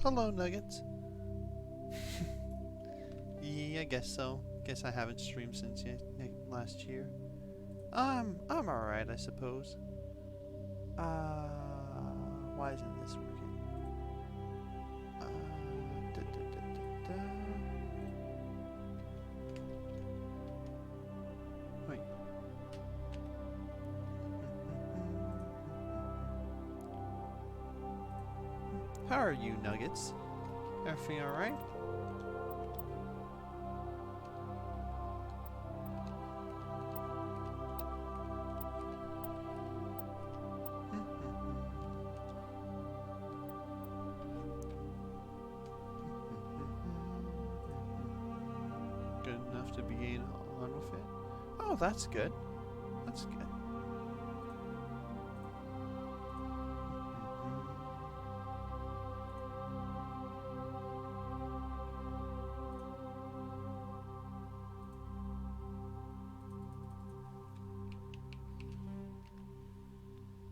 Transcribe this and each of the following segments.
Hello, Nuggets. Yeah, I guess so. Guess I haven't streamed since last year. I'm alright, I suppose. Why isn't this working? Da, da, da, da, da. Wait. How are you, Nuggets? Everything alright? Good enough to be on with it? Oh, that's good. That's good.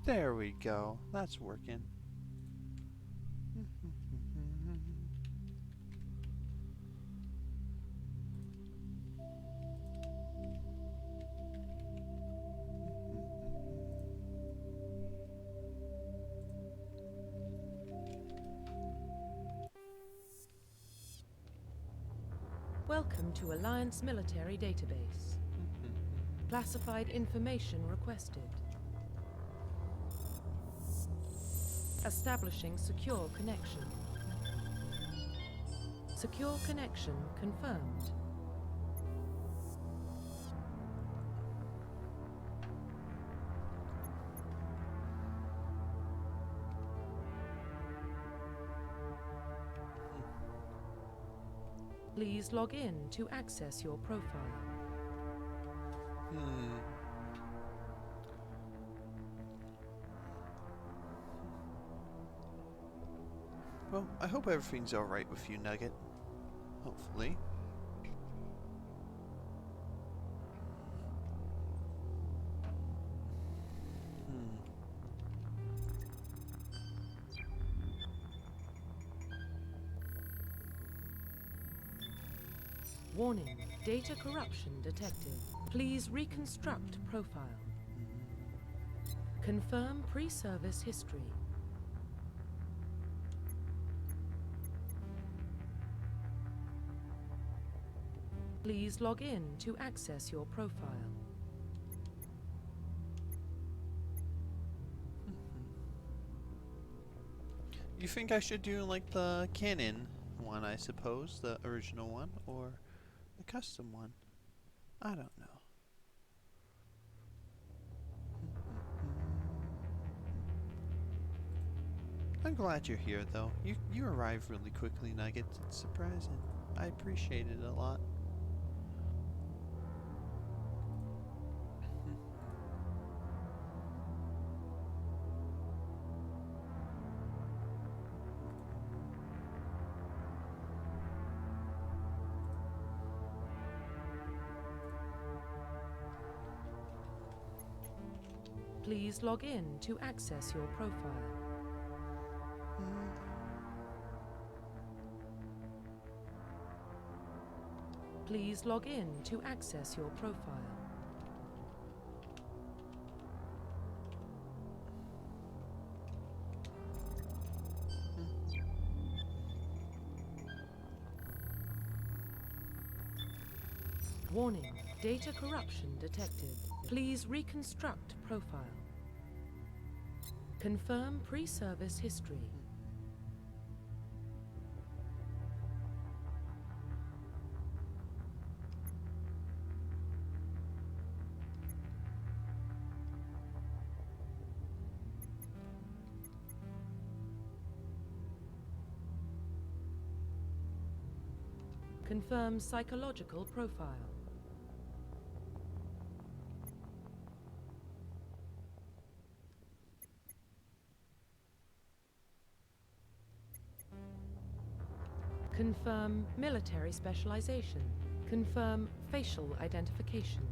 There we go. That's working. Welcome to Alliance Military Database. Classified information requested. Establishing secure connection. Secure connection confirmed. Please log in to access your profile. Well, I hope everything's alright with you, Nugget. Hopefully. Warning, data corruption detected. Please reconstruct profile. Confirm pre-service history. Please log in to access your profile. You think I should do like the canon one, I suppose, the original one, or the custom one? I don't know. I'm glad you're here, though. You arrived really quickly, Nuggets. It's surprising. I appreciate it a lot. Please log in to access your profile. Please log in to access your profile. Warning, data corruption detected. Please reconstruct profile. Confirm pre-service history. Confirm psychological profile. Confirm military specialization. Confirm facial identification.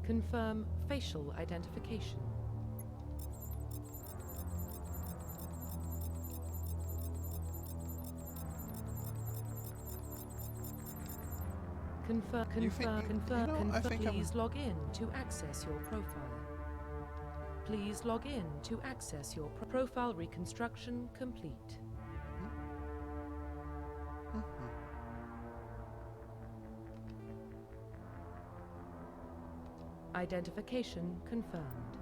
Confirm facial identification. Confirm. You think- Confirm. you know, I think I'm- Please log in to access your profile. Please log in to access your profile reconstruction complete. Identification confirmed.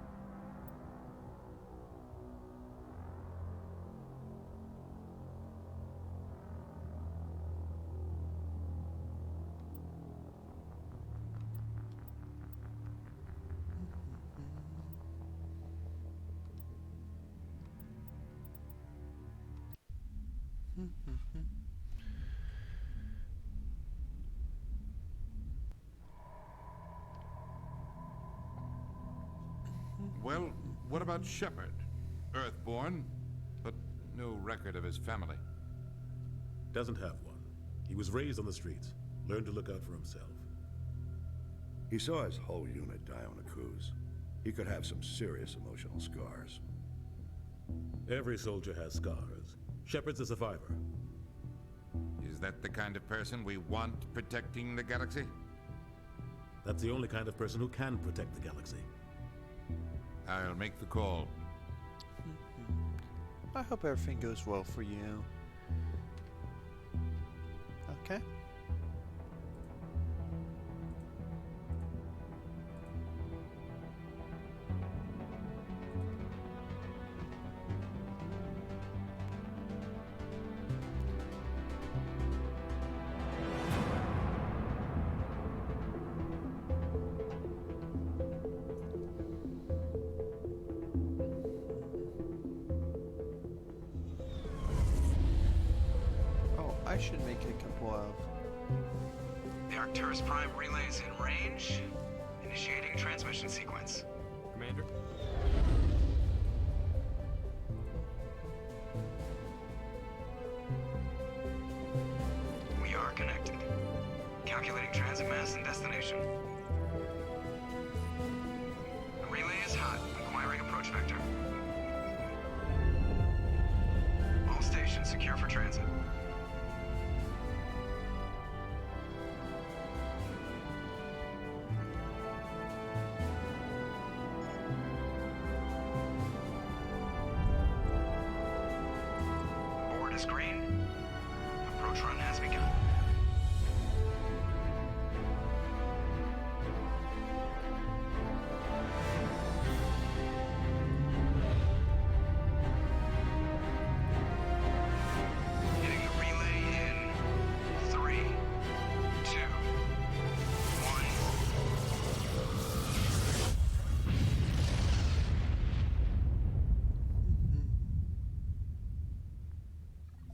Well, what about Shepard? Earthborn, but no record of his family. Doesn't have one. He was raised on the streets, learned to look out for himself. He saw his whole unit die on a cruise. He could have some serious emotional scars. Every soldier has scars. Shepard's a survivor. Is that the kind of person we want protecting the galaxy? That's the only kind of person who can protect the galaxy. I'll make the call. I hope everything goes well for you. Okay. I should make a couple of. The Arcturus Prime relay is in range. Initiating transmission sequence. Commander? We are connected. Calculating transit mass and destination. The relay is hot. Acquiring approach vector. All stations secure for transit. Board is green. Approach run has begun. Hitting the relay in 3, 2, 1.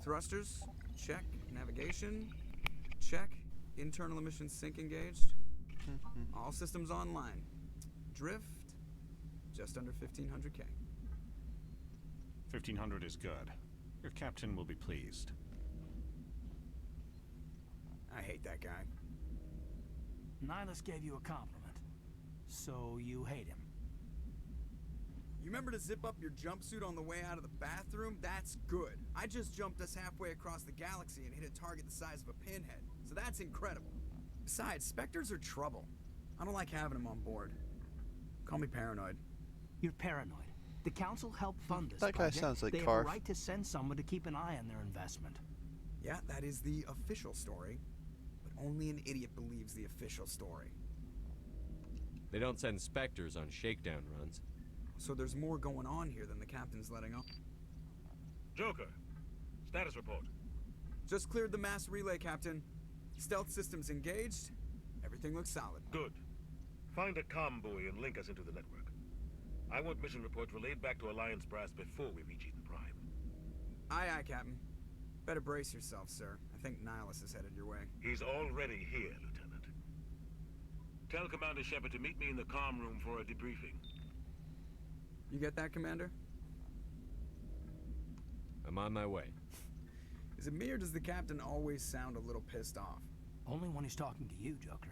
Thrusters, check. Navigation, check. Internal emission sync engaged. All systems online. Drift, just under 1500K. 1500 is good. Your captain will be pleased. I hate that guy. Nihilus gave you a compliment, so you hate him. You remember to zip up your jumpsuit on the way out of the bathroom? That's good. I just jumped us halfway across the galaxy and hit a target the size of a pinhead, so that's incredible. Besides, Spectres are trouble. I don't like having them on board. Call me paranoid. You're paranoid. The Council helped fund this That guy project. sounds like They have Karf. a right to send someone to keep an eye on their investment. Yeah, that is the official story. But only an idiot believes the official story. They don't send Spectres on shakedown runs. So there's more going on here than the captain's letting on. Joker, status report. Just cleared the mass relay, Captain. Stealth systems engaged. Everything looks solid. Good. Find a comm buoy and link us into the network. I want mission reports relayed back to Alliance brass before we reach Eden Prime. Aye, aye, Captain. Better brace yourself, sir. I think Nihilus is headed your way. He's already here, Lieutenant. Tell Commander Shepard to meet me in the comm room for a debriefing. You get that, Commander? I'm on my way. Is it me or does the Captain always sound a little pissed off? Only when he's talking to you, Joker.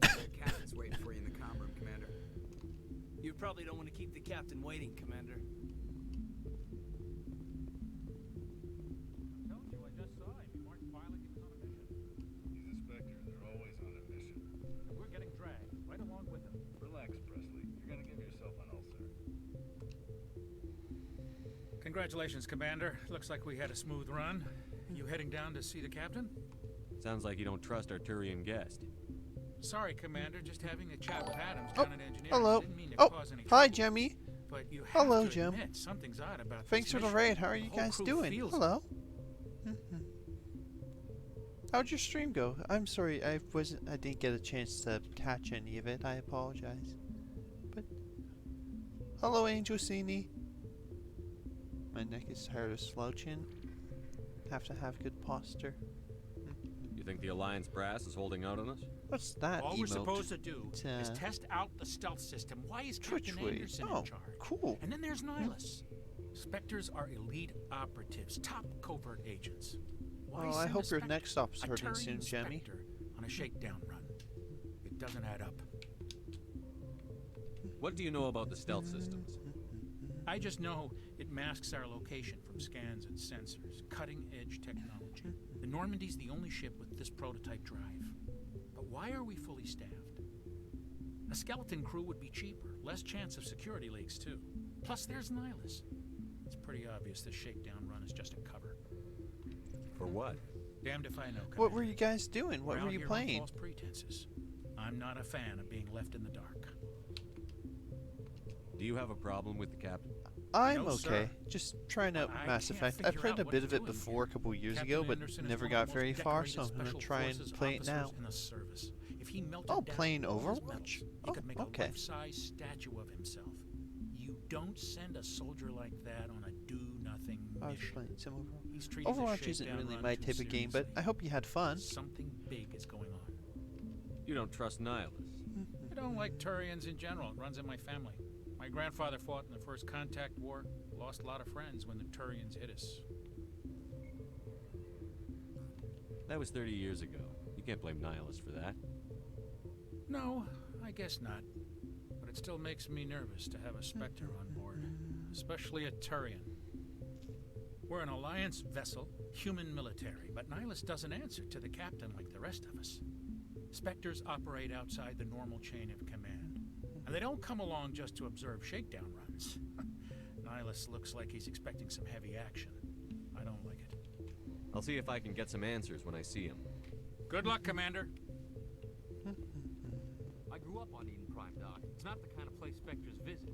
The Captain's waiting for you in the Probably don't want to keep the captain waiting, Commander. I told you, I just saw him. He marked file like he was on a mission. He's a Spectre. They're always on a mission. And we're getting dragged right along with him. Relax, Presley. You're gonna give yourself an ulcer. Congratulations, Commander. Looks like we had a smooth run. You heading down to see the captain? Sounds like you don't trust our Turian guest. Sorry, Commander. Just having a chat with Adams Oh, down at engineering. hello. Didn't mean to Oh, cause any hi, trouble. Jimmy. But you have Hello, to Jim. admit, something's odd about Thanks this for the mission. raid. How are you The whole guys crew doing? feels Hello. How'd your stream go? I'm sorry, I didn't get a chance to catch any of it. I apologize. But hello, Angel Cini. My neck is tired of slouching. Have to have good posture. You think the Alliance brass is holding out on us? What's that All emote? we're supposed to do It's, is test out the stealth system. Why is Captain Twitch Anderson Oh, in charge? cool. And then there's Nihilus. Spectres are elite operatives, top covert agents. Why Well, I send hope a your Spectre? next stop's A hurting soon, Turian Jemmy. Spectre on a shakedown run. It doesn't add up. What do you know about the stealth systems? I just know it masks our location from scans and sensors. Cutting-edge technology. The Normandy's the only ship with this prototype drive. But why are we fully staffed? A skeleton crew would be cheaper. Less chance of security leaks, too. Plus, there's Nihilus. It's pretty obvious this shakedown run is just a cover. For what? Damned if I know, What Commander. were you guys doing? What We're were out you here on playing? false pretenses. I'm not a fan of being left in the dark. Do you have a problem with the captain? I'm No, okay. sir. Just trying out I Mass can't Effect. I figure played out a what bit he's of it doing before a here. couple years Captain ago, but Anderson is never one got of the very most far, so I'm decorated gonna special try and forces play it now. officers in the service. If he melted Oh, down playing all his Overwatch? medals, he Oh, could make okay. a life-size statue of himself. You don't send a soldier like that on a do-nothing I was mission. playing some Overwatch. He's treated the Overwatch isn't shakedown really run my too type of game, but seriously. I hope you had fun. Something big is going on. You don't trust Nihilus. I don't like Turians in general. It runs in my family. My grandfather fought in the First Contact War. Lost a lot of friends when the Turians hit us. That was 30 years ago. You can't blame Nihilus for that. No, I guess not. But it still makes me nervous to have a Spectre on board, especially a Turian. We're an Alliance vessel, human military, but Nihilus doesn't answer to the captain like the rest of us. Spectres operate outside the normal chain of command, and they don't come along just to observe shakedown runs. Nihilus looks like he's expecting some heavy action. I don't like it. I'll see if I can get some answers when I see him. Good luck, Commander. I grew up on Eden Prime, Doc. It's not the kind of place Spectres visit.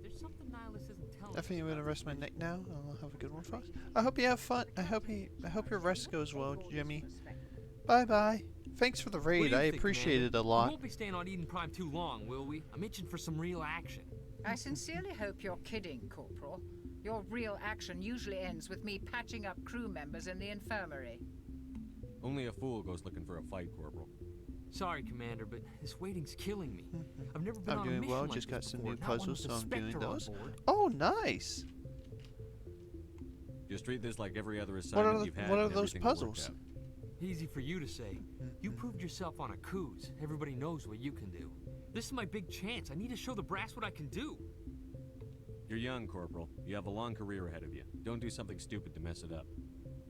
There's something Nihilus isn't telling I think I'm us gonna about rest this my neck mission. now. I'll have a good one for us. I hope you have fun. I hope your rest goes well, Jimmy. Bye bye. Thanks for the What do raid. you I think, appreciate Commander? it a We lot. won't be staying on Eden Prime too long, will we? I'm itching for some real action. I sincerely hope you're kidding, Corporal. Your real action usually ends with me patching up crew members in the infirmary. Only a fool goes looking for a fight, Corporal. Sorry, Commander, but this waiting's killing me. I've never been I'm on a doing mission well. like Just this got some before, new not one puzzles, with so a I'm doing Spectre on those. board. Oh, nice. Just treat this like every other What assignment are you've had. what are and those everything will work puzzles? out. Easy for you to say. You proved yourself on a cruise. Everybody knows what you can do. This is my big chance. I need to show the brass what I can do. You're young, Corporal. You have a long career ahead of you. Don't do something stupid to mess it up.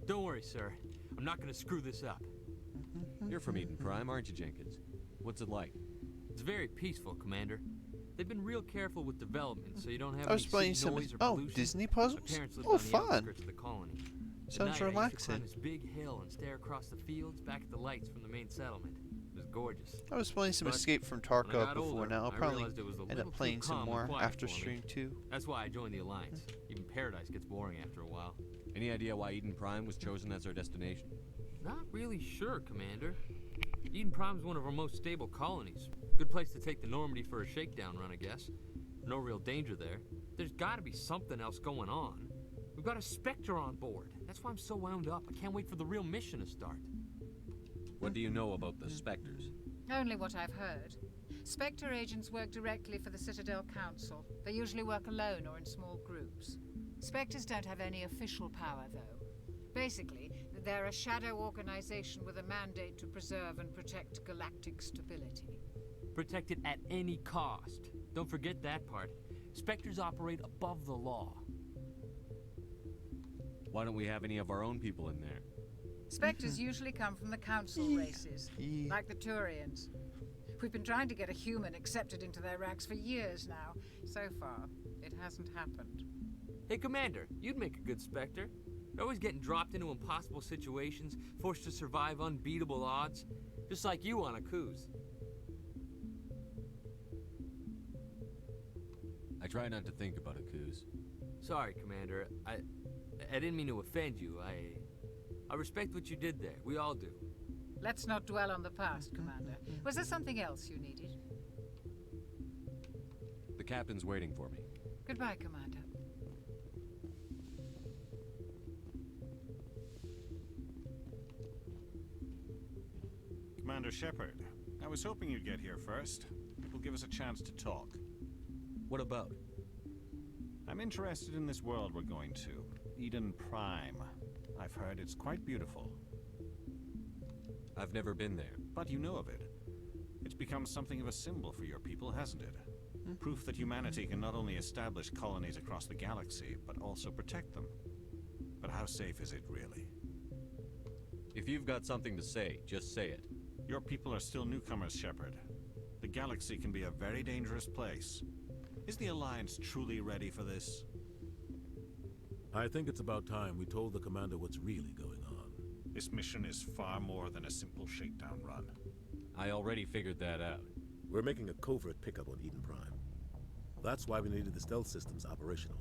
Don't worry, sir. I'm not going to screw this up. You're from Eden Prime, aren't you, Jenkins? What's it like? It's very peaceful, Commander. They've been real careful with development, so you don't have I was any playing city some noise or oh pollution. Disney My puzzles. parents lived Oh, on the fun. outskirts of the colony. At Sounds night, I used to relaxing. climb this big hill and stare across the fields back at the lights from the main settlement. It was gorgeous. I was playing some But Escape from when I Tarkov got before. older, Now I'll I probably realized it was a end little up too playing some calm and more quiet after for me. stream 2. That's why I joined the Alliance. Even Paradise gets boring after a while. Any idea why Eden Prime was chosen as our destination? Not really sure, Commander. Eden Prime's one of our most stable colonies. Good place to take the Normandy for a shakedown run, I guess. No real danger there. There's gotta be something else going on. We've got a Spectre on board. That's why I'm so wound up. I can't wait for the real mission to start. What do you know about the Spectres? Only what I've heard. Spectre agents work directly for the Citadel Council. They usually work alone or in small groups. Spectres don't have any official power, though. Basically, they're a shadow organization with a mandate to preserve and protect galactic stability. Protect it at any cost. Don't forget that part. Spectres operate above the law. Why don't we have any of our own people in there? Spectres usually come from the council races, like the Turians. We've been trying to get a human accepted into their ranks for years now. So far, it hasn't happened. Hey, Commander, you'd make a good Spectre. You're always getting dropped into impossible situations, forced to survive unbeatable odds, just like you on Akuz. I try not to think about Akuz. Sorry, Commander. I didn't mean to offend you. I respect what you did there. We all do. Let's not dwell on the past, Commander. Was there something else you needed? The captain's waiting for me. Goodbye, Commander. Commander Shepard, I was hoping you'd get here first. It will give us a chance to talk. What about? I'm interested in this world we're going to, Eden Prime. I've heard it's quite beautiful. I've never been there. But you know of it. It's become something of a symbol for your people, hasn't it? Proof that humanity can not only establish colonies across the galaxy, but also protect them. But how safe is it, really? If you've got something to say, just say it. Your people are still newcomers, Shepard. The galaxy can be a very dangerous place. Is the Alliance truly ready for this? I think it's about time we told the commander what's really going on. This mission is far more than a simple shakedown run. I already figured that out. We're making a covert pickup on Eden Prime. That's why we needed the stealth systems operational.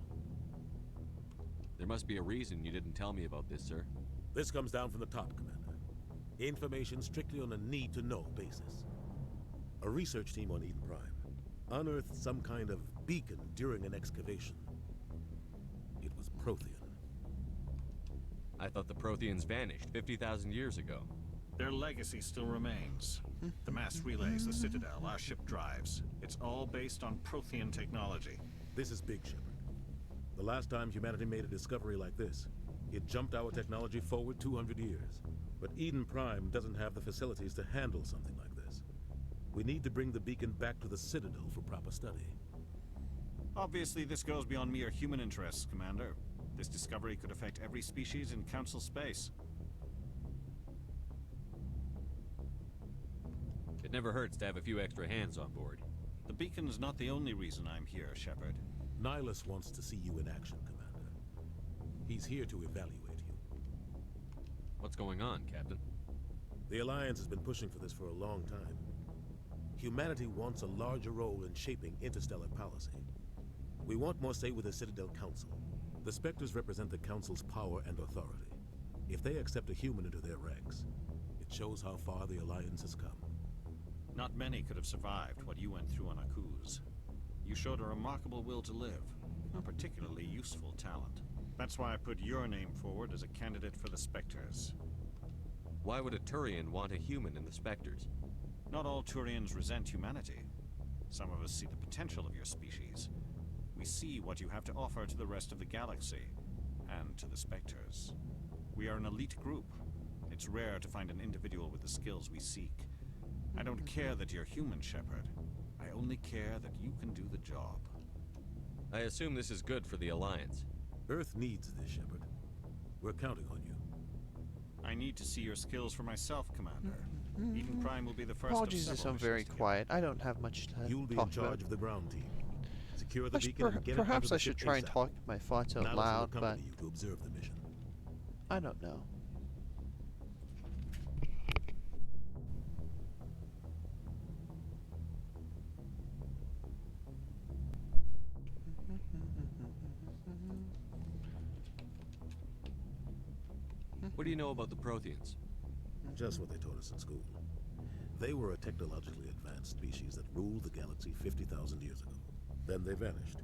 There must be a reason you didn't tell me about this, sir. This comes down from the top, Commander. Information strictly on a need-to-know basis. A research team on Eden Prime unearthed some kind of beacon during an excavation. It was Prothean. I thought the Protheans vanished 50,000 years ago. Their legacy still remains. The mass relays, the Citadel, our ship drives. It's all based on Prothean technology. This is big, Shepard. The last time humanity made a discovery like this, it jumped our technology forward 200 years. But Eden Prime doesn't have the facilities to handle something like this. We need to bring the beacon back to the Citadel for proper study. Obviously, this goes beyond mere human interests, Commander. This discovery could affect every species in Council space. It never hurts to have a few extra hands on board. The beacon's not the only reason I'm here, Shepard. Nihilus wants to see you in action, Commander. He's here to evaluate you. What's going on, Captain? The Alliance has been pushing for this for a long time. Humanity wants a larger role in shaping interstellar policy. We want more say with the Citadel Council. The Spectres represent the Council's power and authority. If they accept a human into their ranks, it shows how far the Alliance has come. Not many could have survived what you went through on Akuz. You showed a remarkable will to live, a particularly useful talent. That's why I put your name forward as a candidate for the Spectres. Why would a Turian want a human in the Spectres? Not all Turians resent humanity. Some of us see the potential of your species. We see what you have to offer to the rest of the galaxy, and to the Spectres. We are an elite group. It's rare to find an individual with the skills we seek. I don't care that you're human, Shepard. I only care that you can do the job. I assume this is good for the Alliance. Earth needs this, Shepard. We're counting on you. I need to see your skills for myself, Commander. Eden Prime will be the first Apologies of if several I'm very missions quiet. I don't have much time You'll to be talk in charge about. of the ground team. Secure the beacon and get it Perhaps onto the I should ship try and ASAP. talk my thoughts out Nihilus will loud, but accompany you to observe the mission. I don't know. What do you know about the Protheans? Just what they taught us in school. They were a technologically advanced species that ruled the galaxy 50,000 years ago. Then they vanished.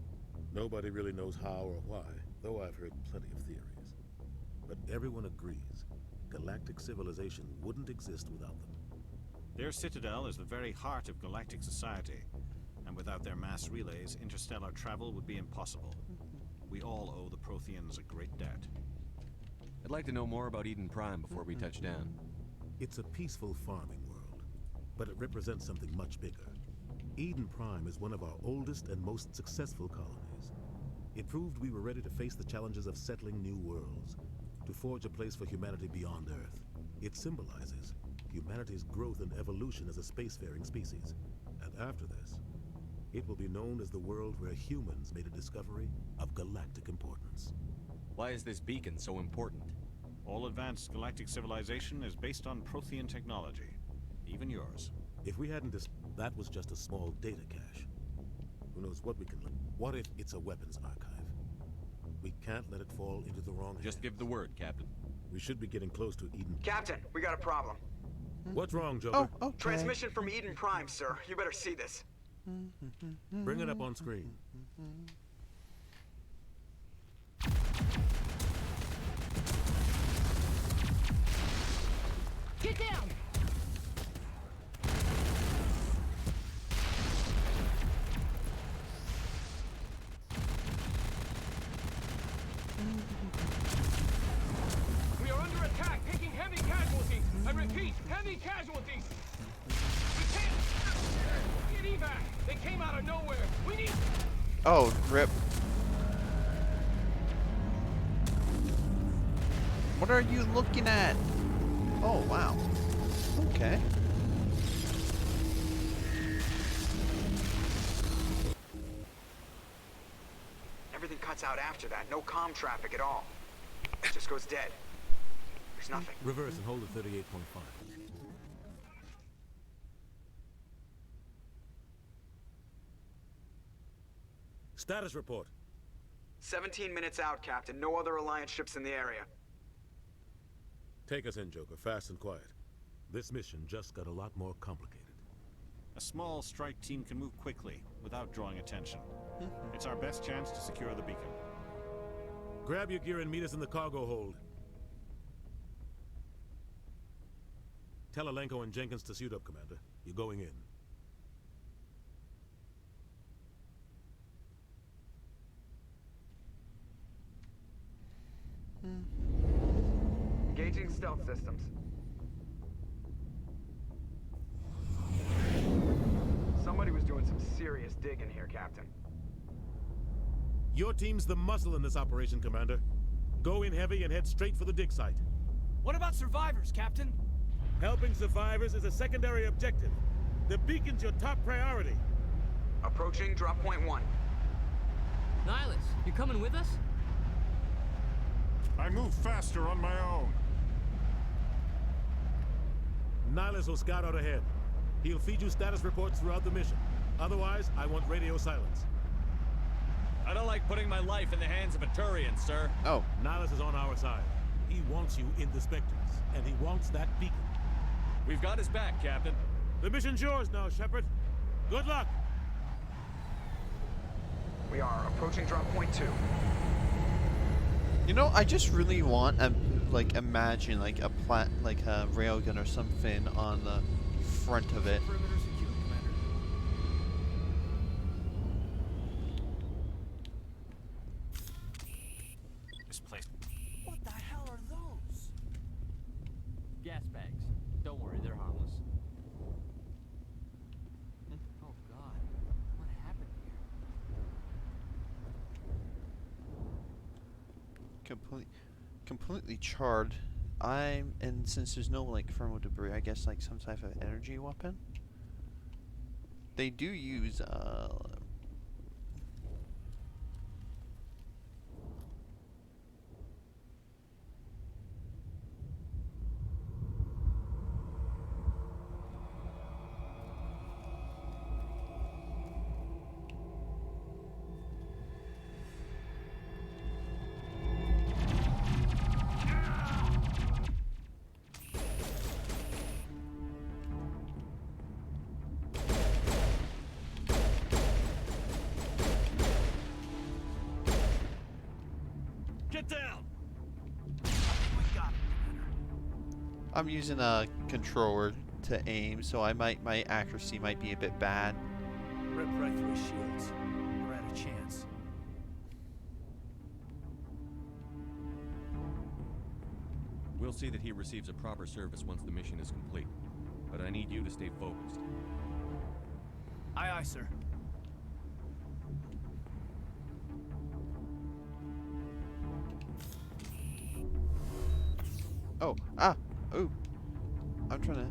Nobody really knows how or why, though I've heard plenty of theories. But everyone agrees, galactic civilization wouldn't exist without them. Their citadel is the very heart of galactic society, and without their mass relays, interstellar travel would be impossible. We all owe the Protheans a great debt. I'd like to know more about Eden Prime before we touch down. It's a peaceful farming world, but it represents something much bigger. Eden Prime is one of our oldest and most successful colonies. It proved we were ready to face the challenges of settling new worlds, to forge a place for humanity beyond Earth. It symbolizes humanity's growth and evolution as a spacefaring species. And after this, it will be known as the world where humans made a discovery of galactic importance. Why is this beacon so important? All advanced galactic civilization is based on Prothean technology, even yours. If we hadn't that was just a small data cache. Who knows what we can learn? What if it's a weapons archive? We can't let it fall into the wrong hands. Just give the word, Captain. We should be getting close to Eden. Captain, we got a problem. What's wrong, Joker? Oh, okay. Transmission from Eden Prime, sir. You better see this. Bring it up on screen. Get down! We are under attack, taking heavy casualties. I repeat, heavy casualties. We can't get evac. They came out of nowhere. We need. Oh, rip. What are you looking at? Oh, wow. Okay. Everything cuts out after that. No comm traffic at all. It just goes dead. There's nothing. Reverse and hold at 38.5. Status report. 17 minutes out, Captain. No other Alliance ships in the area. Take us in, Joker, fast and quiet. This mission just got a lot more complicated. A small strike team can move quickly, without drawing attention. It's our best chance to secure the beacon. Grab your gear and meet us in the cargo hold. Tell Alenko and Jenkins to suit up, Commander. You're going in. Engaging stealth systems. Somebody was doing some serious digging here, Captain. Your team's the muscle in this operation, Commander. Go in heavy and head straight for the dig site. What about survivors, Captain? Helping survivors is a secondary objective. The beacon's your top priority. Approaching drop point 1. Nihilus, you coming with us? I move faster on my own. Nihilus will scout out ahead. He'll feed you status reports throughout the mission. Otherwise, I want radio silence. I don't like putting my life in the hands of a Turian, sir. Oh. Nihilus is on our side. He wants you in the Spectres, and he wants that beacon. We've got his back, Captain. The mission's yours now, Shepard. Good luck! We are approaching drop point 2. You know, I just really want imagine like a railgun or something on the front of it. Perimeter secure, Commander. This place. What the hell are those? Gas bags. Don't worry, they're harmless. Oh God, what happened here? Completely charred. And since there's no like thermal debris, I guess like some type of energy weapon. They do use Get down! I'm using a controller to aim, so my accuracy might be a bit bad. Rip right through his shields. We're at a chance. We'll see that he receives a proper service once the mission is complete. But I need you to stay focused. Aye, aye, sir. Oh, oh. I'm trying to...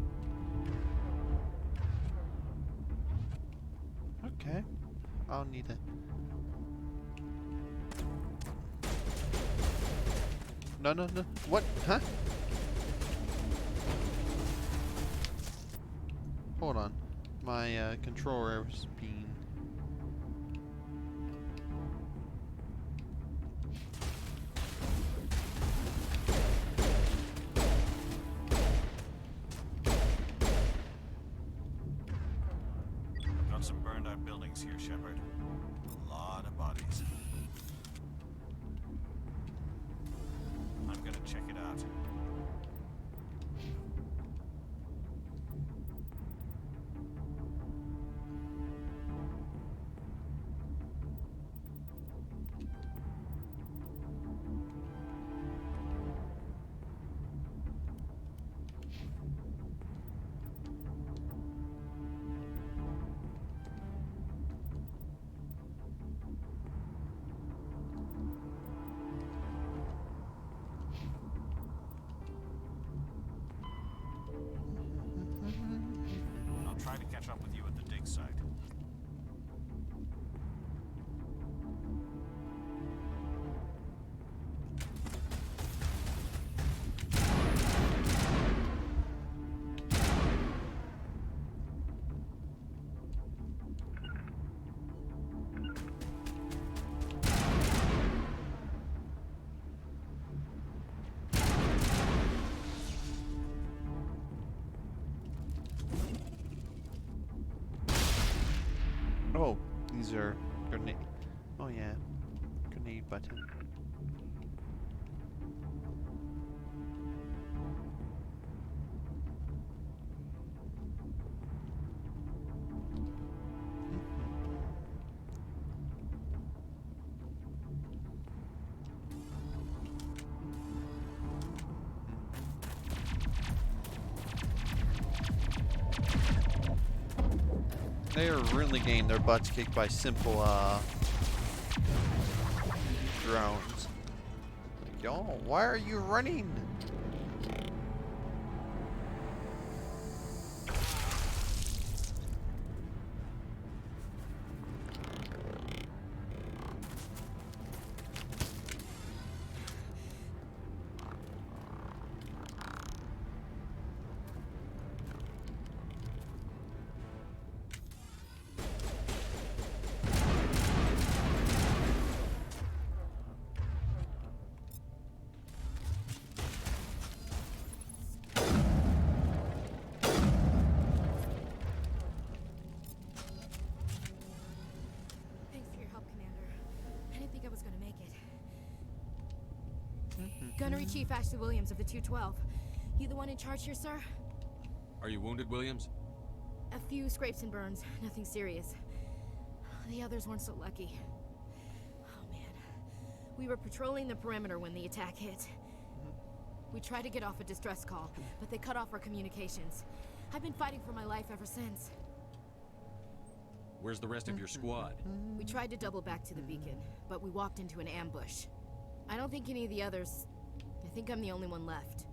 Okay. I'll need it. No, no, no. What? Huh? Hold on. My controller is being... Got some burned out buildings here, Shepard. A lot of bodies. I'm gonna check it out. I'll try to catch up with you at the dig site. Oh, these are grenade. Oh yeah, grenade button. They are really getting their butts kicked by simple drones. Like, y'all, why are you running? Thanks for your help, Commander. I didn't think I was gonna make it. Gunnery Chief Ashley Williams of the 212. You the one in charge here, sir? Are you wounded, Williams? A few scrapes and burns, nothing serious. The others weren't so lucky. Oh man. We were patrolling the perimeter when the attack hit. We tried to get off a distress call, but they cut off our communications. I've been fighting for my life ever since. Where's the rest of your squad? We tried to double back to the beacon, but we walked into an ambush. I don't think any of the others... I think I'm the only one left.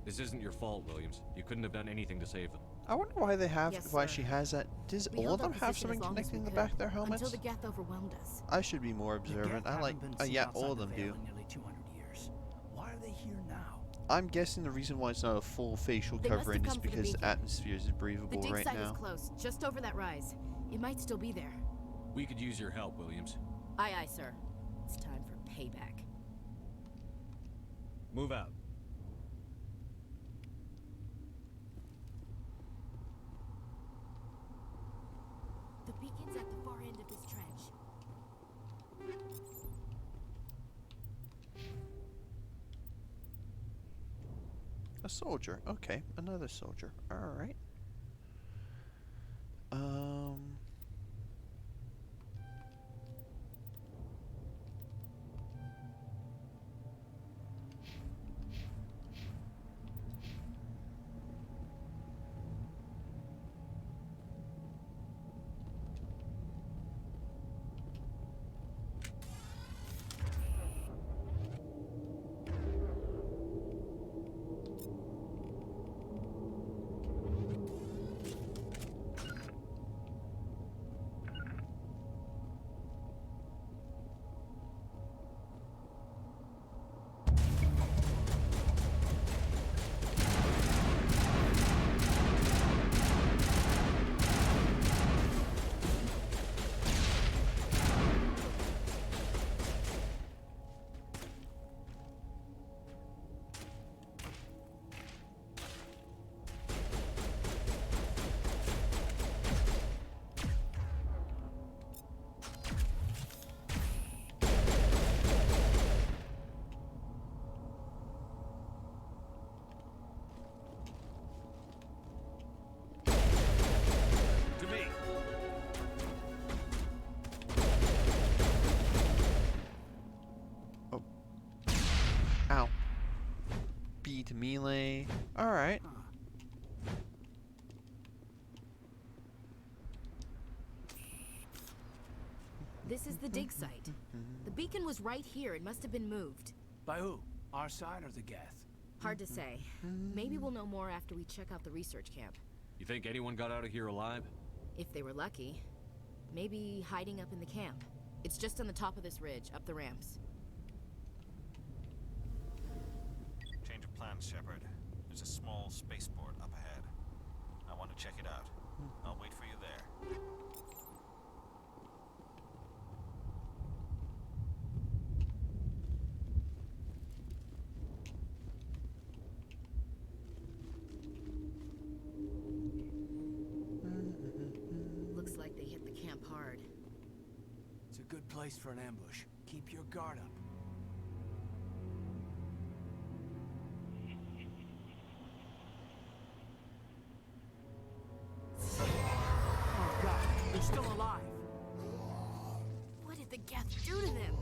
This isn't your fault, Williams. You couldn't have done anything to save them. I wonder why they have, Yes, why sir. she has that. Does We all held of them our have position something as long as connecting we the could, back of their helmets? Until the Geth overwhelmed us. I should be more observant. I like, yeah, all of them do. Nearly 200 years. Why are they here now? I'm guessing the reason why it's not a full facial They must have covering is come for the because the beacon. atmosphere is The breathable dig right site is now. close, just over that rise. It might still be there. We could use your help, Williams. Aye, aye, sir. It's time for payback. Move out. The beacon's at the far end of this trench. A soldier. Okay, another soldier. All right. Um. melee. Alright. This is the dig site. The beacon was right here. It must have been moved. By who? Our side or the Geth? Hard to say. Maybe we'll know more after we check out the research camp. You think anyone got out of here alive? If they were lucky. Maybe hiding up in the camp. It's just on the top of this ridge, up the ramps. Change of plans, Shepard. There's a small spaceport up ahead. I want to check it out. I'll wait for you there. Looks like they hit the camp hard. It's a good place for an ambush. Keep your guard up. Oh god, they're still alive. What did the Geth do to them?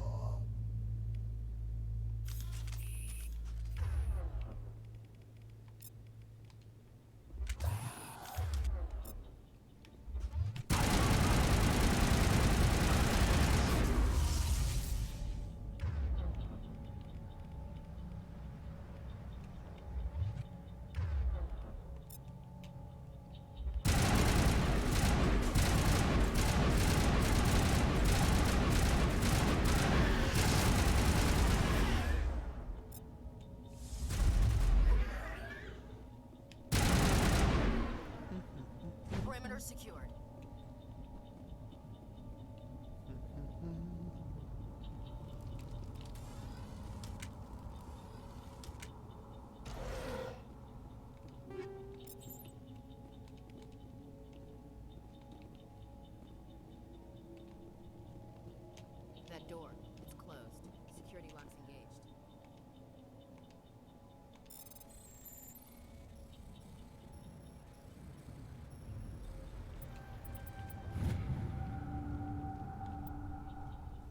Perimeter secured. That door, it's closed. Security lock's engaged.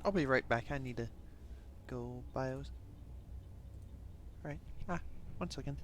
I'll be right back. I need to go bios. Alright. 1 second.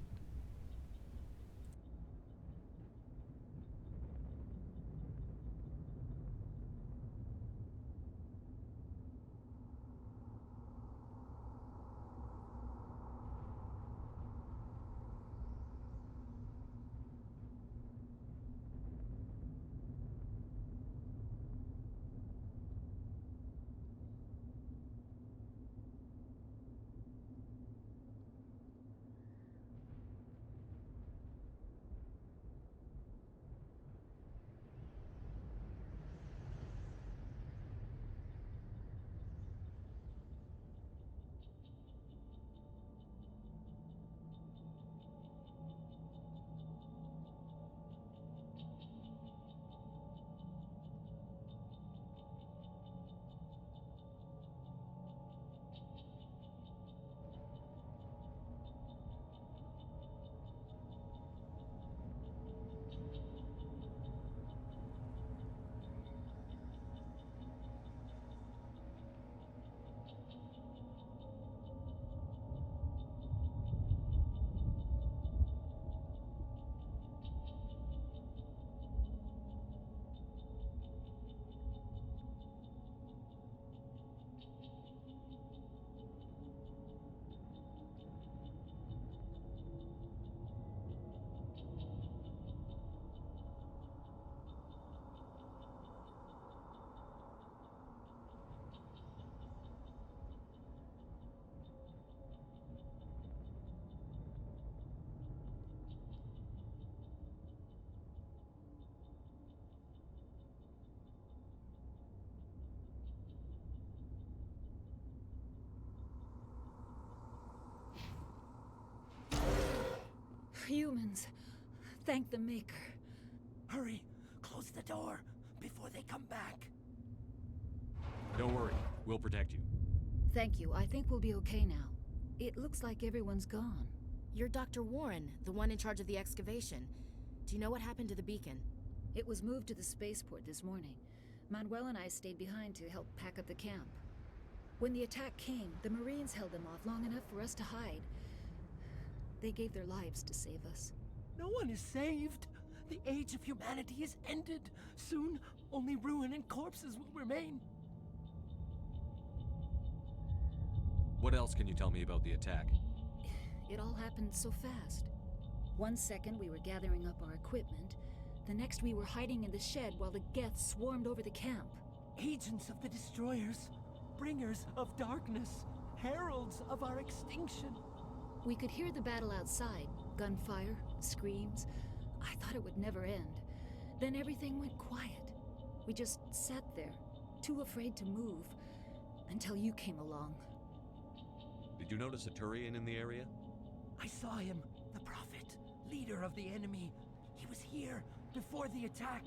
Humans. Thank the Maker. Hurry! Close the door before they come back. Don't worry. We'll protect you. Thank you. I think we'll be okay now. It looks like everyone's gone. You're Dr. Warren, the one in charge of the excavation. Do you know what happened to the beacon? It was moved to the spaceport this morning. Manuel and I stayed behind to help pack up the camp. When the attack came, the Marines held them off long enough for us to hide. They gave their lives to save us. No one is saved. The age of humanity is ended. Soon, only ruin and corpses will remain. What else can you tell me about the attack? It all happened so fast. One second we were gathering up our equipment. The next we were hiding in the shed while the Geth swarmed over the camp. Agents of the Destroyers, bringers of darkness, heralds of our extinction. We could hear the battle outside. Gunfire, screams. I thought it would never end. Then everything went quiet. We just sat there, too afraid to move, until you came along. Did you notice a Turian in the area? I saw him, the Prophet, leader of the enemy. He was here before the attack.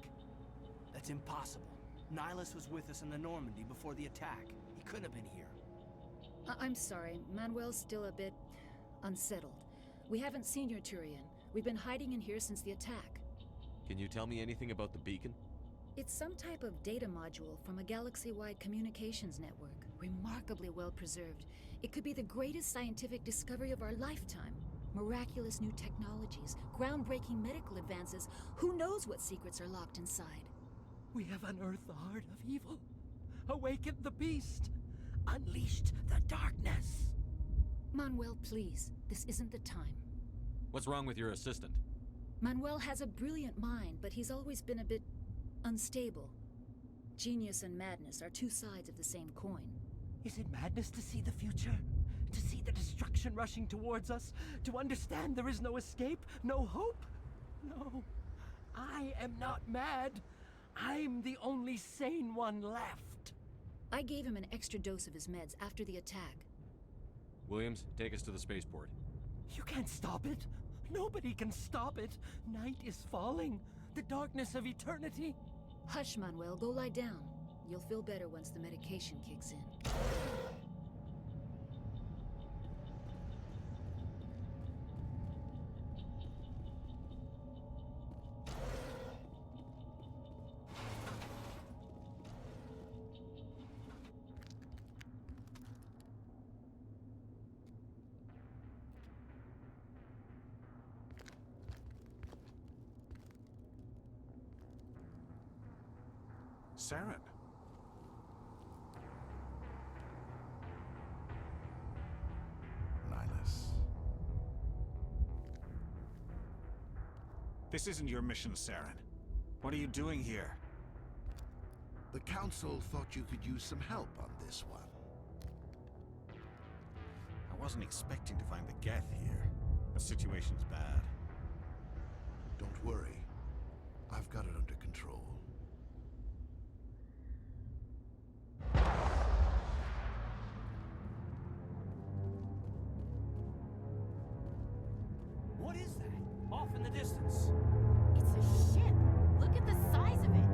That's impossible. Nihilus was with us in the Normandy before the attack. He couldn't have been here. I'm sorry, Manuel's still a bit unsettled. We haven't seen your Turian. We've been hiding in here since the attack. Can you tell me anything about the beacon? It's some type of data module from a galaxy-wide communications network. Remarkably well preserved. It could be the greatest scientific discovery of our lifetime. Miraculous new technologies, groundbreaking medical advances. Who knows what secrets are locked inside? We have unearthed the heart of evil, awakened the beast, unleashed the darkness. Manuel, please. This isn't the time. What's wrong with your assistant? Manuel has a brilliant mind, but he's always been a bit unstable. Genius and madness are two sides of the same coin. Is it madness to see the future? To see the destruction rushing towards us? To understand there is no escape? No hope? No. I am not mad. I'm the only sane one left. I gave him an extra dose of his meds after the attack. Williams, take us to the spaceport. You can't stop it. Nobody can stop it. Night is falling. The darkness of eternity. Hush, Manuel. Go lie down. You'll feel better once the medication kicks in. Saren. Nihilus. This isn't your mission, Saren. What are you doing here? The Council thought you could use some help on this one. I wasn't expecting to find the Geth here. The situation's bad. Don't worry. I've got it under control. What is that? Off in the distance. It's a ship. Look at the size of it.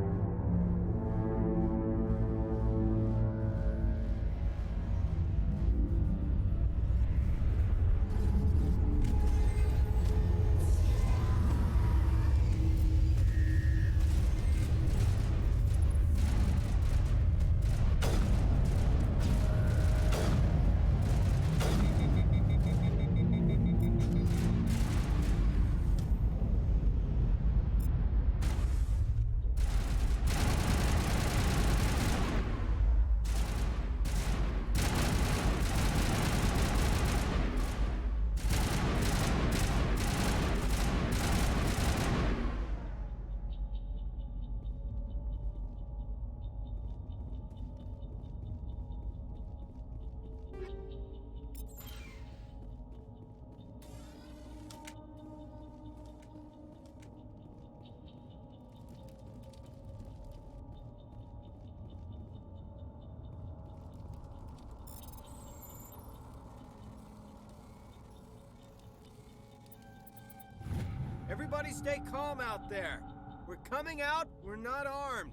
Everybody stay calm out there. We're coming out, we're not armed.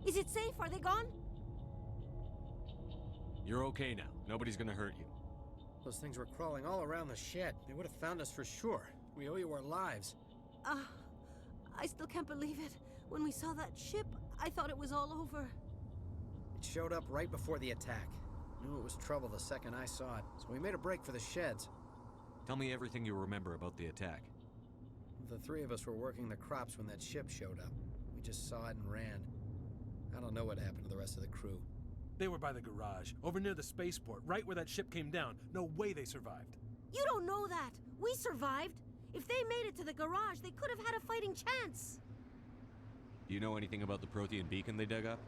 Is it safe? Are they gone? You're okay now. Nobody's gonna hurt you. Those things were crawling all around the shed. They would have found us for sure. We owe you our lives. I still can't believe it. When we saw that ship, I thought it was all over. It showed up right before the attack. Knew it was trouble the second I saw it, so we made a break for the sheds. Tell me everything you remember about the attack. The three of us were working the crops when that ship showed up. We just saw it and ran. I don't know what happened to the rest of the crew. They were by the garage, over near the spaceport, right where that ship came down. No way they survived. You don't know that. We survived. If they made it to the garage, they could have had a fighting chance. Do you know anything about the Prothean beacon they dug up?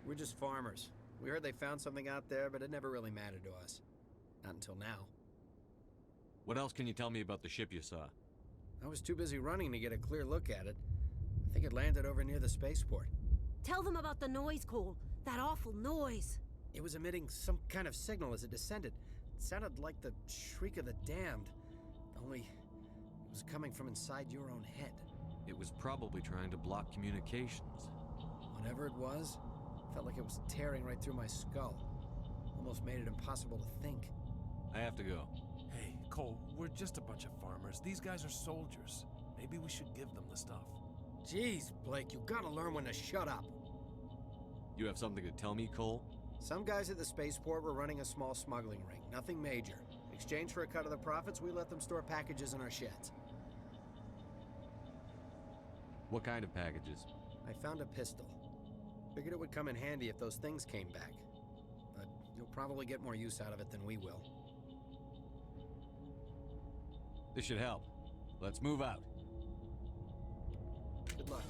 We're just farmers. We heard they found something out there, but it never really mattered to us. Not until now. What else can you tell me about the ship you saw? I was too busy running to get a clear look at it. I think it landed over near the spaceport. Tell them about the noise, Cole. That awful noise. It was emitting some kind of signal as it descended. It sounded like the shriek of the damned. Only it was coming from inside your own head. It was probably trying to block communications. Whatever it was, felt like it was tearing right through my skull. Almost made it impossible to think. I have to go. Hey, Cole, we're just a bunch of farmers. These guys are soldiers. Maybe we should give them the stuff. Jeez, Blake, you gotta learn when to shut up. You have something to tell me, Cole? Some guys at the spaceport were running a small smuggling ring. Nothing major. In exchange for a cut of the profits, we let them store packages in our sheds. What kind of packages? I found a pistol. Figured it would come in handy if those things came back. But you'll probably get more use out of it than we will. This should help. Let's move out. Good luck.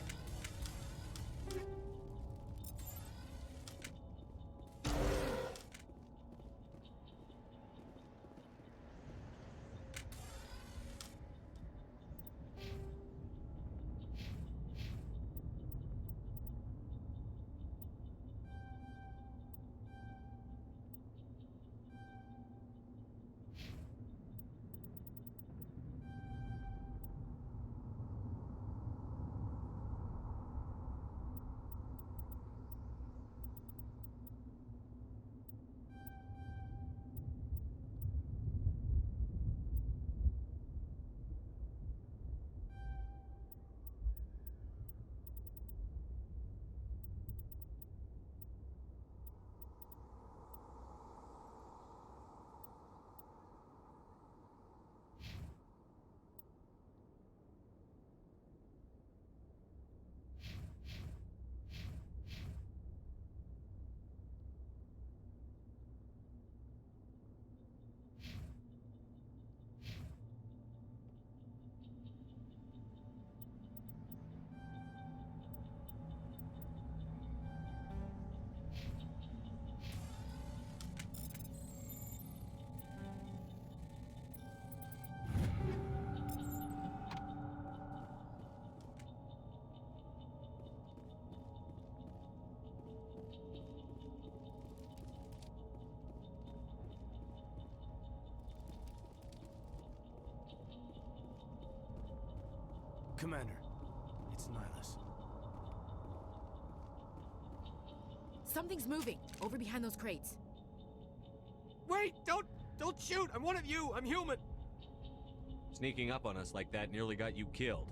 Commander, it's Nihilus. Something's moving over behind those crates. Wait! Don't shoot! I'm one of you! I'm human! Sneaking up on us like that nearly got you killed.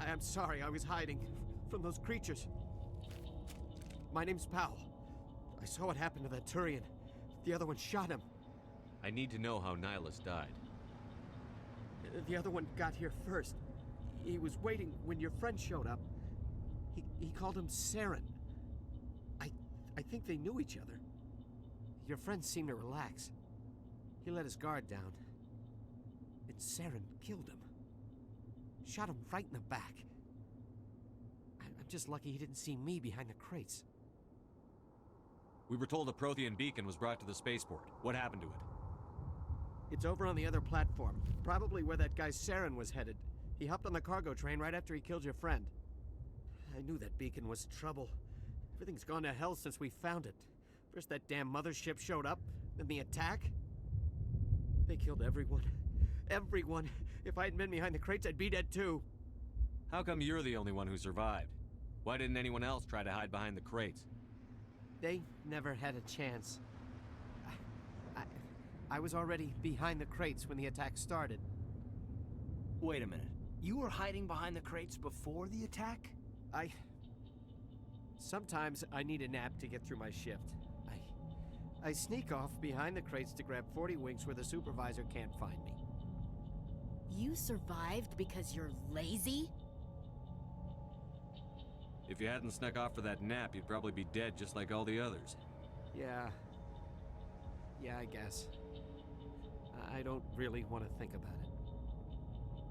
I am sorry, I was hiding from those creatures. My name's Powell. I saw what happened to that Turian. The other one shot him. I need to know how Nihilus died. The other one got here first. He was waiting when your friend showed up. He called him Saren. I think they knew each other. Your friend seemed to relax. He let his guard down. And Saren killed him. Shot him right in the back. I'm just lucky he didn't see me behind the crates. We were told a Prothean beacon was brought to the spaceport. What happened to it? It's over on the other platform. Probably where that guy Saren was headed. He hopped on the cargo train right after he killed your friend. I knew that beacon was trouble. Everything's gone to hell since we found it. First that damn mothership showed up, then the attack. They killed everyone. Everyone. If I hadn't been behind the crates, I'd be dead too. How come you're the only one who survived? Why didn't anyone else try to hide behind the crates? They never had a chance. I was already behind the crates when the attack started. Wait a minute. You were hiding behind the crates before the attack? Sometimes I need a nap to get through my shift. I sneak off behind the crates to grab 40 winks where the supervisor can't find me. You survived because you're lazy? If you hadn't snuck off for that nap, you'd probably be dead just like all the others. Yeah. Yeah, I guess. I don't really want to think about it.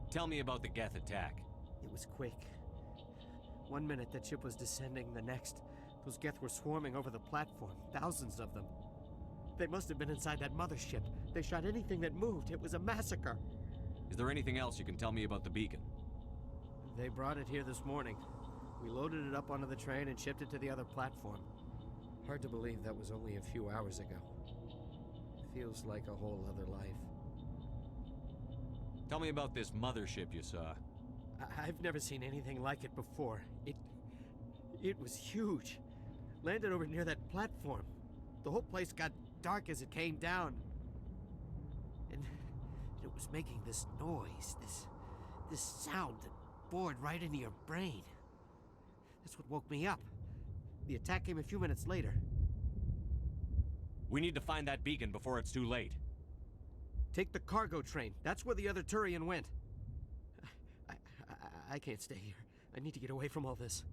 Tell me about the Geth attack. It was quick. 1 minute that ship was descending, the next, those Geth were swarming over the platform, thousands of them. They must have been inside that mothership. They shot anything that moved. It was a massacre. Is there anything else you can tell me about the beacon? They brought it here this morning. We loaded it up onto the train and shipped it to the other platform. Hard to believe that was only a few hours ago. Feels like a whole other life. Tell me about this mothership you saw. I've never seen anything like it before. It was huge. Landed over near that platform. The whole place got dark as it came down. And it was making this noise, this sound that bored right into your brain. That's what woke me up. The attack came a few minutes later. We need to find that beacon before it's too late. Take the cargo train. That's where the other Turian went. I can't stay here. I need to get away from all this.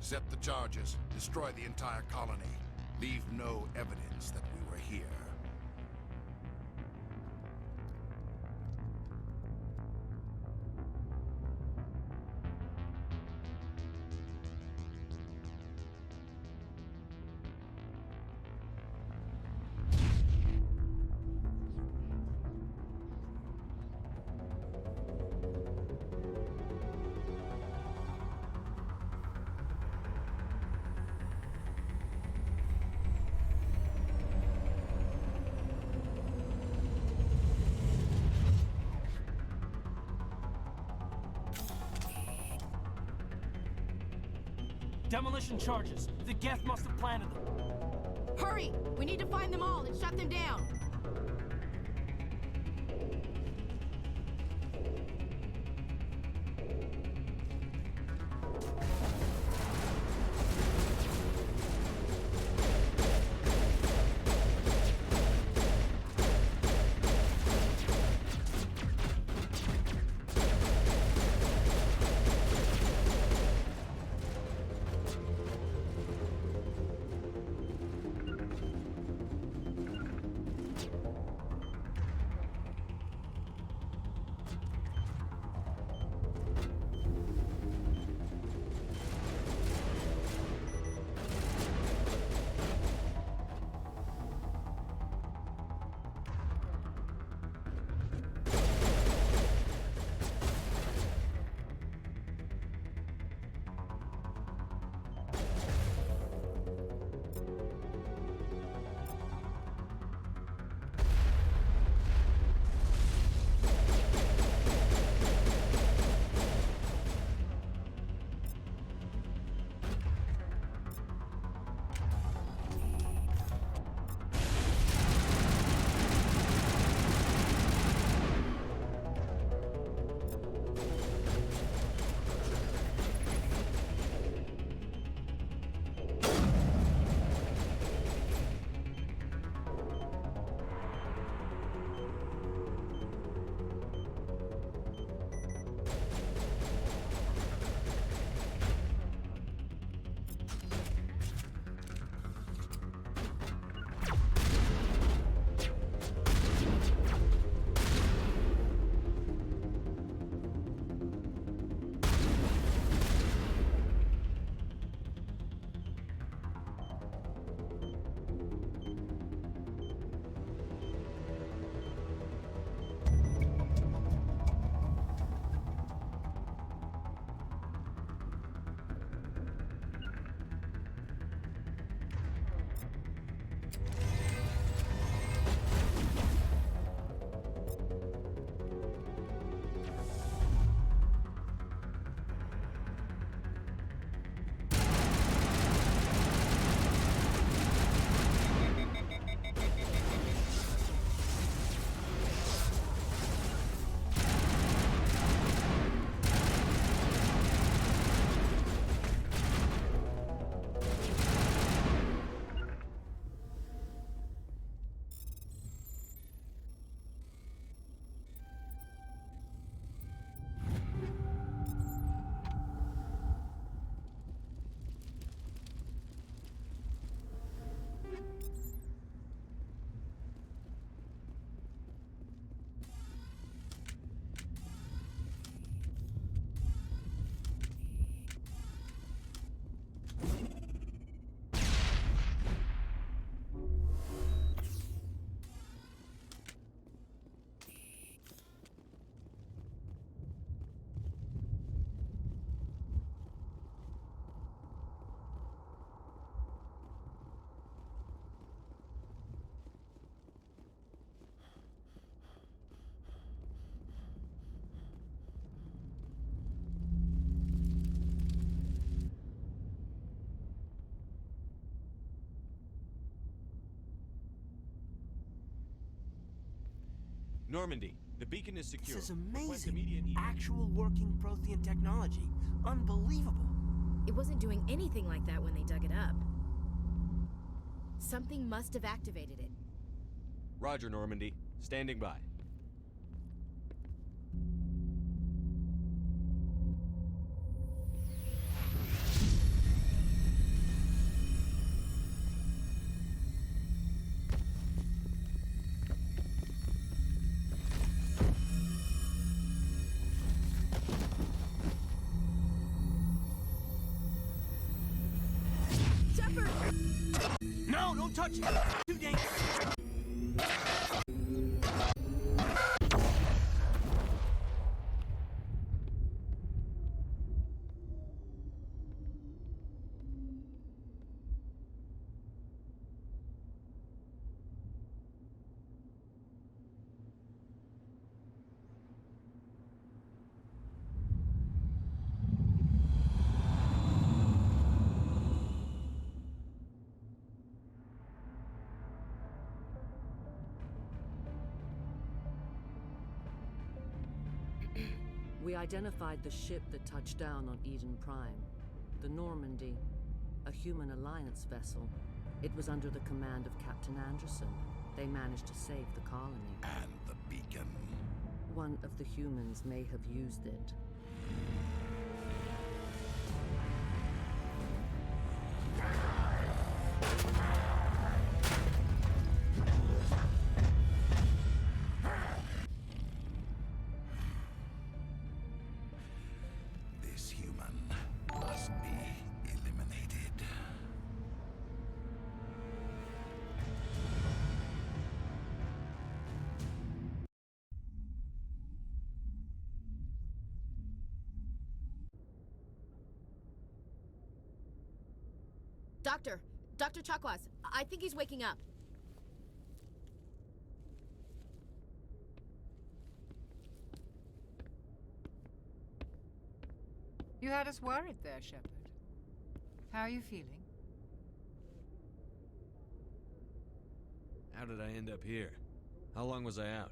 Set the charges. Destroy the entire colony. Leave no evidence that we were here. Demolition charges. The Geth must have planted them. Hurry! We need to find them all and shut them down. Normandy, the beacon is secure. This is Request amazing. immediate Actual working Prothean technology. Unbelievable. It wasn't doing anything like that when they dug it up. Something must have activated it. Roger, Normandy. Standing by. No, don't touch it! Too dangerous! We identified the ship that touched down on Eden Prime. The Normandy, a human alliance vessel. It was under the command of Captain Anderson. They managed to save the colony. And the beacon. One of the humans may have used it. This human must be eliminated. Dr. Chakwas, I think he's waking up. You had us worried there, Shepard. How are you feeling? How did I end up here? How long was I out?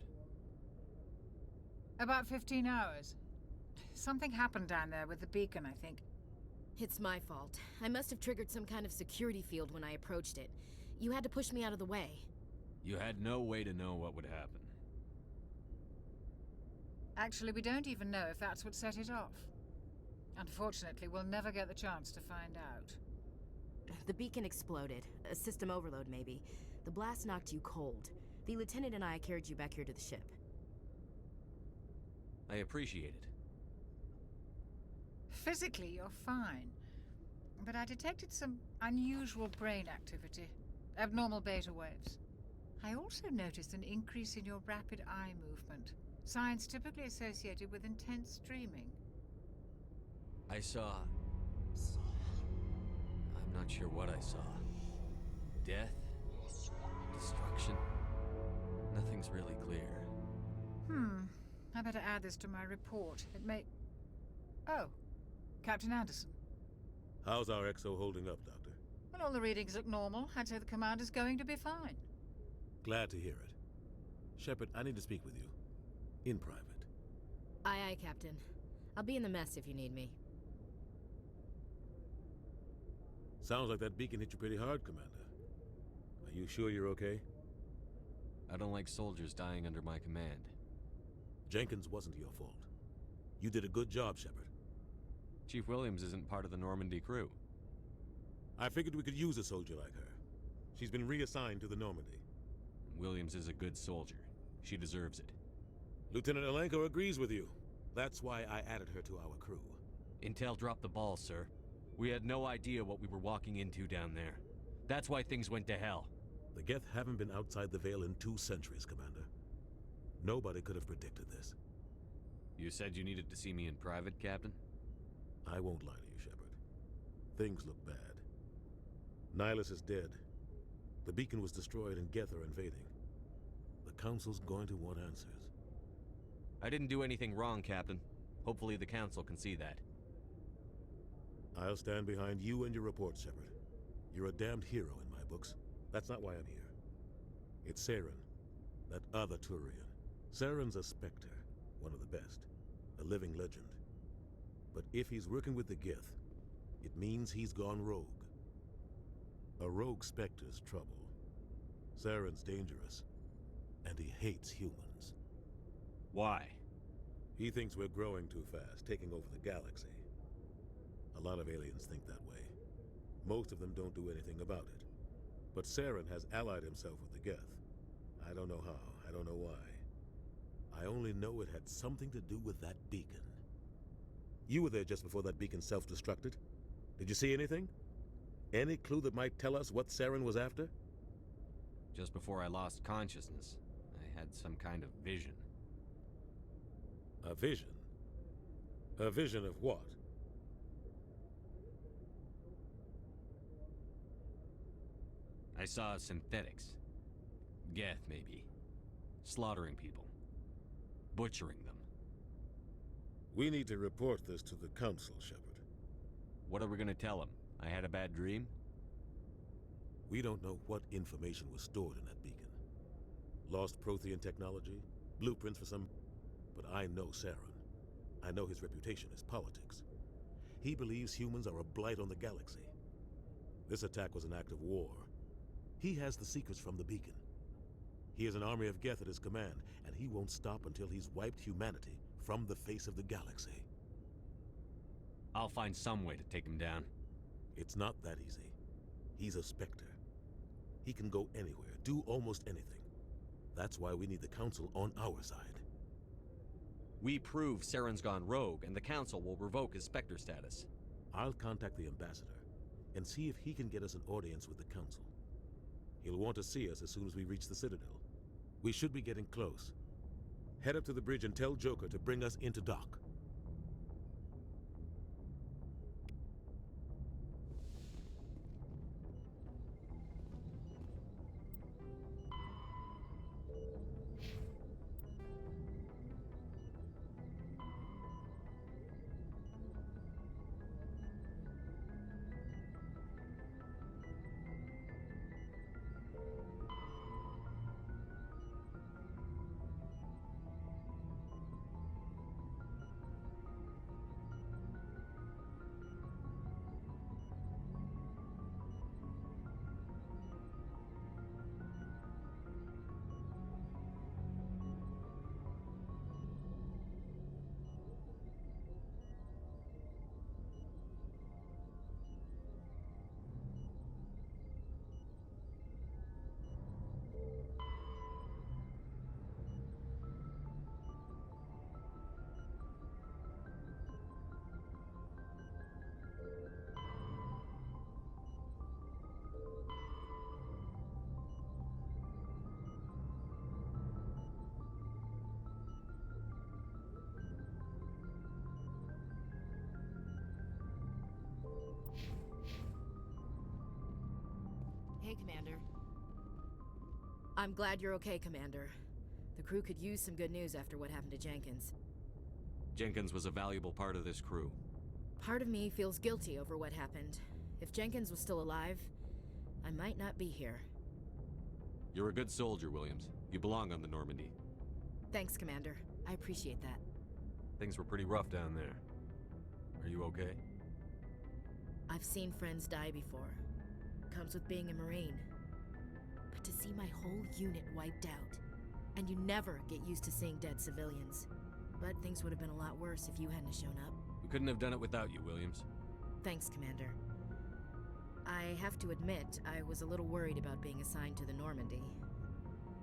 About 15 hours. Something happened down there with the beacon, I think. It's my fault. I must have triggered some kind of security field when I approached it. You had to push me out of the way. You had no way to know what would happen. Actually, we don't even know if that's what set it off. Unfortunately, we'll never get the chance to find out. The beacon exploded. A system overload, maybe. The blast knocked you cold. The lieutenant and I carried you back here to the ship. I appreciate it. Physically, you're fine. But I detected some unusual brain activity. Abnormal beta waves. I also noticed an increase in your rapid eye movement. Signs typically associated with intense dreaming. I saw... I'm not sure what I saw. Death? Destruction? Nothing's really clear. I better add this to my report. It may... Oh. Captain Anderson. How's our XO holding up, Doctor? Well, all the readings look normal. I'd say the commander's going to be fine. Glad to hear it. Shepard, I need to speak with you. In private. Aye, aye, Captain. I'll be in the mess if you need me. Sounds like that beacon hit you pretty hard, Commander. Are you sure you're okay? I don't like soldiers dying under my command. Jenkins wasn't your fault. You did a good job, Shepard. Chief Williams isn't part of the Normandy crew. I figured we could use a soldier like her. She's been reassigned to the Normandy. Williams is a good soldier. She deserves it. Lieutenant Alenko agrees with you. That's why I added her to our crew. Intel dropped the ball, sir. We had no idea what we were walking into down there. That's why things went to hell. The Geth haven't been outside the Veil in 2 centuries, Commander. Nobody could have predicted this. You said you needed to see me in private, Captain? I won't lie to you, Shepard. Things look bad. Nihilus is dead. The beacon was destroyed and Geth are invading. The Council's going to want answers. I didn't do anything wrong, Captain. Hopefully the Council can see that. I'll stand behind you and your report, Shepard. You're a damned hero in my books. That's not why I'm here. It's Saren, that other Turian. Saren's a Spectre, one of the best. A living legend. But if he's working with the Geth, it means he's gone rogue. A rogue Spectre's trouble. Saren's dangerous, and he hates humans. Why? He thinks we're growing too fast, taking over the galaxy. A lot of aliens think that way. Most of them don't do anything about it. But Saren has allied himself with the Geth. I don't know how, I don't know why. I only know it had something to do with that beacon. You were there just before that beacon self-destructed. Did you see anything? Any clue that might tell us what Saren was after? Just before I lost consciousness, I had some kind of vision. A vision? A vision of what? I saw synthetics. Geth, maybe. Slaughtering people. Butchering them. We need to report this to the Council, Shepard. What are we gonna tell them? I had a bad dream? We don't know what information was stored in that beacon. Lost Prothean technology, blueprints for some... But I know Saren. I know his reputation is politics. He believes humans are a blight on the galaxy. This attack was an act of war. He has the secrets from the beacon. He has an army of Geth at his command, and he won't stop until he's wiped humanity from the face of the galaxy. I'll find some way to take him down. It's not that easy. He's a Spectre. He can go anywhere, do almost anything. That's why we need the Council on our side. We prove Saren's gone rogue, and the Council will revoke his Spectre status. I'll contact the Ambassador and see if he can get us an audience with the Council. He'll want to see us as soon as we reach the Citadel. We should be getting close. Head up to the bridge and tell Joker to bring us into dock. Hey, Commander. I'm glad you're okay, Commander. The crew could use some good news after what happened to Jenkins. Jenkins was a valuable part of this crew. Part of me feels guilty over what happened. If Jenkins was still alive, I might not be here. You're a good soldier, Williams. You belong on the Normandy. Thanks, Commander. I appreciate that. Things were pretty rough down there. Are you okay? I've seen friends die before. Comes with being a Marine. But to see my whole unit wiped out, and you never get used to seeing dead civilians. But things would have been a lot worse if you hadn't shown up. We couldn't have done it without you, Williams. Thanks, Commander. I have to admit, I was a little worried about being assigned to the Normandy.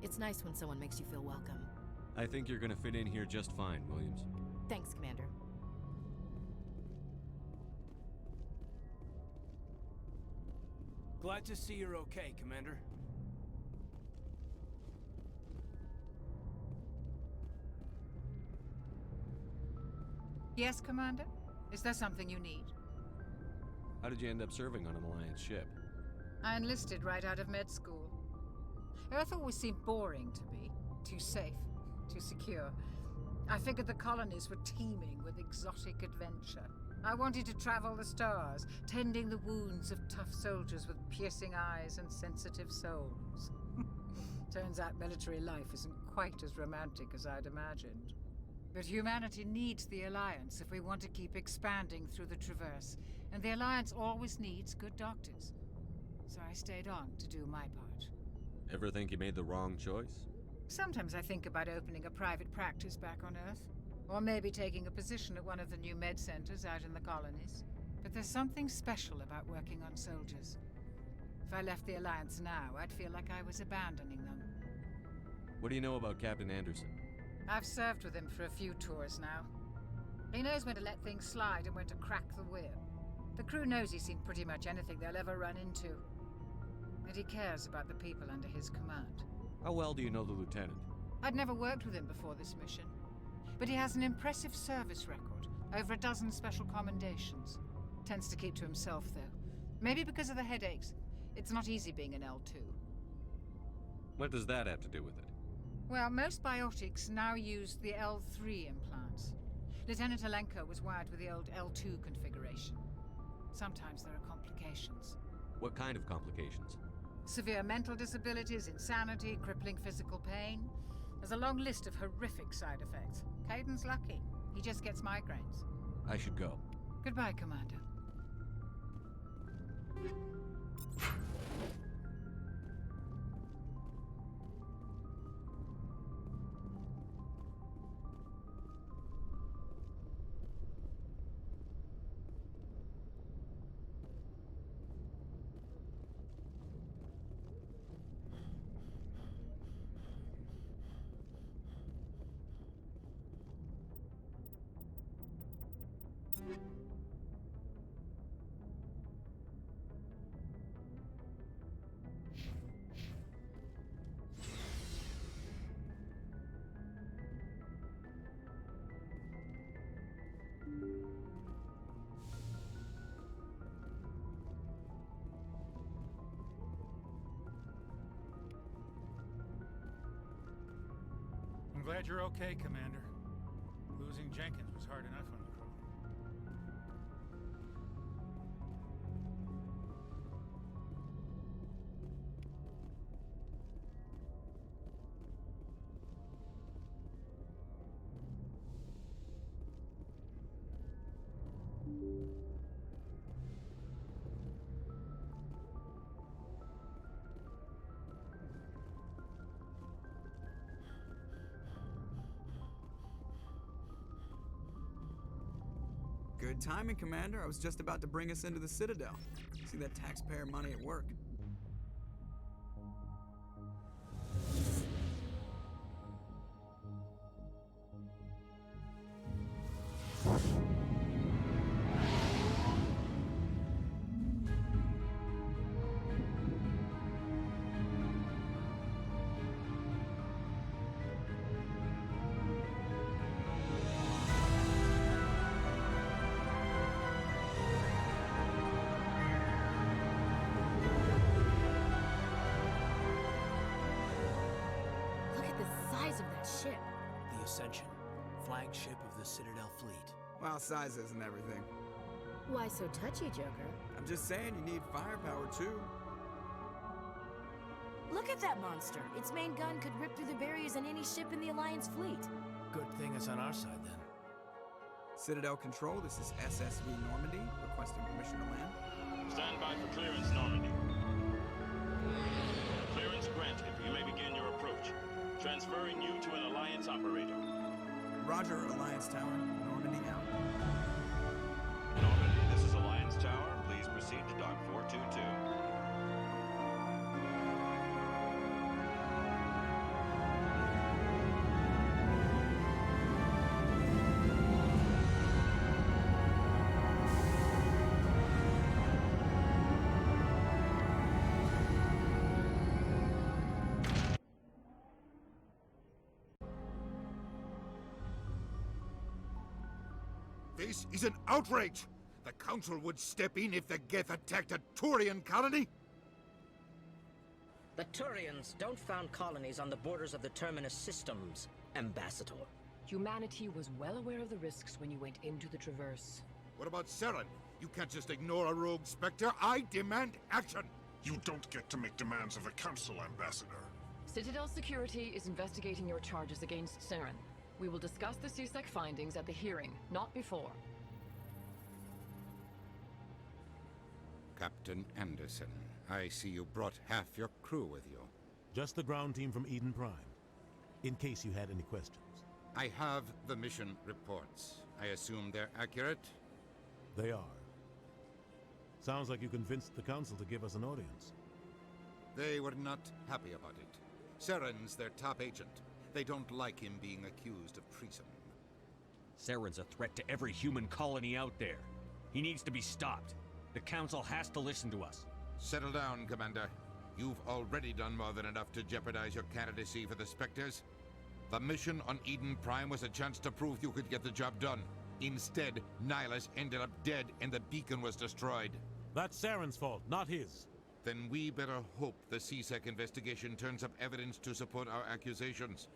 It's nice when someone makes you feel welcome. I think you're gonna fit in here just fine, Williams. Thanks, Commander. Glad to see you're okay, Commander. Yes, Commander? Is there something you need? How did you end up serving on an Alliance ship? I enlisted right out of med school. Earth always seemed boring to me. Too safe, too secure. I figured the colonies were teeming with exotic adventure. I wanted to travel the stars, tending the wounds of tough soldiers with piercing eyes and sensitive souls. Turns out military life isn't quite as romantic as I'd imagined. But humanity needs the Alliance if we want to keep expanding through the Traverse, and the Alliance always needs good doctors. So I stayed on to do my part. Ever think you made the wrong choice? Sometimes I think about opening a private practice back on Earth. Or maybe taking a position at one of the new med centers out in the colonies. But there's something special about working on soldiers. If I left the Alliance now, I'd feel like I was abandoning them. What do you know about Captain Anderson? I've served with him for a few tours now. He knows when to let things slide and when to crack the whip. The crew knows he's seen pretty much anything they'll ever run into. that he cares about the people under his command. How well do you know the lieutenant? I'd never worked with him before this mission, but he has an impressive service record, over a dozen special commendations. Tends to keep to himself, though. Maybe because of the headaches. It's not easy being an L2. What does that have to do with it? Well, most biotics now use the L3 implants. Lieutenant Alenko was wired with the old L2 configuration. Sometimes there are complications. What kind of complications? Severe mental disabilities, insanity, crippling physical pain. There's a long list of horrific side effects. Caden's lucky. He just gets migraines. I should go. Goodbye, Commander. I'm glad you're okay, Commander. Losing Jenkins was hard enough on the crew. Good timing, Commander. I was just about to bring us into the Citadel. See that taxpayer money at work. Ship. The Ascension, flagship of the Citadel fleet. Well, size isn't everything. Why so touchy, Joker? I'm just saying you need firepower, too. Look at that monster. Its main gun could rip through the barriers in any ship in the Alliance fleet. Good thing it's on our side, then. Citadel Control, this is SSV Normandy, requesting permission to land. Stand by for clearance, Normandy. Clearance granted. You may begin your approach. Transferring you to an Alliance operator. Roger, Alliance Tower. Normandy out. Normandy, this is Alliance Tower. Please proceed to Dock 422. This is an outrage! The Council would step in if the Geth attacked a Turian colony? The Turians don't found colonies on the borders of the Terminus systems, Ambassador. Humanity was well aware of the risks when you went into the Traverse. What about Saren? You can't just ignore a rogue Spectre. I demand action! You don't get to make demands of the Council, Ambassador. Citadel Security is investigating your charges against Saren. We will discuss the CSEC findings at the hearing, not before. Captain Anderson, I see you brought half your crew with you. Just the ground team from Eden Prime, in case you had any questions. I have the mission reports. I assume they're accurate? They are. Sounds like you convinced the Council to give us an audience. They were not happy about it. Saren's their top agent. They don't like him being accused of treason. Saren's a threat to every human colony out there. He needs to be stopped. The Council has to listen to us. Settle down, Commander. You've already done more than enough to jeopardize your candidacy for the Spectres. The mission on Eden Prime was a chance to prove you could get the job done. Instead, Nihilus ended up dead and the beacon was destroyed. That's Saren's fault, not his. Then we better hope the CSEC investigation turns up evidence to support our accusations.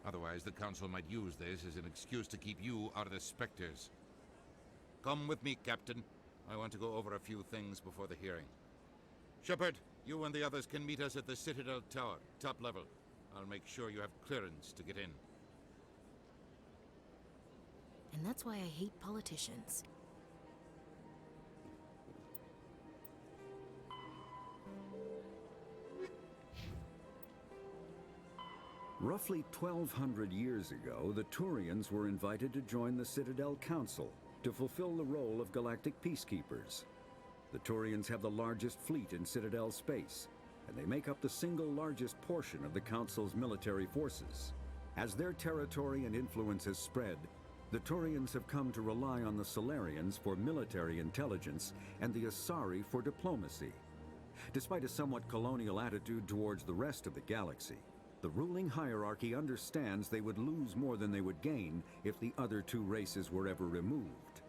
Otherwise, the Council might use this as an excuse to keep you out of the Spectres. Come with me, Captain. I want to go over a few things before the hearing. Shepard, you and the others can meet us at the Citadel Tower, top level. I'll make sure you have clearance to get in. And that's why I hate politicians. Roughly 1,200 years ago, the Turians were invited to join the Citadel Council to fulfill the role of galactic peacekeepers. The Turians have the largest fleet in Citadel space, and they make up the single largest portion of the Council's military forces. As their territory and influence has spread, the Turians have come to rely on the Solarians for military intelligence and the Asari for diplomacy. Despite a somewhat colonial attitude towards the rest of the galaxy, the ruling hierarchy understands they would lose more than they would gain if the other two races were ever removed.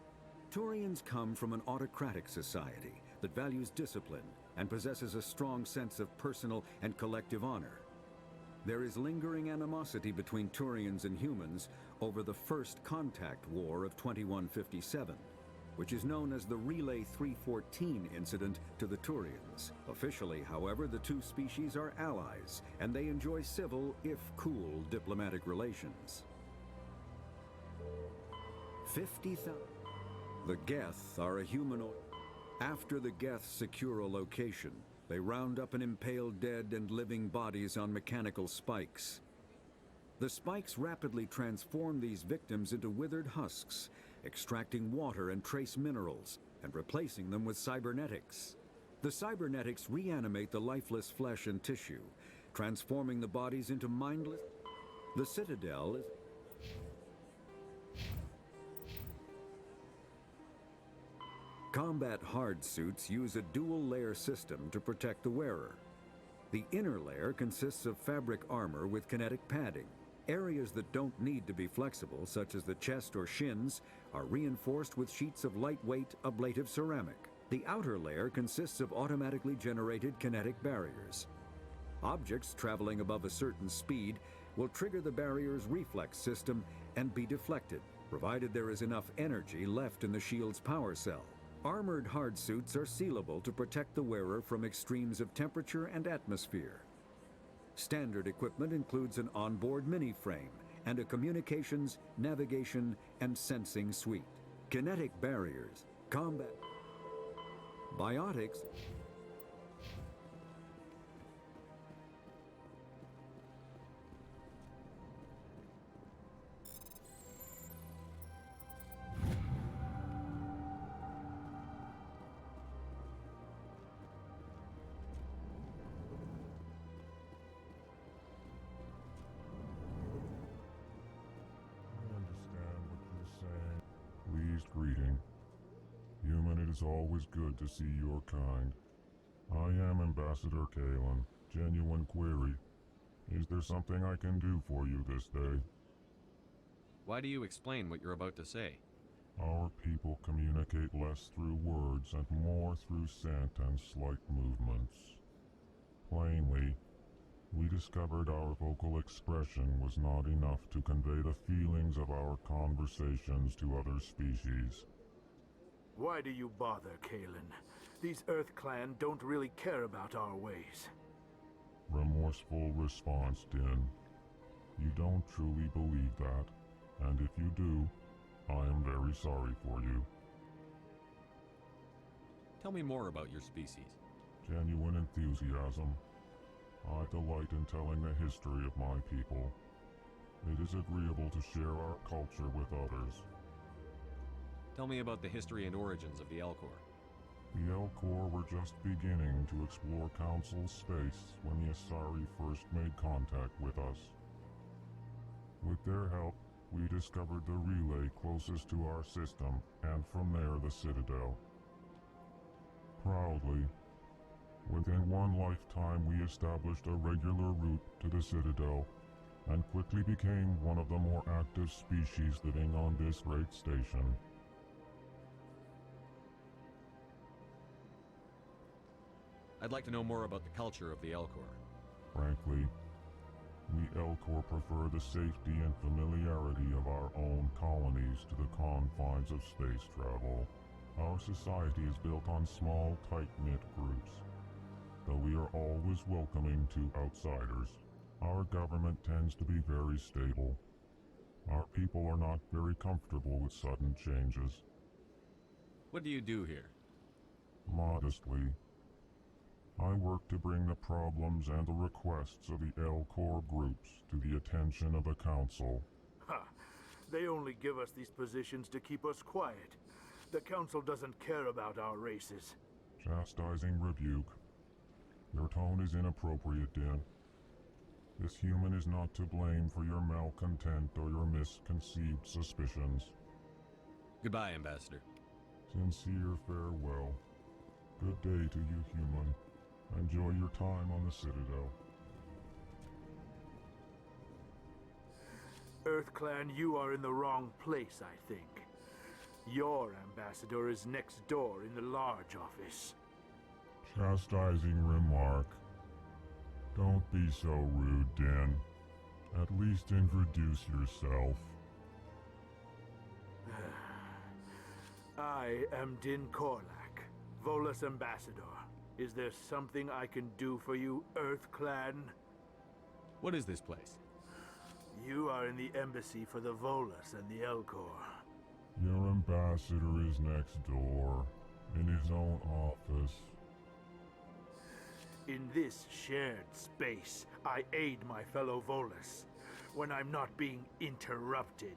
Turians come from an autocratic society that values discipline and possesses a strong sense of personal and collective honor. There is lingering animosity between Turians and humans over the First Contact War of 2157, which is known as the Relay 314 incident to the Turians. Officially, however, the two species are allies, and they enjoy civil, if cool, diplomatic relations. 50,000. The Geth are a humanoid. After the Geth secure a location, they round up and impale dead and living bodies on mechanical spikes. The spikes rapidly transform these victims into withered husks, extracting water and trace minerals, and replacing them with cybernetics. The cybernetics reanimate the lifeless flesh and tissue, transforming the bodies into mindless... The Citadel is... Combat hard suits use a dual-layer system to protect the wearer. The inner layer consists of fabric armor with kinetic padding. Areas that don't need to be flexible, such as the chest or shins, are reinforced with sheets of lightweight, ablative ceramic. The outer layer consists of automatically generated kinetic barriers. Objects traveling above a certain speed will trigger the barrier's reflex system and be deflected, provided there is enough energy left in the shield's power cell. Armored hard suits are sealable to protect the wearer from extremes of temperature and atmosphere. Standard equipment includes an onboard mini-frame and a communications, navigation, and sensing suite. Kinetic barriers, combat... Biotics... Pleased greeting. Human, it is always good to see your kind. I am Ambassador Kalen. Genuine query. Is there something I can do for you this day? Why do you explain what you're about to say? Our people communicate less through words and more through scent and slight movements. Plainly, we discovered our vocal expression was not enough to convey the feelings of our conversations to other species. Why do you bother, Kalen? These Earth Clan don't really care about our ways. Remorseful response, Din. You don't truly believe that, and if you do, I am very sorry for you. Tell me more about your species. Genuine enthusiasm. I delight in telling the history of my people. It is agreeable to share our culture with others. Tell me about the history and origins of the Elcor. The Elcor were just beginning to explore Council space when the Asari first made contact with us. With their help, we discovered the relay closest to our system, and from there the Citadel. Proudly, when Within one lifetime, we established a regular route to the Citadel, and quickly became one of the more active species living on this great station. I'd like to know more about the culture of the Elcor. Frankly, we Elcor prefer the safety and familiarity of our own colonies to the confines of space travel. Our society is built on small, tight-knit groups. Though we are always welcoming to outsiders, our government tends to be very stable. Our people are not very comfortable with sudden changes. What do you do here? Modestly, I work to bring the problems and the requests of the Elcor groups to the attention of the Council. Ha! They only give us these positions to keep us quiet. The Council doesn't care about our races. Chastising rebuke. Your tone is inappropriate, Din. This human is not to blame for your malcontent or your misconceived suspicions. Goodbye, Ambassador. Sincere farewell. Good day to you, human. Enjoy your time on the Citadel. EarthClan, you are in the wrong place, I think. Your ambassador is next door in the large office. Chastising remark. Don't be so rude, Din. At least introduce yourself. I am Din Korlak, Volus ambassador. Is there something I can do for you, EarthClan? What is this place? You are in the embassy for the Volus and the Elcor. Your ambassador is next door, in his own office. In this shared space, I aid my fellow Volus when I'm not being interrupted.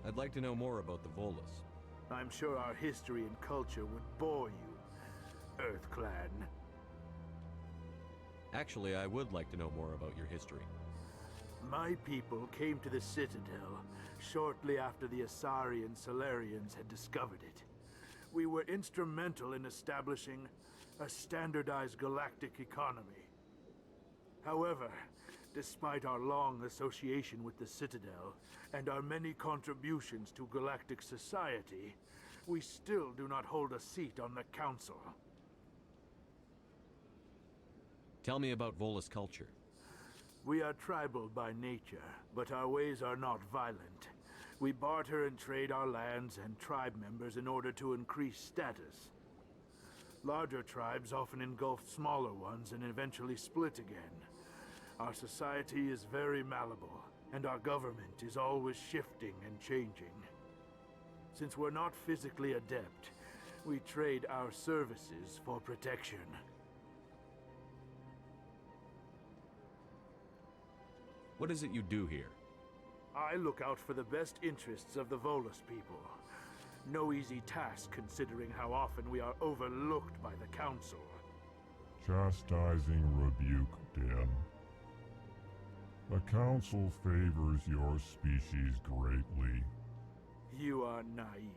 I'd like to know more about the Volus. I'm sure our history and culture would bore you, EarthClan. Actually, I would like to know more about your history. My people came to the Citadel shortly after the Asari and Solarians had discovered it. We were instrumental in establishing a standardized galactic economy. However, despite our long association with the Citadel and our many contributions to galactic society, we still do not hold a seat on the Council. Tell me about Volus culture. We are tribal by nature, but our ways are not violent. We barter and trade our lands and tribe members in order to increase status. Larger tribes often engulf smaller ones and eventually split again. Our society is very malleable, and our government is always shifting and changing. Since we're not physically adept, we trade our services for protection. What is it you do here? I look out for the best interests of the Volus people. No easy task considering how often we are overlooked by the Council. Chastising rebuke, Din. The Council favors your species greatly. You are naive.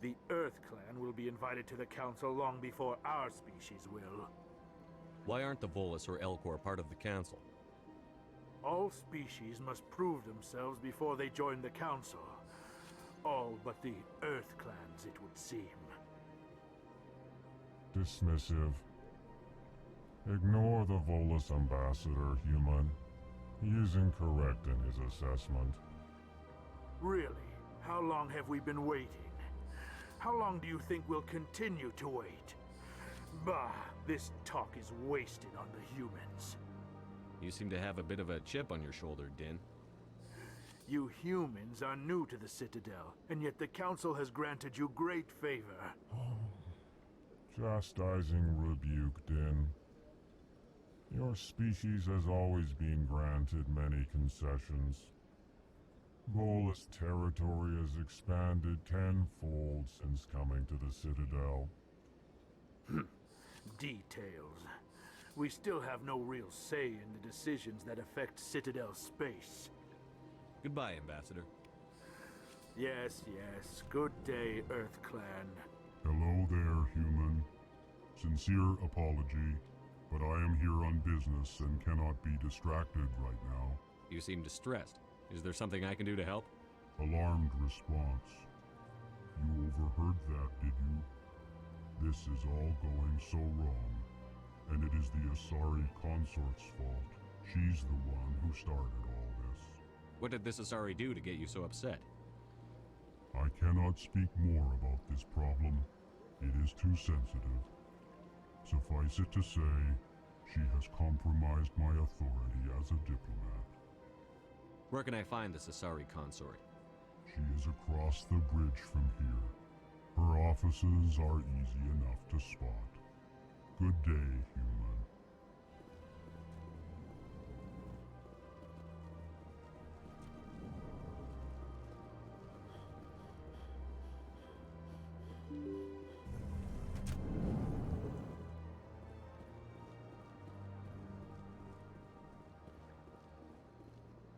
The EarthClan will be invited to the Council long before our species will. Why aren't the Volus or Elcor part of the Council? All species must prove themselves before they join the Council. All but the EarthClans, it would seem. Dismissive. Ignore the Volus ambassador, human. He is incorrect in his assessment. Really? How long have we been waiting? How long do you think we'll continue to wait? Bah, this talk is wasted on the humans. You seem to have a bit of a chip on your shoulder, Din. You humans are new to the Citadel, and yet the Council has granted you great favor. Chastising rebuke, Din. Your species has always been granted many concessions. Volus territory has expanded tenfold since coming to the Citadel. Details. We still have no real say in the decisions that affect Citadel space. Goodbye, Ambassador. Yes, yes. Good day, EarthClan. Hello there, human. Sincere apology, but I am here on business and cannot be distracted right now. You seem distressed. Is there something I can do to help? Alarmed response. You overheard that, did you? This is all going so wrong, and it is the Asari consort's fault. She's the one who started all this. What did this Asari do to get you so upset? I cannot speak more about this problem. It is too sensitive. Suffice it to say, she has compromised my authority as a diplomat. Where can I find this Asari consort? She is across the bridge from here. Her offices are easy enough to spot. Good day, human.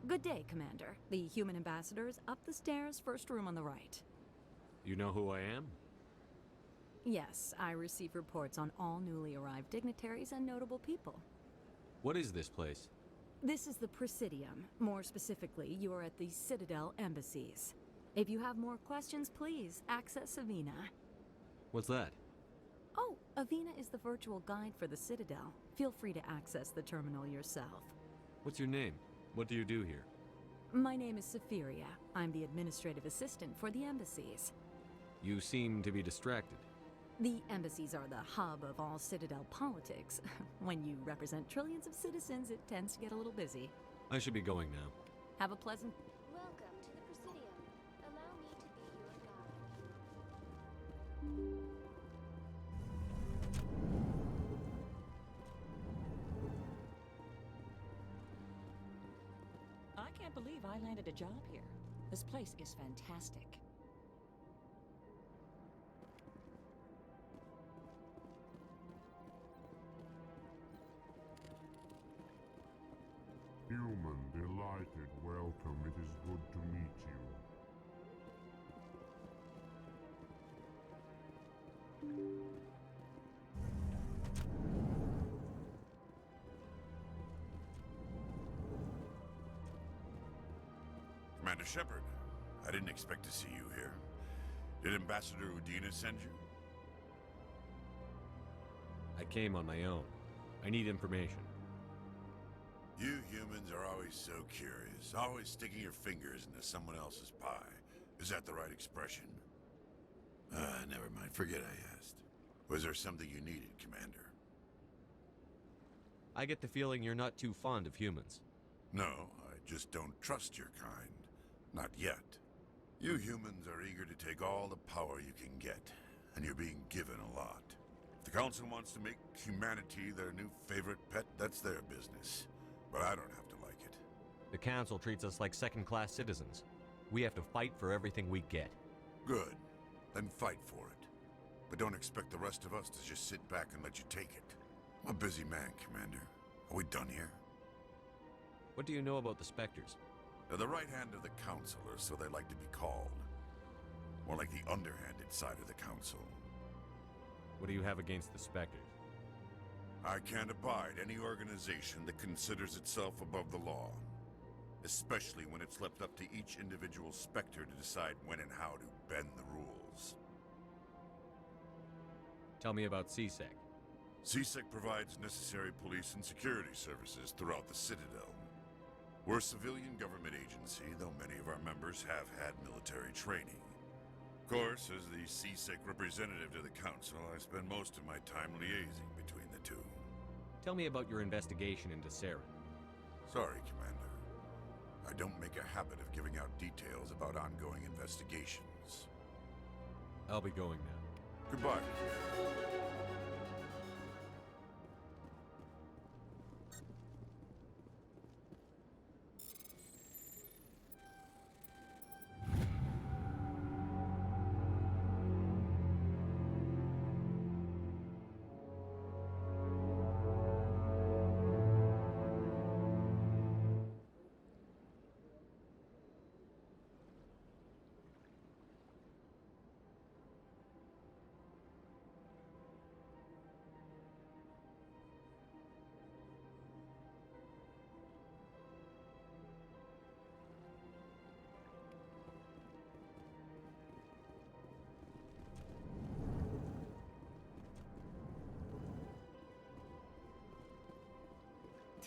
Good day, Commander. The human ambassador is up the stairs, first room on the right. You know who I am? Yes, I receive reports on all newly arrived dignitaries and notable people. What is this place? This is the Presidium. More specifically, you are at the Citadel embassies. If you have more questions, please access Avina. What's that? Oh, Avina is the virtual guide for the Citadel. Feel free to access the terminal yourself. What's your name? What do you do here? My name is Safiria. I'm the administrative assistant for the embassies. You seem to be distracted. The embassies are the hub of all Citadel politics. When you represent trillions of citizens, it tends to get a little busy. I should be going now. Have a pleasant... Welcome to the Presidium. Allow me to be your guide. I can't believe I landed a job here. This place is fantastic. Human, delighted, welcome. It is good to meet you. Commander Shepard, I didn't expect to see you here. Did Ambassador Udina send you? I came on my own. I need information. You humans are always so curious, always sticking your fingers into someone else's pie. Is that the right expression? Never mind. Forget I asked. Was there something you needed, Commander? I get the feeling you're not too fond of humans. No, I just don't trust your kind. Not yet. You humans are eager to take all the power you can get, and you're being given a lot. If the Council wants to make humanity their new favorite pet, that's their business. But I don't have to like it. The Council treats us like second-class citizens. We have to fight for everything we get. Good. Then fight for it. But don't expect the rest of us to just sit back and let you take it. I'm a busy man, Commander. Are we done here? What do you know about the Spectres? They're the right hand of the Council, or so they like to be called. More like the underhanded side of the Council. What do you have against the Spectres? I can't abide any organization that considers itself above the law. Especially when it's left up to each individual Spectre to decide when and how to bend the rules. Tell me about CSEC. CSEC provides necessary police and security services throughout the Citadel. We're a civilian government agency, though many of our members have had military training. Of course, as the CSEC representative to the Council, I spend most of my time liaising between the two. Tell me about your investigation into Saren. Sorry, Commander. I don't make a habit of giving out details about ongoing investigations. I'll be going now. Goodbye.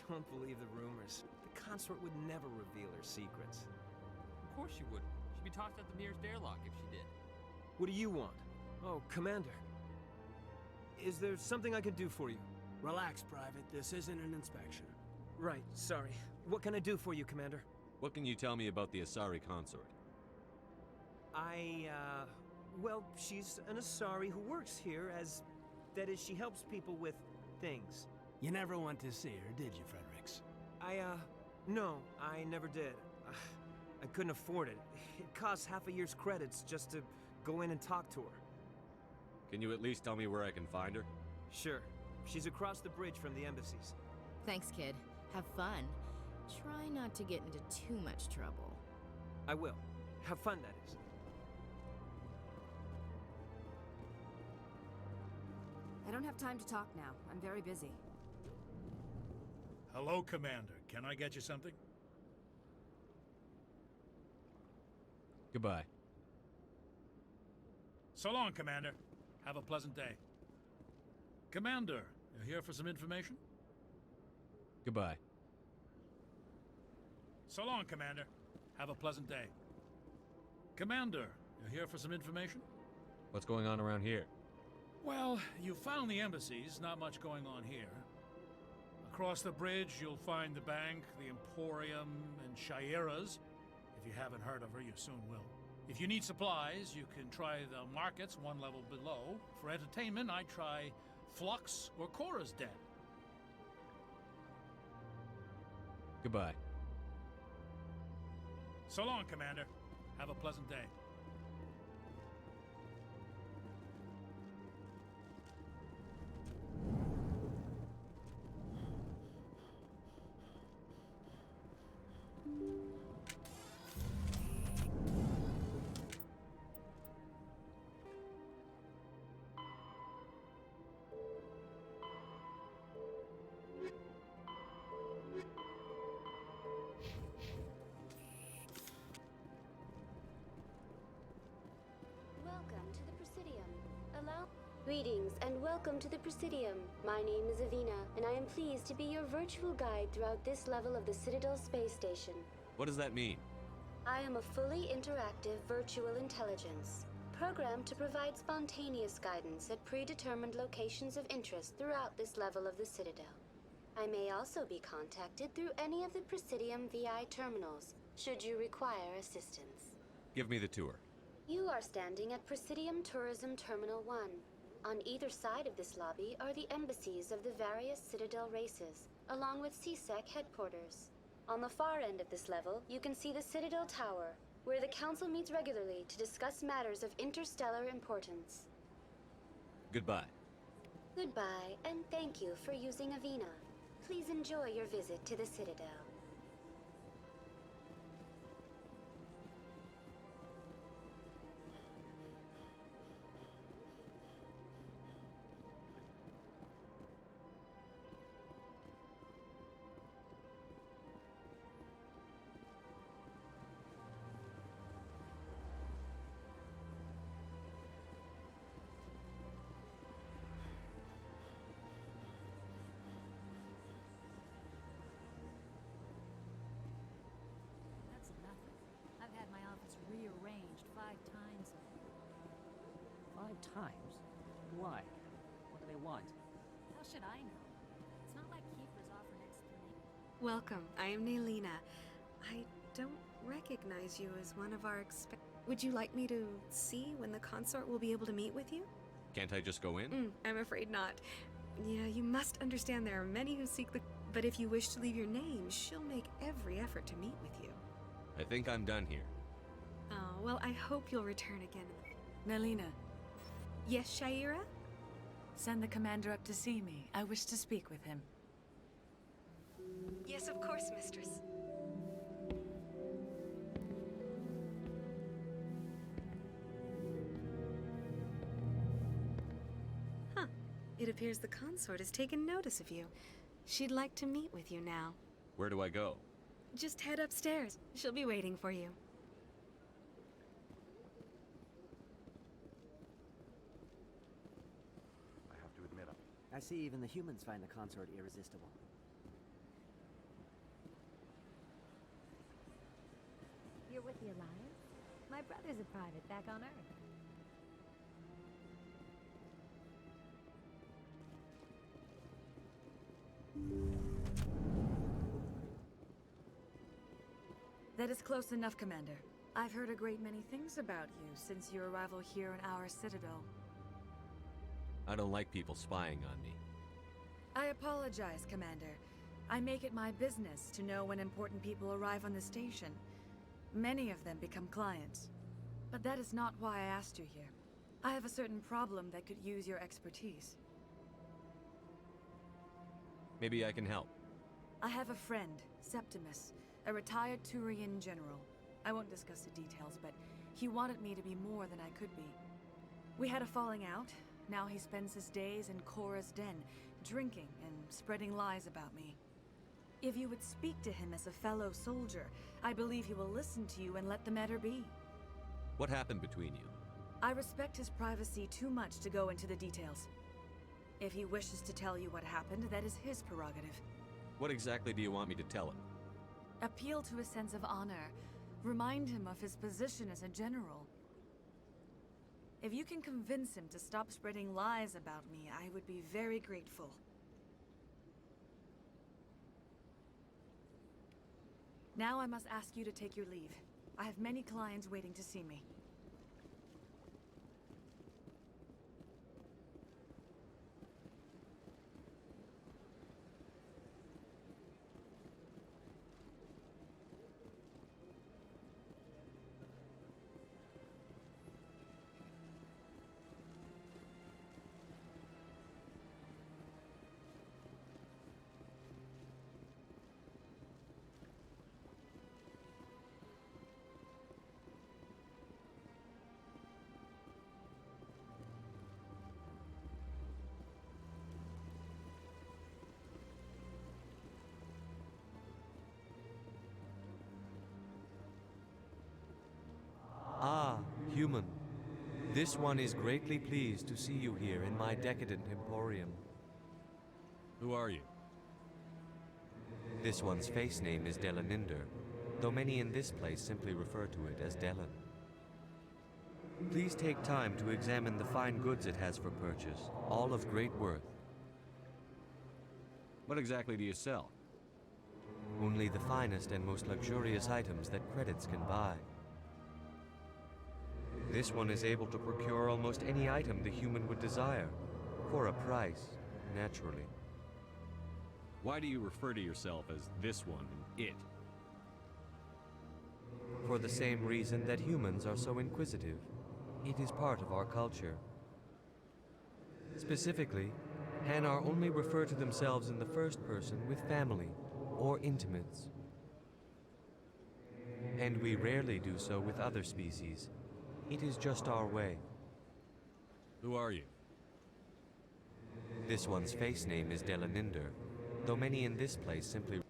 Don't believe the rumors. The consort would never reveal her secrets. Of course she wouldn't. She'd be tossed out the nearest airlock if she did. What do you want? Oh, Commander. Is there something I can do for you? Relax, Private. This isn't an inspection. Right, sorry. What can I do for you, Commander? What can you tell me about the Asari consort? Well, she's an Asari who works here as... That is, she helps people with things. You never went to see her, did you, Fredericks? No, I never did. I couldn't afford it. It costs half a year's credits just to go in and talk to her. Can you at least tell me where I can find her? Sure. She's across the bridge from the embassies. Thanks, kid. Have fun. Try not to get into too much trouble. I will. Have fun, that is. I don't have time to talk now. I'm very busy. Hello, Commander. Can I get you something? Goodbye. So long, Commander. Have a pleasant day. Commander, you here for some information? Goodbye. So long, Commander. Have a pleasant day. Commander, you here for some information? What's going on around here? Well, you found the embassies, not much going on here. Across the bridge, you'll find the bank, the Emporium, and Shaira's. If you haven't heard of her, you soon will. If you need supplies, you can try the markets one level below. For entertainment, I'd try Flux or Cora's Den. Goodbye. So long, Commander. Have a pleasant day. Welcome to the Presidium. Greetings and welcome to the Presidium. My name is Avina, and I am pleased to be your virtual guide throughout this level of the Citadel space station. What does that mean? I am a fully interactive virtual intelligence, programmed to provide spontaneous guidance at predetermined locations of interest throughout this level of the Citadel. I may also be contacted through any of the Presidium VI terminals, should you require assistance. Give me the tour. You are standing at Presidium Tourism Terminal 1. On either side of this lobby are the embassies of the various Citadel races, along with CSEC headquarters. On the far end of this level, you can see the Citadel Tower, where the Council meets regularly to discuss matters of interstellar importance. Goodbye. Goodbye, and thank you for using Avina. Please enjoy your visit to the Citadel. That's nothing. I've had my office rearranged 5 times. 5 times? Why? What do they want? How should I know? It's not like keepers offer an explanation. Welcome, I am Naylina. I don't recognize you as one of our Would you like me to see when the consort will be able to meet with you? Can't I just go in? I'm afraid not. Yeah, you must understand there are many who seek the... But if you wish to leave your name, she'll make every effort to meet with you. I think I'm done here. Oh, well, I hope you'll return again. Nalina, Yes, Shaira? send the commander up to see me. I wish to speak with him. Yes, of course, mistress. Huh. It appears the consort has taken notice of you. She'd like to meet with you now. Where do I go? Just head upstairs. She'll be waiting for you. I have to admit, I see even the humans find the consort irresistible. brother's a private back on Earth. That is close enough, Commander. I've heard a great many things about you since your arrival here in our citadel. I don't like people spying on me. I apologize, Commander. I make it my business to know when important people arrive on the station. Many of them become clients. But that is not why I asked you here. I have a certain problem that could use your expertise. Maybe I can help. I have a friend, Septimus, a retired Turian general. I won't discuss the details, but he wanted me to be more than I could be. We had a falling out. Now he spends his days in Korra's den, drinking and spreading lies about me. If you would speak to him as a fellow soldier, I believe he will listen to you and let the matter be. What happened between you? I respect his privacy too much to go into the details. If he wishes to tell you what happened, that is his prerogative. What exactly do you want me to tell him? Appeal to his sense of honor. Remind him of his position as a general. If you can convince him to stop spreading lies about me, I would be very grateful. Now I must ask you to take your leave. I have many clients waiting to see me. Ah, human. This one is greatly pleased to see you here in my decadent emporium. Who are you? This one's face name is Delaninder, though many in this place simply refer to it as Delan. Please take time to examine the fine goods it has for purchase, all of great worth. What exactly do you sell? Only the finest and most luxurious items that credits can buy. This one is able to procure almost any item the human would desire, for a price, naturally. Why do you refer to yourself as this one and it? For the same reason that humans are so inquisitive. It is part of our culture. Specifically, Hanar only refer to themselves in the first person with family or intimates. And we rarely do so with other species. It is just our way. Who are you? This one's face name is Delaninder, though many in this place simply...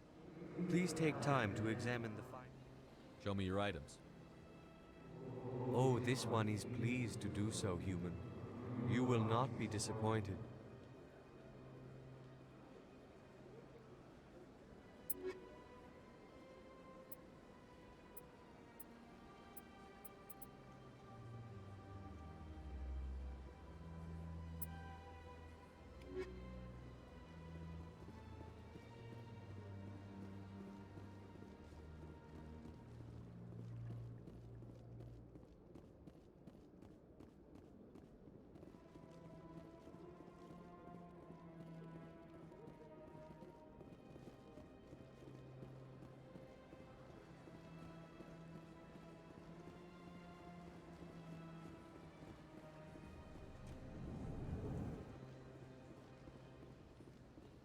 Please take time to examine the fine... Show me your items. Oh, this one is pleased to do so, human. You will not be disappointed.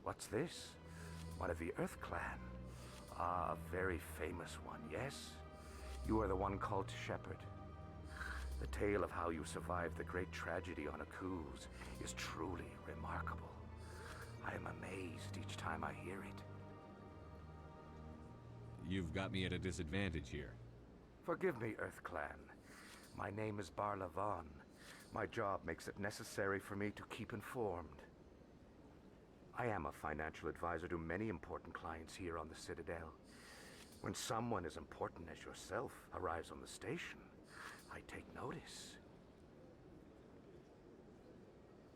What's this? One of the Earth Clan. Ah, a very famous one, yes? You are the one called Shepard. The tale of how you survived the great tragedy on Akuz is truly remarkable. I am amazed each time I hear it. You've got me at a disadvantage here. Forgive me, Earth Clan. My name is Barla Von. My job makes it necessary for me to keep informed. I am a financial advisor to many important clients here on the Citadel. When someone as important as yourself arrives on the station, I take notice.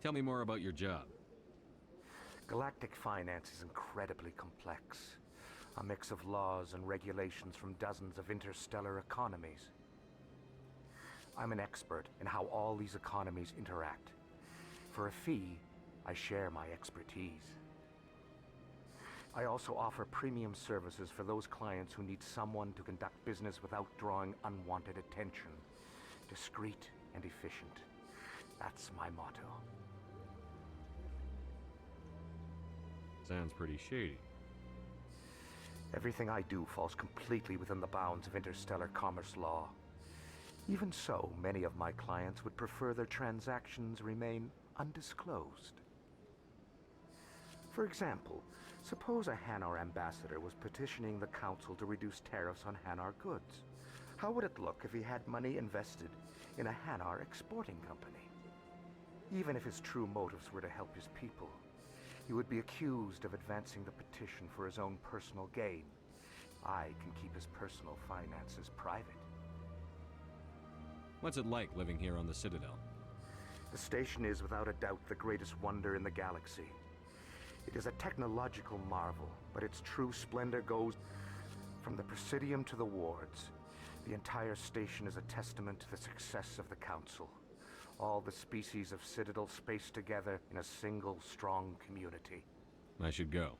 Tell me more about your job. Galactic finance is incredibly complex. A mix of laws and regulations from dozens of interstellar economies. I'm an expert in how all these economies interact. For a fee, I share my expertise. I also offer premium services for those clients who need someone to conduct business without drawing unwanted attention. Discreet and efficient. That's my motto. Sounds pretty shady. Everything I do falls completely within the bounds of interstellar commerce law. Even so, many of my clients would prefer their transactions remain undisclosed. For example, suppose a Hanar ambassador was petitioning the council to reduce tariffs on Hanar goods. How would it look if he had money invested in a Hanar exporting company? Even if his true motives were to help his people, he would be accused of advancing the petition for his own personal gain. I can keep his personal finances private. What's it like living here on the Citadel? The station is without a doubt the greatest wonder in the galaxy. It is a technological marvel, but its true splendor goes from the Presidium to the wards. The entire station is a testament to the success of the Council. All the species of Citadel spaced together in a single strong community. I should go.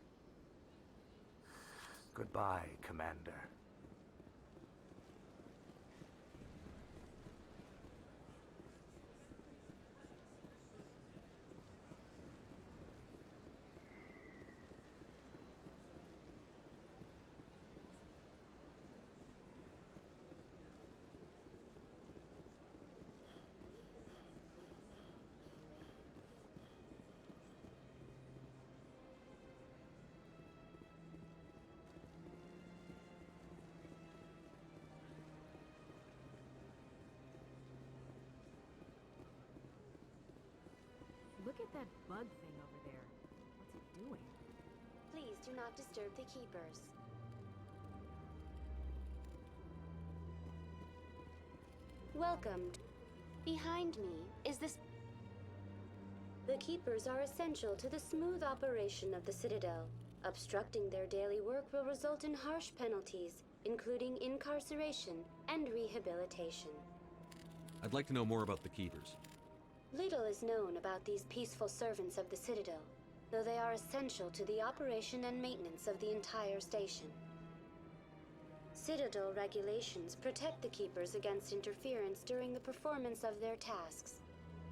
Goodbye, Commander. Look at that bug thing over there. What's it doing? Please do not disturb the keepers. Welcome. Behind me is this. The keepers are essential to the smooth operation of the Citadel. Obstructing their daily work will result in harsh penalties, including incarceration and rehabilitation. I'd like to know more about the Keepers. Little is known about these peaceful servants of the Citadel, though they are essential to the operation and maintenance of the entire station. Citadel regulations protect the Keepers against interference during the performance of their tasks.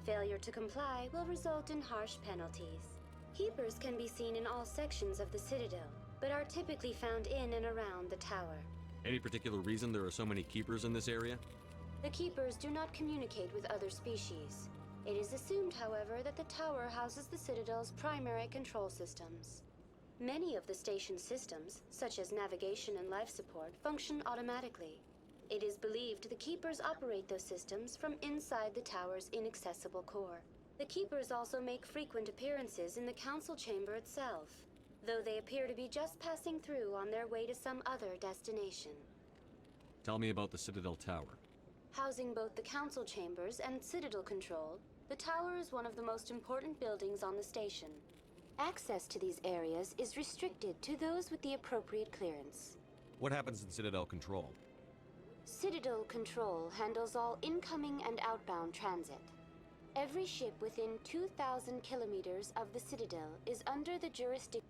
Failure to comply will result in harsh penalties. Keepers can be seen in all sections of the Citadel, but are typically found in and around the tower. Any particular reason there are so many Keepers in this area? The Keepers do not communicate with other species. It is assumed, however, that the tower houses the Citadel's primary control systems. Many of the station's systems, such as navigation and life support, function automatically. It is believed the Keepers operate those systems from inside the tower's inaccessible core. The Keepers also make frequent appearances in the Council chamber itself, though they appear to be just passing through on their way to some other destination. Tell me about the Citadel Tower. Housing both the Council chambers and Citadel control, the tower is one of the most important buildings on the station. Access to these areas is restricted to those with the appropriate clearance. What happens in Citadel Control? Citadel Control handles all incoming and outbound transit. Every ship within 2,000 kilometers of the Citadel is under the jurisdiction.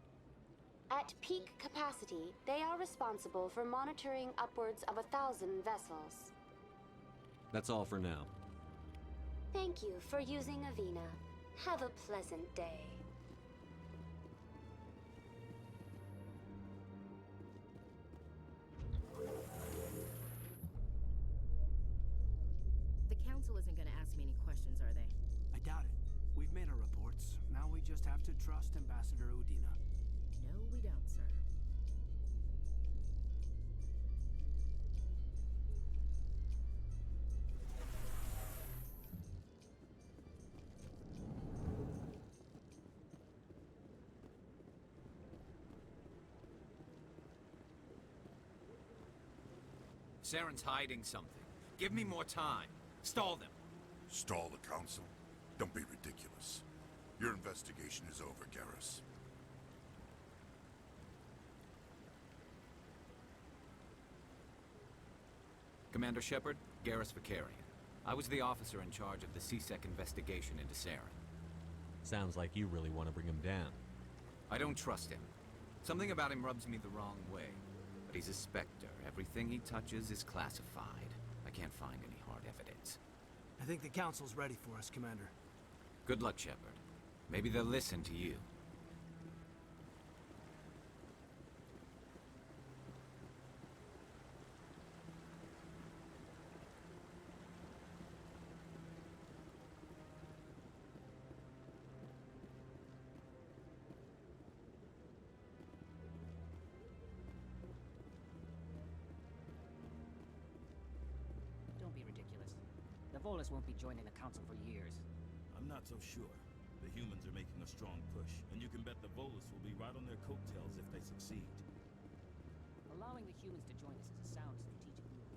At peak capacity, they are responsible for monitoring upwards of 1,000 vessels. That's all for now. Thank you for using Avina. Have a pleasant day. The Council isn't going to ask me any questions, are they? I doubt it. We've made our reports. Now we just have to trust Ambassador Udina. No, we don't, sir. Saren's hiding something. Give me more time. Stall them. Stall the council? Don't be ridiculous. Your investigation is over, Garrus. Commander Shepard, Garrus Vakarian. I was the officer in charge of the C-Sec investigation into Saren. Sounds like you really want to bring him down. I don't trust him. Something about him rubs me the wrong way. But he's a Spectre. Everything he touches is classified. I can't find any hard evidence. I think the Council's ready for us, Commander. Good luck, Shepard. Maybe they'll listen to you. Don't be ridiculous. The Volus won't be joining the Council for years. I'm not so sure. The humans are making a strong push, and you can bet the Volus will be right on their coattails if they succeed. Allowing the humans to join us is a sound strategic move.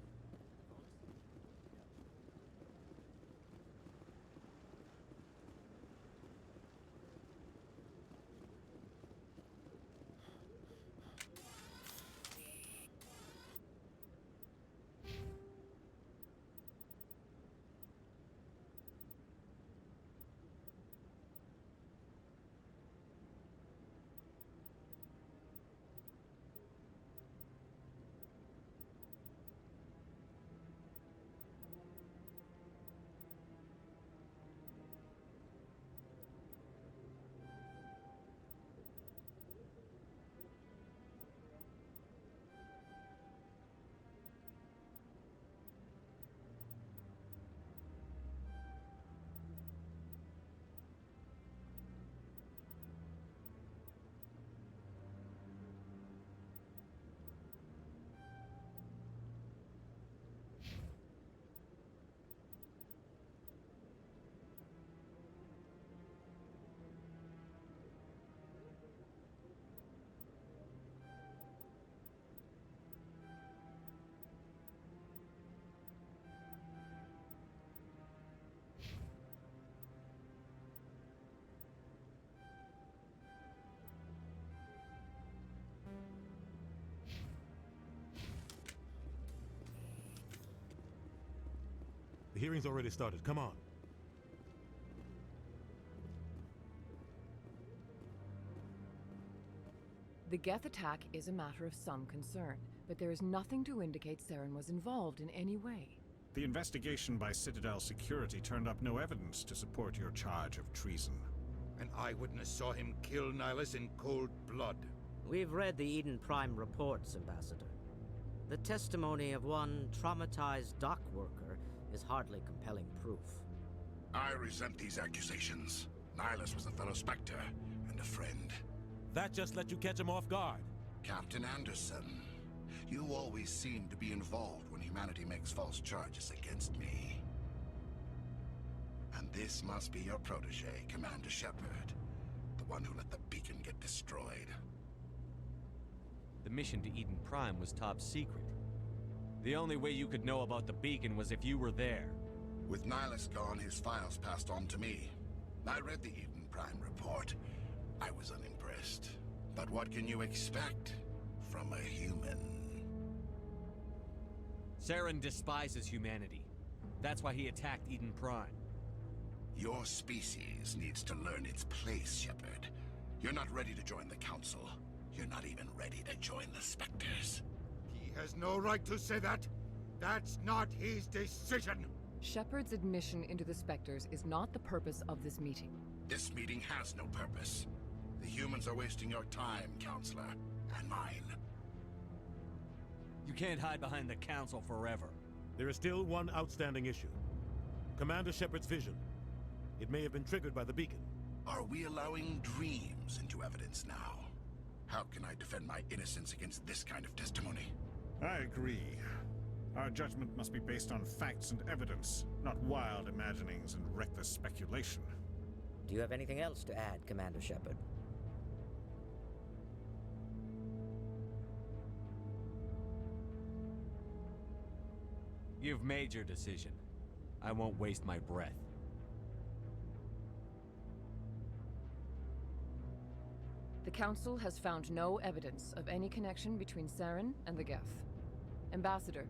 The hearing's already started. Come on. The Geth attack is a matter of some concern, but there is nothing to indicate Saren was involved in any way. The investigation by Citadel Security turned up no evidence to support your charge of treason. An eyewitness saw him kill Nihilus in cold blood. We've read the Eden Prime reports, Ambassador. The testimony of one traumatized dock worker is hardly compelling proof. I resent these accusations. Nihilus was a fellow Spectre and a friend. That just let you catch him off guard. Captain Anderson, you always seem to be involved when humanity makes false charges against me. And this must be your protege, Commander Shepard. The one who let the beacon get destroyed. The mission to Eden Prime was top secret. The only way you could know about the beacon was if you were there. With Nihilus gone, his files passed on to me. I read the Eden Prime report. I was unimpressed. But what can you expect from a human? Saren despises humanity. That's why he attacked Eden Prime. Your species needs to learn its place, Shepard. You're not ready to join the Council. You're not even ready to join the Spectres. He has no right to say that. That's not his decision. Shepard's admission into the Spectres is not the purpose of this meeting. This meeting has no purpose. The humans are wasting your time, Counselor, and mine. You can't hide behind the Council forever. There is still one outstanding issue. Commander Shepard's vision. It may have been triggered by the beacon. Are we allowing dreams into evidence now? How can I defend my innocence against this kind of testimony? I agree. Our judgment must be based on facts and evidence, not wild imaginings and reckless speculation. Do you have anything else to add, Commander Shepard? You've made your decision. I won't waste my breath. The Council has found no evidence of any connection between Saren and the Geth. Ambassador,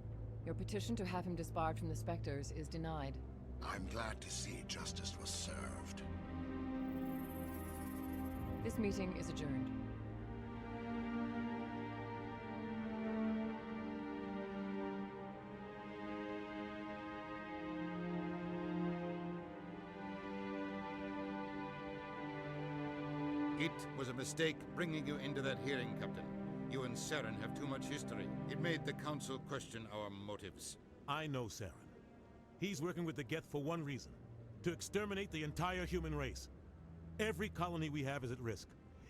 your petition to have him disbarred from the Spectres is denied. I'm glad to see justice was served. This meeting is adjourned. It was a mistake bringing you into that hearing, Captain. You and Saren have too much history. It made the Council question our motives. I know Saren. He's working with the Geth for one reason: to exterminate the entire human race. Every colony we have is at risk.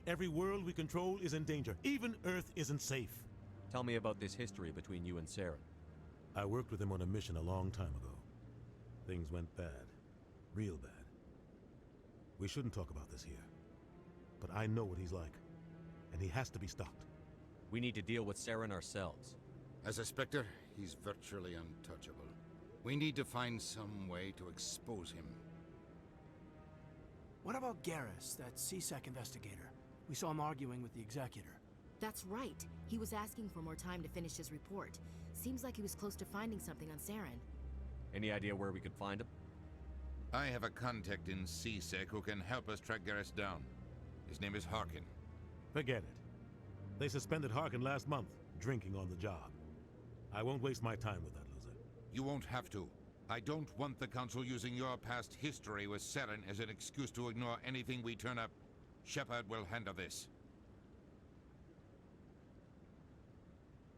Every world we control is in danger. Even Earth isn't safe. Tell me about this history between you and Saren. I worked with him on a mission a long time ago. Things went bad. Real bad. We shouldn't talk about this here. But I know what he's like. And he has to be stopped. We need to deal with Saren ourselves. As a Spectre, he's virtually untouchable. We need to find some way to expose him. What about Garrus, that CSEC investigator? We saw him arguing with the Executor. That's right. He was asking for more time to finish his report. Seems like he was close to finding something on Saren. Any idea where we could find him? I have a contact in CSEC who can help us track Garrus down. His name is Harkin. Forget it. They suspended Harkin last month, drinking on the job. I won't waste my time with that loser. You won't have to. I don't want the Council using your past history with Saren as an excuse to ignore anything we turn up. Shepard will handle this.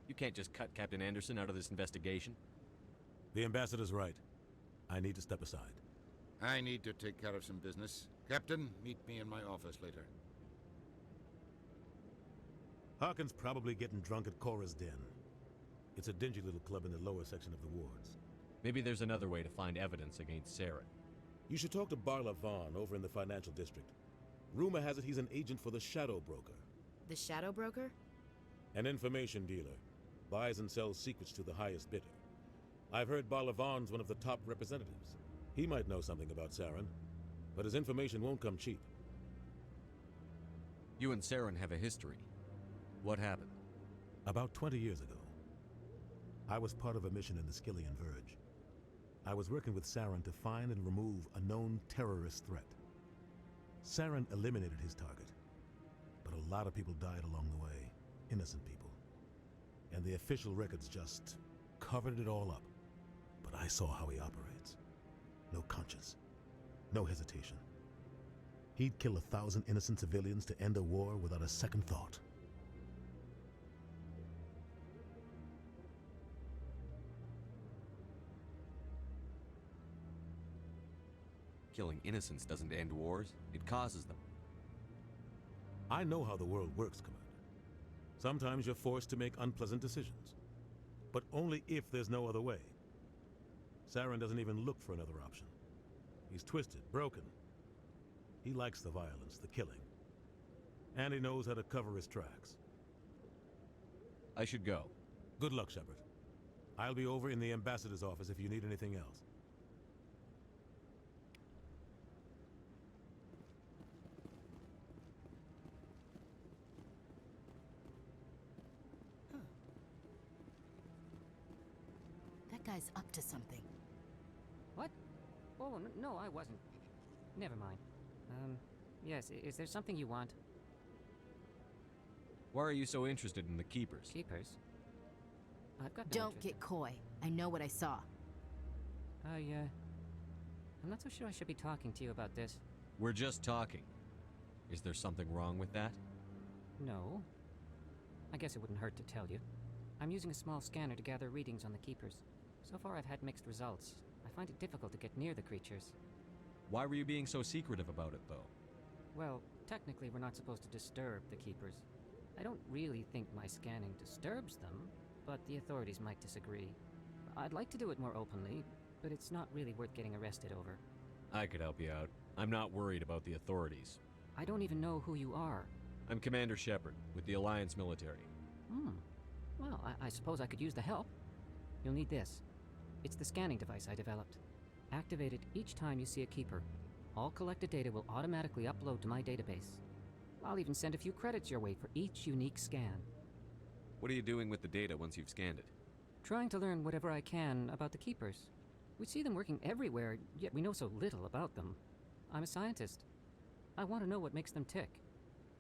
You can't just cut Captain Anderson out of this investigation. The Ambassador's right. I need to step aside. I need to take care of some business. Captain, meet me in my office later. Harkin's probably getting drunk at Cora's Den. It's a dingy little club in the lower section of the wards. Maybe there's another way to find evidence against Saren. You should talk to Barla Vaughn over in the financial district. Rumor has it he's an agent for the Shadow Broker. The Shadow Broker? An information dealer. Buys and sells secrets to the highest bidder. I've heard Barla Vaughn's one of the top representatives. He might know something about Saren, but his information won't come cheap. You and Saren have a history. What happened? About 20 years ago, I was part of a mission in the Skillian Verge. I was working with Saren to find and remove a known terrorist threat. Saren eliminated his target, but a lot of people died along the way, innocent people. And the official records just covered it all up. But I saw how he operates. No conscience, no hesitation. He'd kill 1,000 innocent civilians to end a war without a second thought. Killing innocents doesn't end wars, it causes them. I know how the world works, Commander. Sometimes you're forced to make unpleasant decisions. But only if there's no other way. Saren doesn't even look for another option. He's twisted, broken. He likes the violence, the killing. And he knows how to cover his tracks. I should go. Good luck, Shepard. I'll be over in the Ambassador's office if you need anything else. That guy's up to something. What? Oh, no, I wasn't. Never mind. Yes, is there something you want? Why are you so interested in the Keepers? Keepers? I've got no Don't interest get coy. I know what I saw. I'm not so sure I should be talking to you about this. We're just talking. Is there something wrong with that? No. I guess it wouldn't hurt to tell you. I'm using a small scanner to gather readings on the Keepers. So far I've had mixed results. I find it difficult to get near the creatures. Why were you being so secretive about it, though? Well, technically we're not supposed to disturb the Keepers. I don't really think my scanning disturbs them, but the authorities might disagree. I'd like to do it more openly, but it's not really worth getting arrested over. I could help you out. I'm not worried about the authorities. I don't even know who you are. I'm Commander Shepard, with the Alliance military. Well, I suppose I could use the help. You'll need this. It's the scanning device I developed. Activate it each time you see a keeper. All collected data will automatically upload to my database. I'll even send a few credits your way for each unique scan. What are you doing with the data once you've scanned it? Trying to learn whatever I can about the keepers. We see them working everywhere, yet we know so little about them. I'm a scientist. I want to know what makes them tick.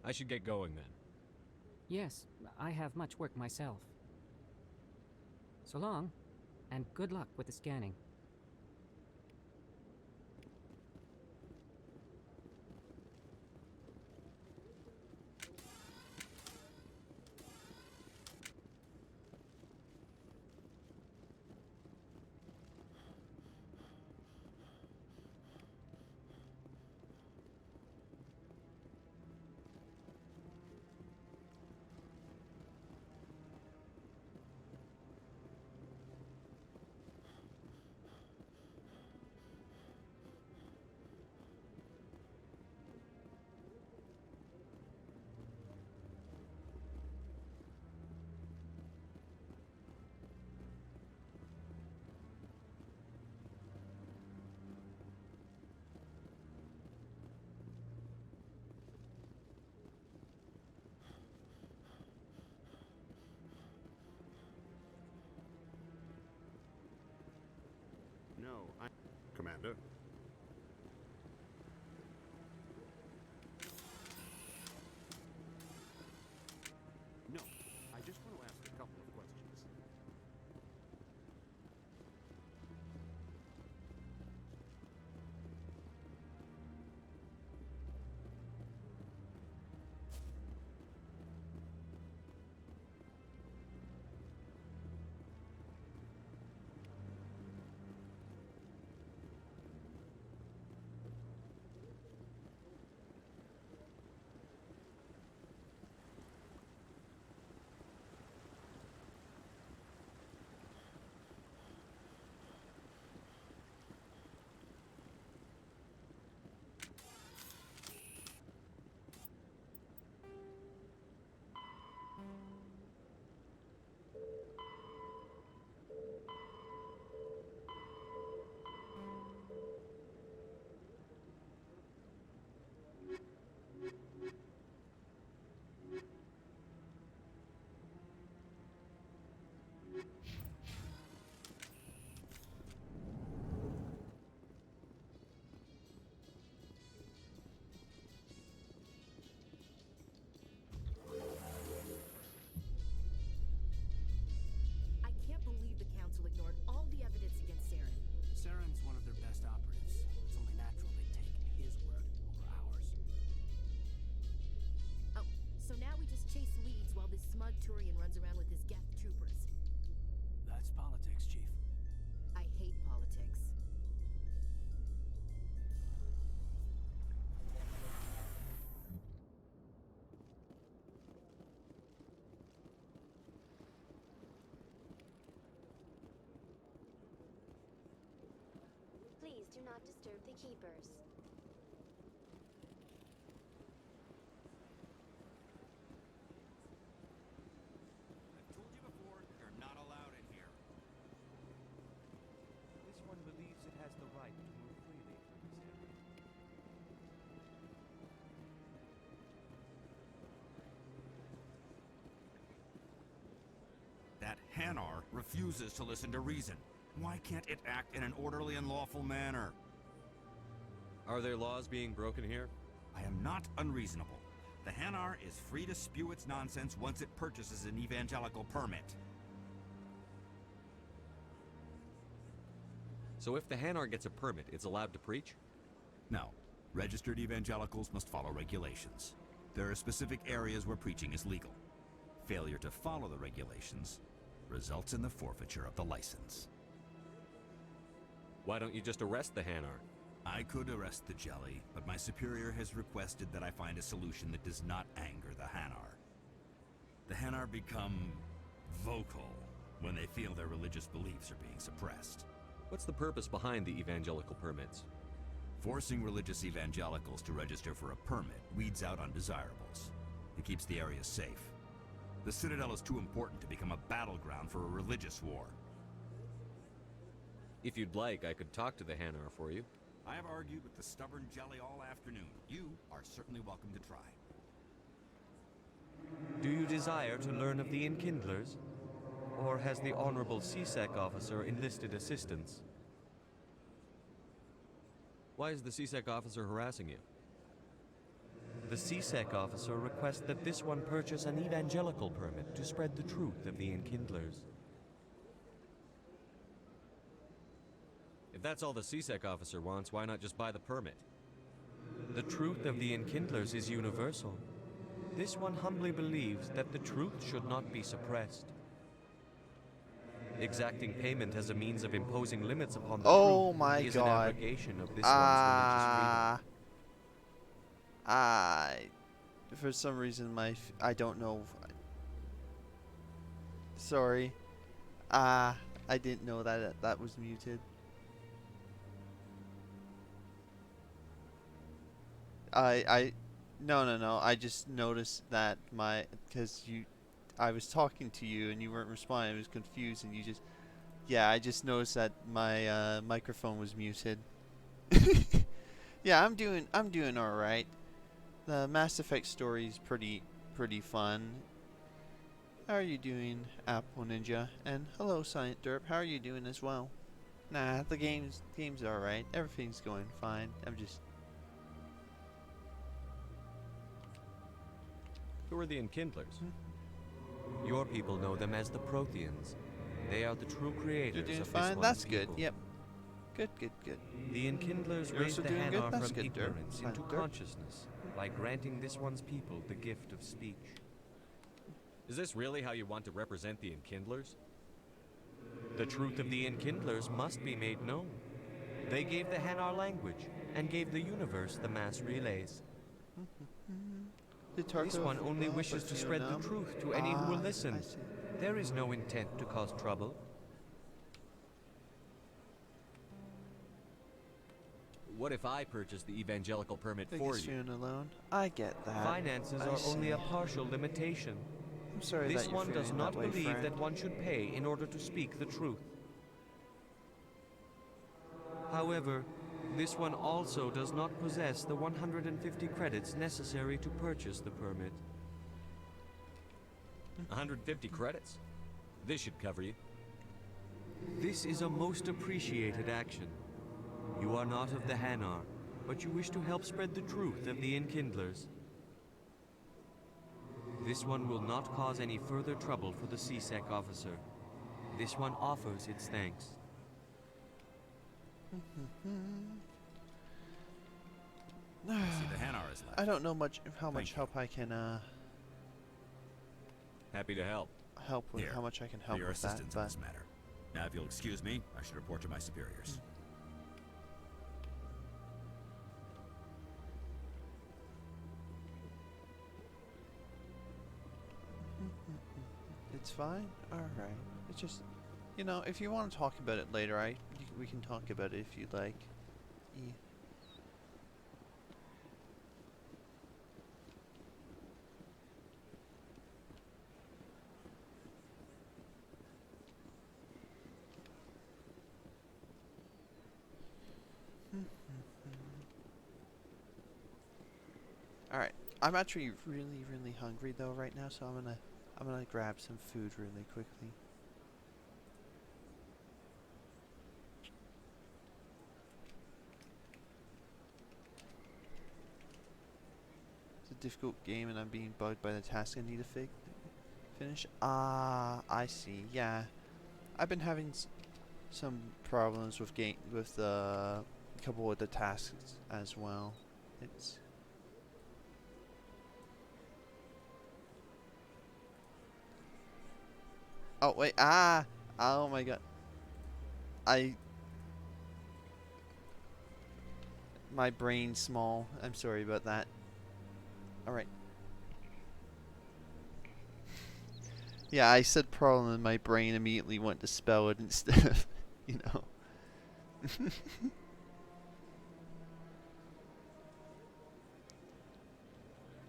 I should get going then. Yes, I have much work myself. So long, and good luck with the scanning. No, Commander. No, I just want to ask a couple of questions. I can't believe the Council ignored all the evidence against Saren. Saren's one of their best operatives. It's only natural they take his word over ours. Oh, so now we just chase leads while this smug Turian runs around with his Geth troopers. That's politics, Chief. I hate politics. Please do not disturb the keepers. I've told you before, you're not allowed in here. This one believes it has the right to move freely through this area. That Hanar refuses to listen to reason. Why can't it act in an orderly and lawful manner? Are there laws being broken here? I am not unreasonable. The Hanar is free to spew its nonsense once it purchases an evangelical permit. So if the Hanar gets a permit, it's allowed to preach? No. Registered evangelicals must follow regulations. There are specific areas where preaching is legal. Failure to follow the regulations results in the forfeiture of the license. Why don't you just arrest the Hanar? I could arrest the Jelly, but my superior has requested that I find a solution that does not anger the Hanar. The Hanar become vocal when they feel their religious beliefs are being suppressed. What's the purpose behind the evangelical permits? Forcing religious evangelicals to register for a permit weeds out undesirables. It keeps the area safe. The Citadel is too important to become a battleground for a religious war. If you'd like, I could talk to the Hanar for you. I have argued with the stubborn jelly all afternoon. You are certainly welcome to try. Do you desire to learn of the Enkindlers? Or has the Honorable CSEC officer enlisted assistance? Why is the CSEC officer harassing you? The CSEC officer requests that this one purchase an evangelical permit to spread the truth of the Enkindlers. If that's all the CSEC officer wants, why not just buy the permit? The truth of the Enkindlers is universal. This one humbly believes that the truth should not be suppressed. Exacting payment as a means of imposing limits upon the oh truth my is God. an abrogation of this one's religious freedom. For some reason, I don't know. Sorry. I didn't know that that was muted. No. I just noticed that I was talking to you and you weren't responding. I was confused and you just, yeah, I just noticed that my microphone was muted. Yeah, I'm doing all right. The Mass Effect story is pretty fun. How are you doing, Apple Ninja? And hello, Silent Derp. How are you doing as well? Nah, the game's all right. Everything's going fine. Who are the Enkindlers? Your people know them as the Protheans. They are the true creators You're doing of fine? this one's That's good. people. Yep. Good. The Enkindlers You're raised also the doing good? Hanar That's from good, Derp. ignorance Fine, into Derp. consciousness by granting this one's people the gift of speech. Is this really how you want to represent the Enkindlers? The truth of the Enkindlers must be made known. They gave the Hanar language and gave the universe the mass relays. This one only wishes to spread the truth to any who will listen. There is no intent to cause trouble. What if I purchase the evangelical permit for Biggest you? feeling alone. I get that. Finances I are see. only a partial limitation. I'm sorry This that you're one does feeling not that way, believe friend. that one should pay in order to speak the truth. However, this one also does not possess the 150 credits necessary to purchase the permit. 150 credits? This should cover you. This is a most appreciated action. You are not of the Hanar, but you wish to help spread the truth of the Enkindlers. This one will not cause any further trouble for the CSEC officer. This one offers its thanks. See, the Hanar is left. I don't know how much Thank help I can Happy to help. help with Here, how much I can for help your with that, assistance in but this matter. Now, if you'll excuse me, I should report to my superiors. it's fine. All right. It's just, you know, if you want to talk about it later, we can talk about it if you'd like. Yeah. All right. I'm actually really hungry though right now, so I'm gonna grab some food really quickly. It's a difficult game, and I'm being bugged by the task I need to finish. Ah, I see. Yeah, I've been having some problems with a couple of the tasks as well. It's oh wait, oh my god. My brain's small. I'm sorry about that. Alright. Yeah, I said problem and my brain immediately went to spell it instead of, you know.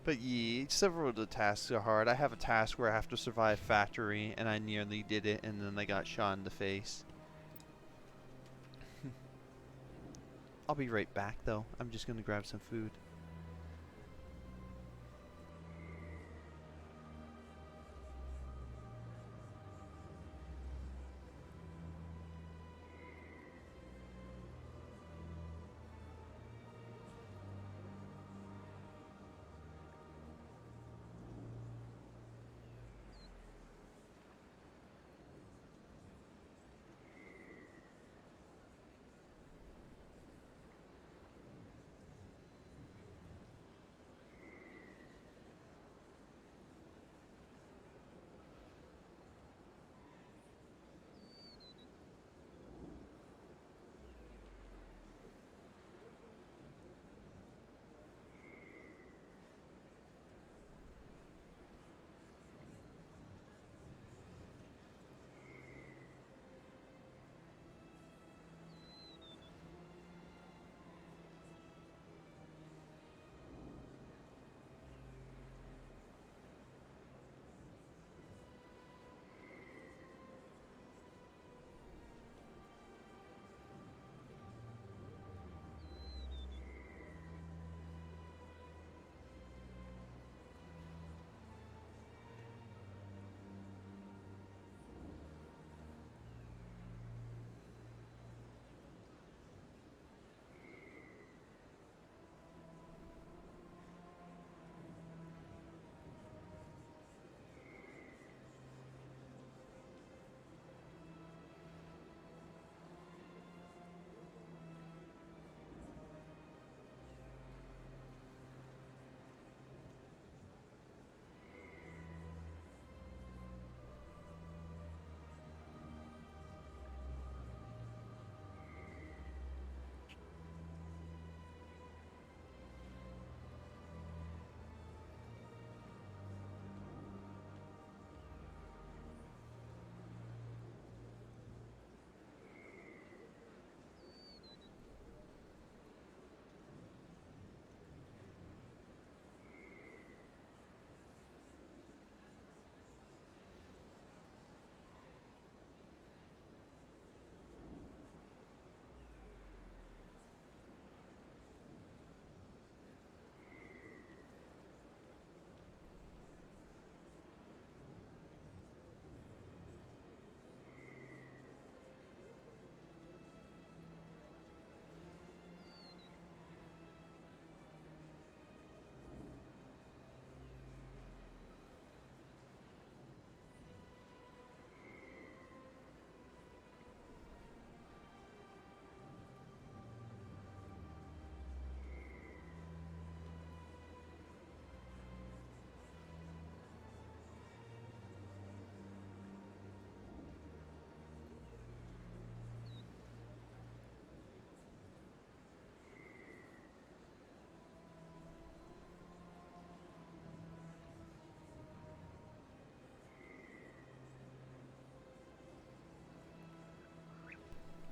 But yeah, several of the tasks are hard. I have a task where I have to survive factory, and I nearly did it, and then I got shot in the face. I'll be right back though. I'm just gonna grab some food.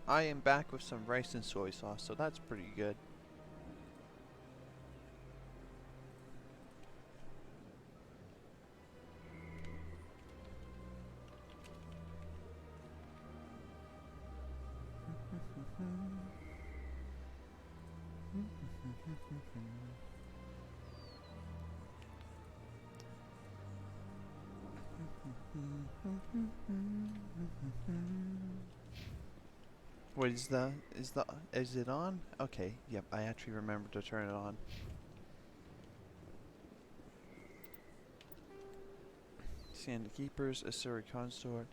I am back with some rice and soy sauce, so that's pretty good. What is is it on? Okay, yep, I actually remember to turn it on. Scan the keepers, Asuri consort.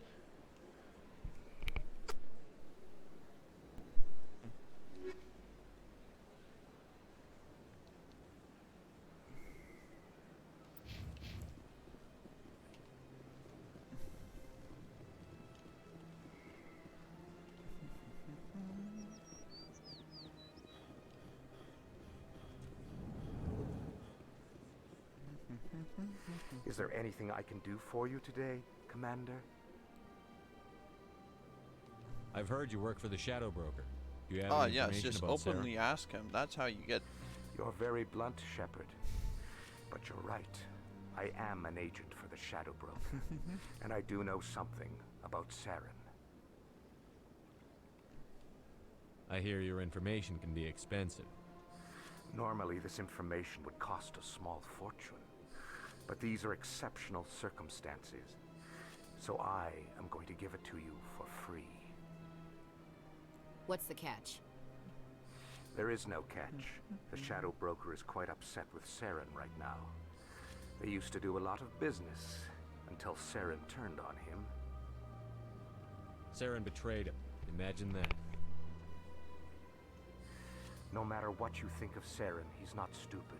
Is there anything I can do for you today, Commander? I've heard you work for the Shadow Broker. Do you have Oh any yes, information just about openly ask him. That's how you get. You're very blunt, Shepard. But you're right. I am an agent for the Shadow Broker. And I do know something about Saren. I hear your information can be expensive. Normally, this information would cost a small fortune. But these are exceptional circumstances. So I am going to give it to you for free. What's the catch? There is no catch. The Shadow Broker is quite upset with Saren right now. They used to do a lot of business until Saren turned on him. Saren betrayed him. Imagine that. No matter what you think of Saren, he's not stupid.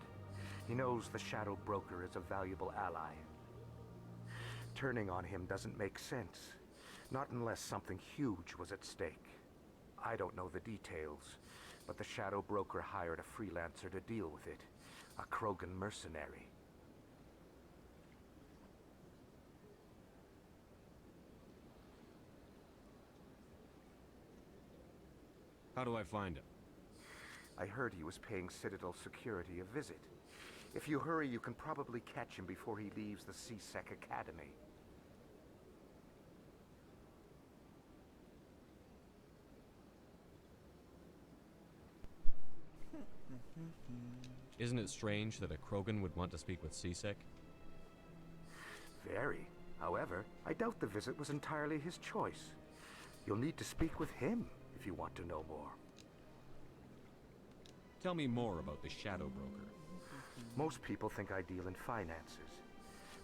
He knows the Shadow Broker is a valuable ally. Turning on him doesn't make sense. Not unless something huge was at stake. I don't know the details, but the Shadow Broker hired a freelancer to deal with it. A Krogan mercenary. How do I find him? I heard he was paying Citadel security a visit. If you hurry, you can probably catch him before he leaves the C-Sec Academy. Isn't it strange that a Krogan would want to speak with C-Sec? Very. However, I doubt the visit was entirely his choice. You'll need to speak with him if you want to know more. Tell me more about the Shadow Broker. Most people think I deal in finances,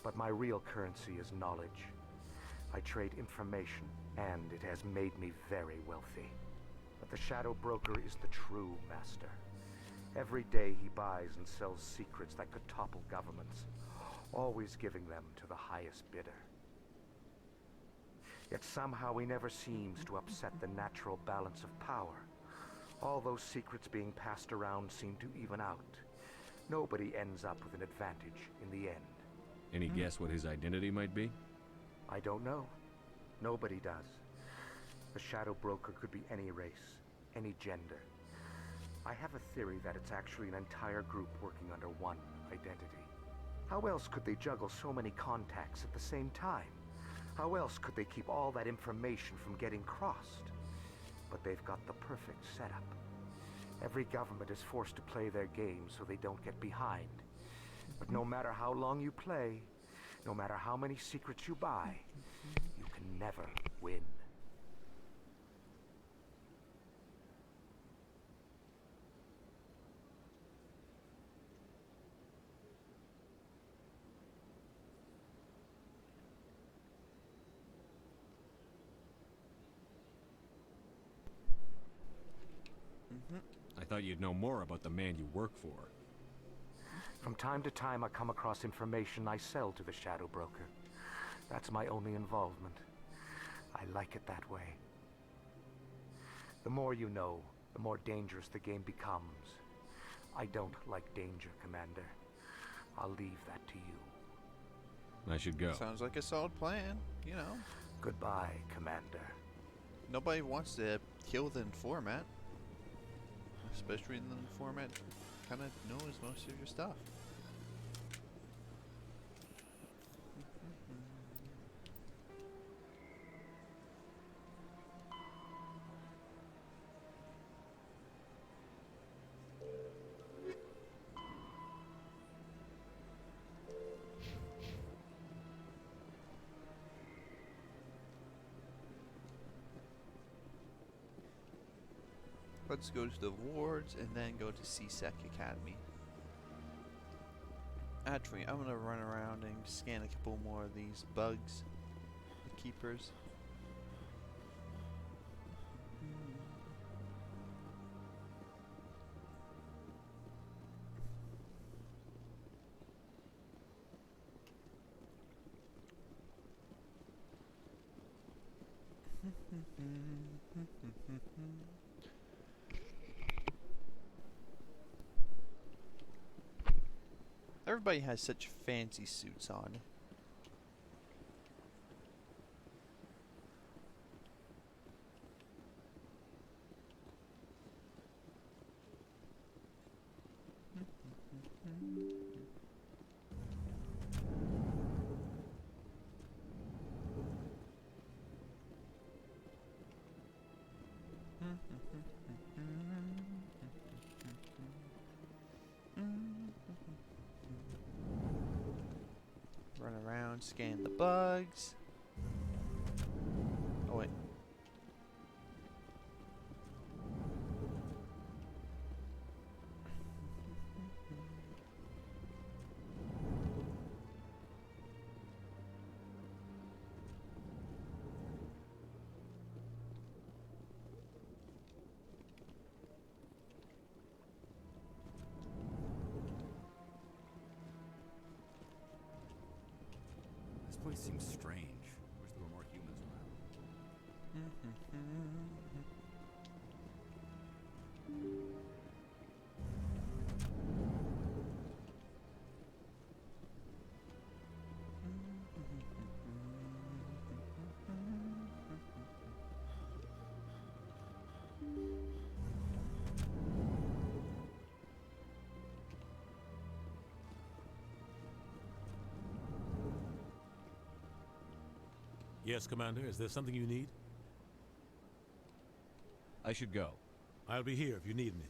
but my real currency is knowledge. I trade information, and it has made me very wealthy. But the Shadow Broker is the true master. Every day he buys and sells secrets that could topple governments, always giving them to the highest bidder. Yet somehow he never seems to upset the natural balance of power. All those secrets being passed around seem to even out. Nobody ends up with an advantage in the end. Any guess what his identity might be? I don't know. Nobody does. The Shadow Broker could be any race, any gender. I have a theory that it's actually an entire group working under one identity. How else could they juggle so many contacts at the same time? How else could they keep all that information from getting crossed? But they've got the perfect setup. Every government is forced to play their game so they don't get behind. But no matter how long you play, no matter how many secrets you buy, you can never win. I thought you'd know more about the man you work for. From time to time, I come across information I sell to the Shadow Broker. That's my only involvement. I like it that way. The more you know, the more dangerous the game becomes. I don't like danger, Commander. I'll leave that to you. I should go. Sounds like a solid plan, you know. Goodbye, Commander. Nobody wants to kill the informant. Especially when the informant kind of knows most of your stuff. Let's go to the wards and then go to C-Sec Academy. Actually, I'm gonna run around and scan a couple more of these bugs, the keepers. Everybody has such fancy suits on. around, scan the bugs. Oh wait. This place seems strange. Wish there were more humans around. Yes, Commander. Is there something you need? I should go. I'll be here if you need anything.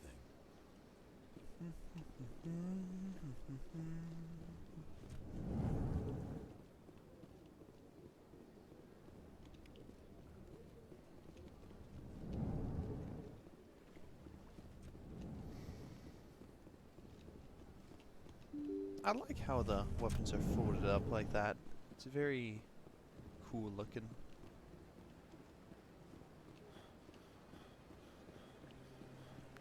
I like how the weapons are folded up like that. It's very cool looking.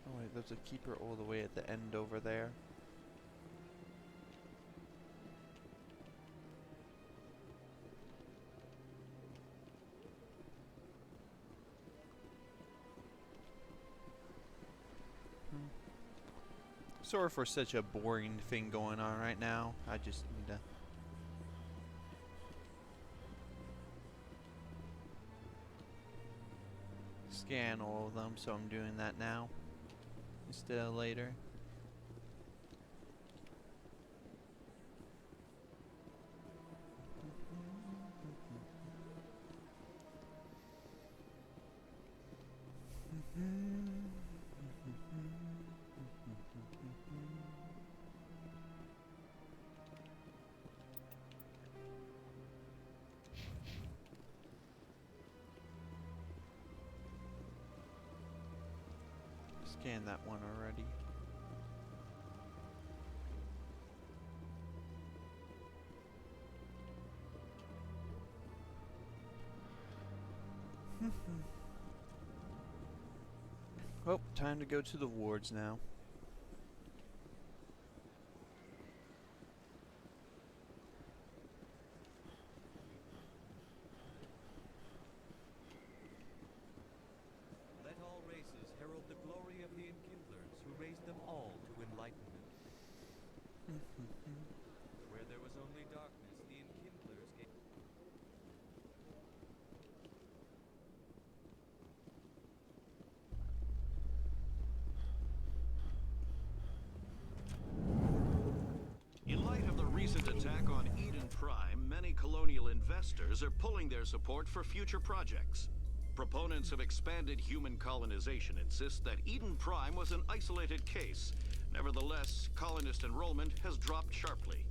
Oh wait, there's a keeper all the way at the end over there. Sorry for such a boring thing going on right now. I just need to scan all of them, so I'm doing that now instead of later. Scanned that one already. Oh, time to go to the wards now. Let all races herald the glory of the Enkindlers, who raised them all to enlightenment. Where there was only darkness, the Enkindlers gave... In light of the recent attack on Eden Prime, many colonial investors are pulling their support for future projects. Proponents of expanded human colonization insist that Eden Prime was an isolated case. Nevertheless, colonist enrollment has dropped sharply.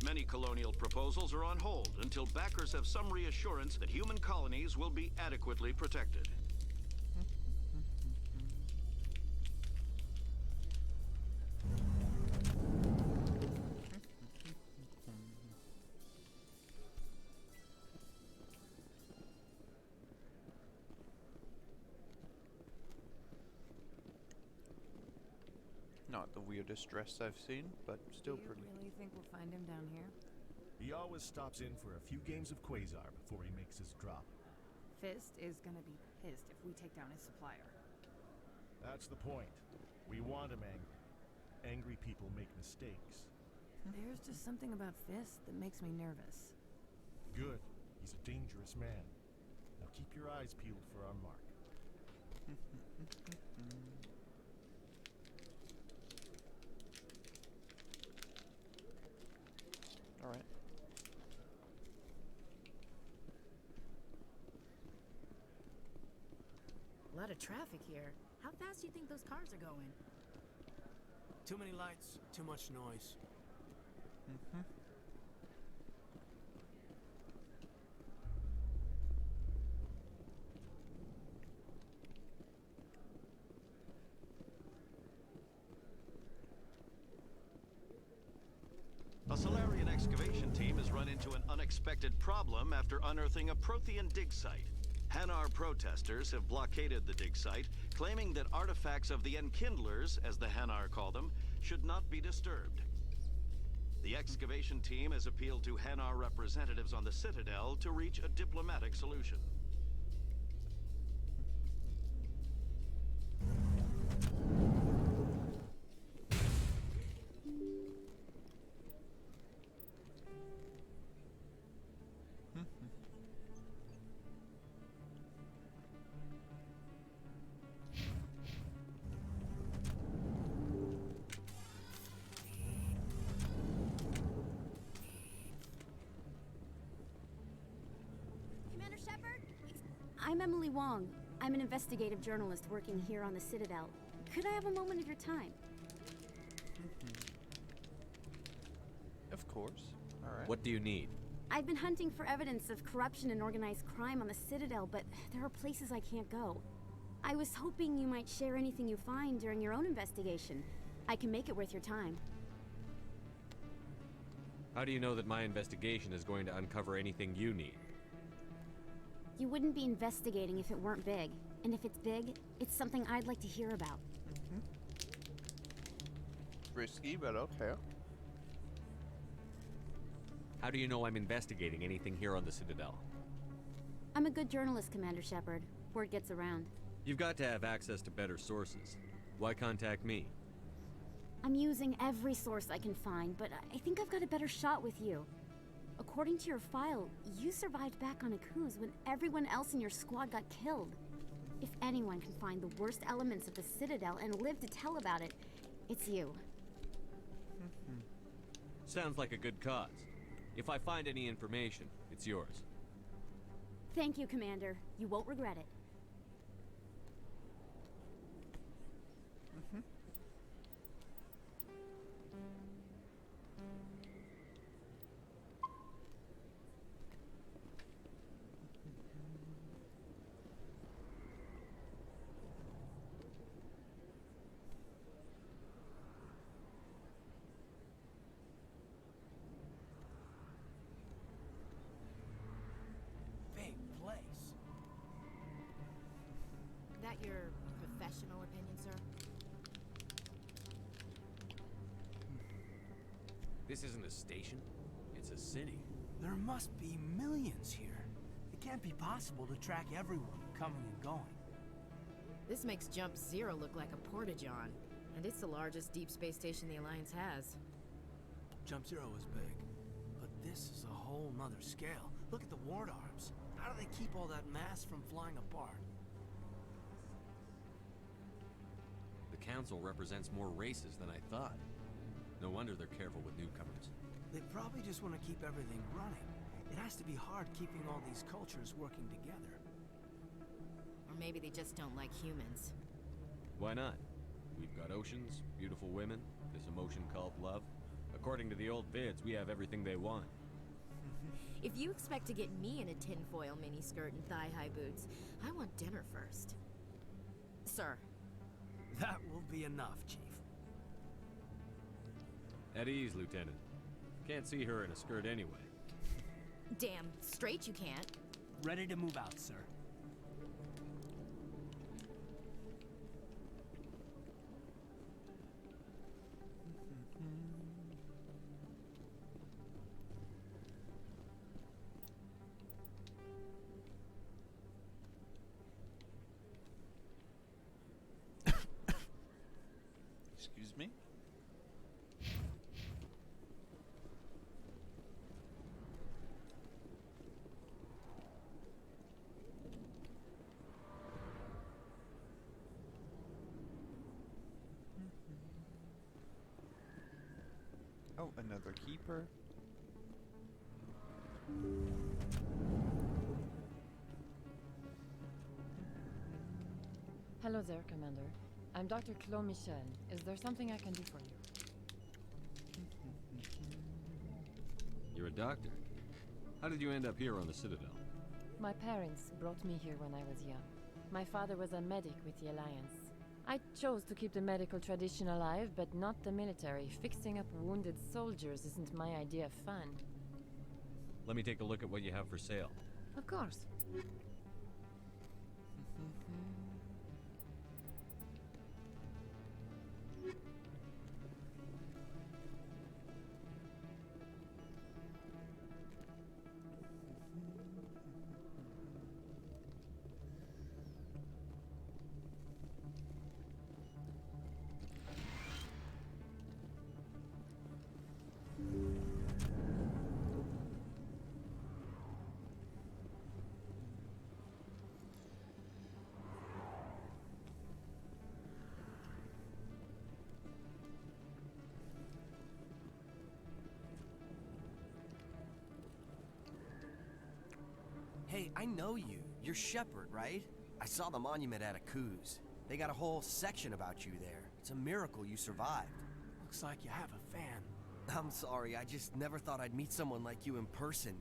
Many colonial proposals are on hold until backers have some reassurance that human colonies will be adequately protected. Not the weirdest dress I've seen, but still pretty. Do you really think we'll find him down here? He always stops in for a few games of Quasar before he makes his drop. Fist is gonna be pissed if we take down his supplier. That's the point. We want him angry. Angry people make mistakes. There's just something about Fist that makes me nervous. Good. He's a dangerous man. Now keep your eyes peeled for our mark. Alright. A lot of traffic here. How fast do you think those cars are going? Too many lights, too much noise. into an unexpected problem after unearthing a Prothean dig site. Hanar protesters have blockaded the dig site, claiming that artifacts of the Enkindlers, as the Hanar call them, should not be disturbed. The excavation team has appealed to Hanar representatives on the Citadel to reach a diplomatic solution. Commander Shepard? I'm Emily Wong. I'm an investigative journalist working here on the Citadel. Could I have a moment of your time? Of course. Alright. What do you need? I've been hunting for evidence of corruption and organized crime on the Citadel, but there are places I can't go. I was hoping you might share anything you find during your own investigation. I can make it worth your time. How do you know that my investigation is going to uncover anything you need? You wouldn't be investigating if it weren't big. And if it's big, it's something I'd like to hear about. Risky, but okay. How do you know I'm investigating anything here on the Citadel? I'm a good journalist, Commander Shepard. Word gets around. You've got to have access to better sources. Why contact me? I'm using every source I can find, but I think I've got a better shot with you. According to your file, you survived back on Akuz when everyone else in your squad got killed. If anyone can find the worst elements of the Citadel and live to tell about it, it's you. Sounds like a good cause. If I find any information, it's yours. Thank you, Commander. You won't regret it. Big place. That your professional opinion, sir? This isn't a station. It's a city. There must be millions here. It can't be possible to track everyone coming and going. This makes Jump Zero look like a porta-john, and it's the largest deep space station the Alliance has. Jump Zero is big, but this is a whole nother scale. Look at the ward arms. How do they keep all that mass from flying apart? The Council represents more races than I thought. No wonder they're careful with newcomers. They probably just want to keep everything running. It has to be hard keeping all these cultures working together. Or maybe they just don't like humans. Why not? We've got oceans, beautiful women, this emotion called love. According to the old vids, we have everything they want. If you expect to get me in a tinfoil miniskirt and thigh-high boots, I want dinner first. Sir. That will be enough, Chief. At ease, Lieutenant. Can't see her in a skirt anyway. Damn straight you can't. Ready to move out, sir. Excuse me? Oh, another keeper. Hello there, Commander. I'm Dr. Claude Michel. Is there something I can do for you? You're a doctor. How did you end up here on the Citadel? My parents brought me here when I was young. My father was a medic with the Alliance. I chose to keep the medical tradition alive, but not the military. Fixing up wounded soldiers isn't my idea of fun. Let me take a look at what you have for sale. Of course. Hey, I know you. You're Shepard, right? I saw the monument at Akuz. They got a whole section about you there. It's a miracle you survived. Looks like you have a fan. I'm sorry, I just never thought I'd meet someone like you in person.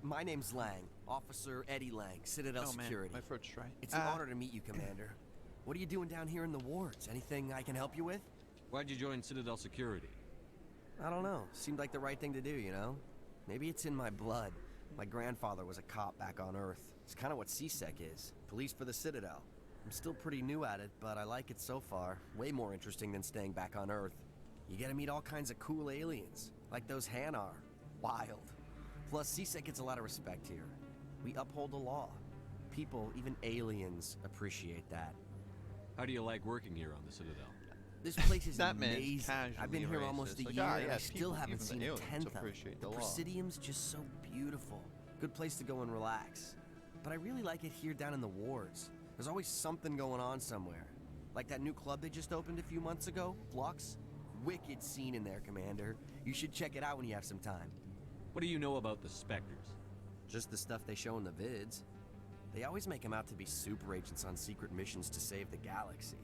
My name's Lang, Officer Eddie Lang, Citadel Security. My throat's dry. It's an honor to meet you, Commander. What are you doing down here in the wards? Anything I can help you with? Why'd you join Citadel Security? I don't know. Seemed like the right thing to do, you know? Maybe it's in my blood. My grandfather was a cop back on Earth. It's kind of what CSEC is. Police for the Citadel. I'm still pretty new at it, but I like it so far. Way more interesting than staying back on Earth. You get to meet all kinds of cool aliens, like those Hanar. Wild. Plus, CSEC gets a lot of respect here. We uphold the law. People, even aliens, appreciate that. How do you like working here on the Citadel? This place is That man's amazing. I've been here casually almost a racist. Like, year, ah, and I yeah, still people, haven't even seen the a aliens tenth of it. appreciate The the law. Presidium's just so beautiful. Good place to go and relax. But I really like it here down in the wards. There's always something going on somewhere. Like that new club they just opened a few months ago, Flux. Wicked scene in there, Commander. You should check it out when you have some time. What do you know about the Spectres? Just the stuff they show in the vids. They always make them out to be super agents on secret missions to save the galaxy.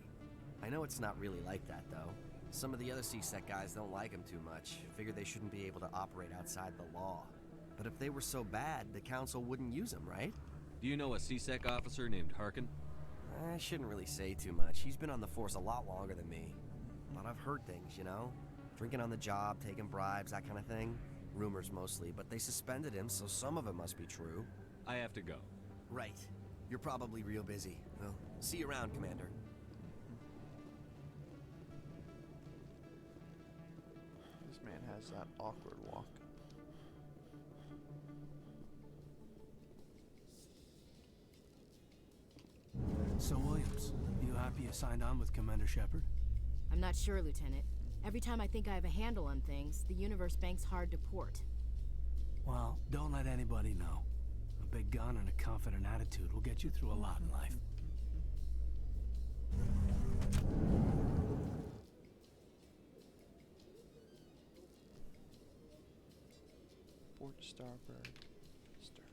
I know it's not really like that, though. Some of the other CSEC guys don't like them too much. Figure they shouldn't be able to operate outside the law. But if they were so bad, the Council wouldn't use them, right? Do you know a CSEC officer named Harkin? I shouldn't really say too much. He's been on the force a lot longer than me. But I've heard things, you know? Drinking on the job, taking bribes, that kind of thing. Rumors mostly, but they suspended him, so some of it must be true. I have to go. Right. You're probably real busy. Well, see you around, Commander. This man has that awkward walk. So, Williams, you happy you signed on with Commander Shepard? I'm not sure, Lieutenant. Every time I think I have a handle on things, the universe banks hard to port. Well, don't let anybody know. A big gun and a confident attitude will get you through a lot in life. Port starboard. Start.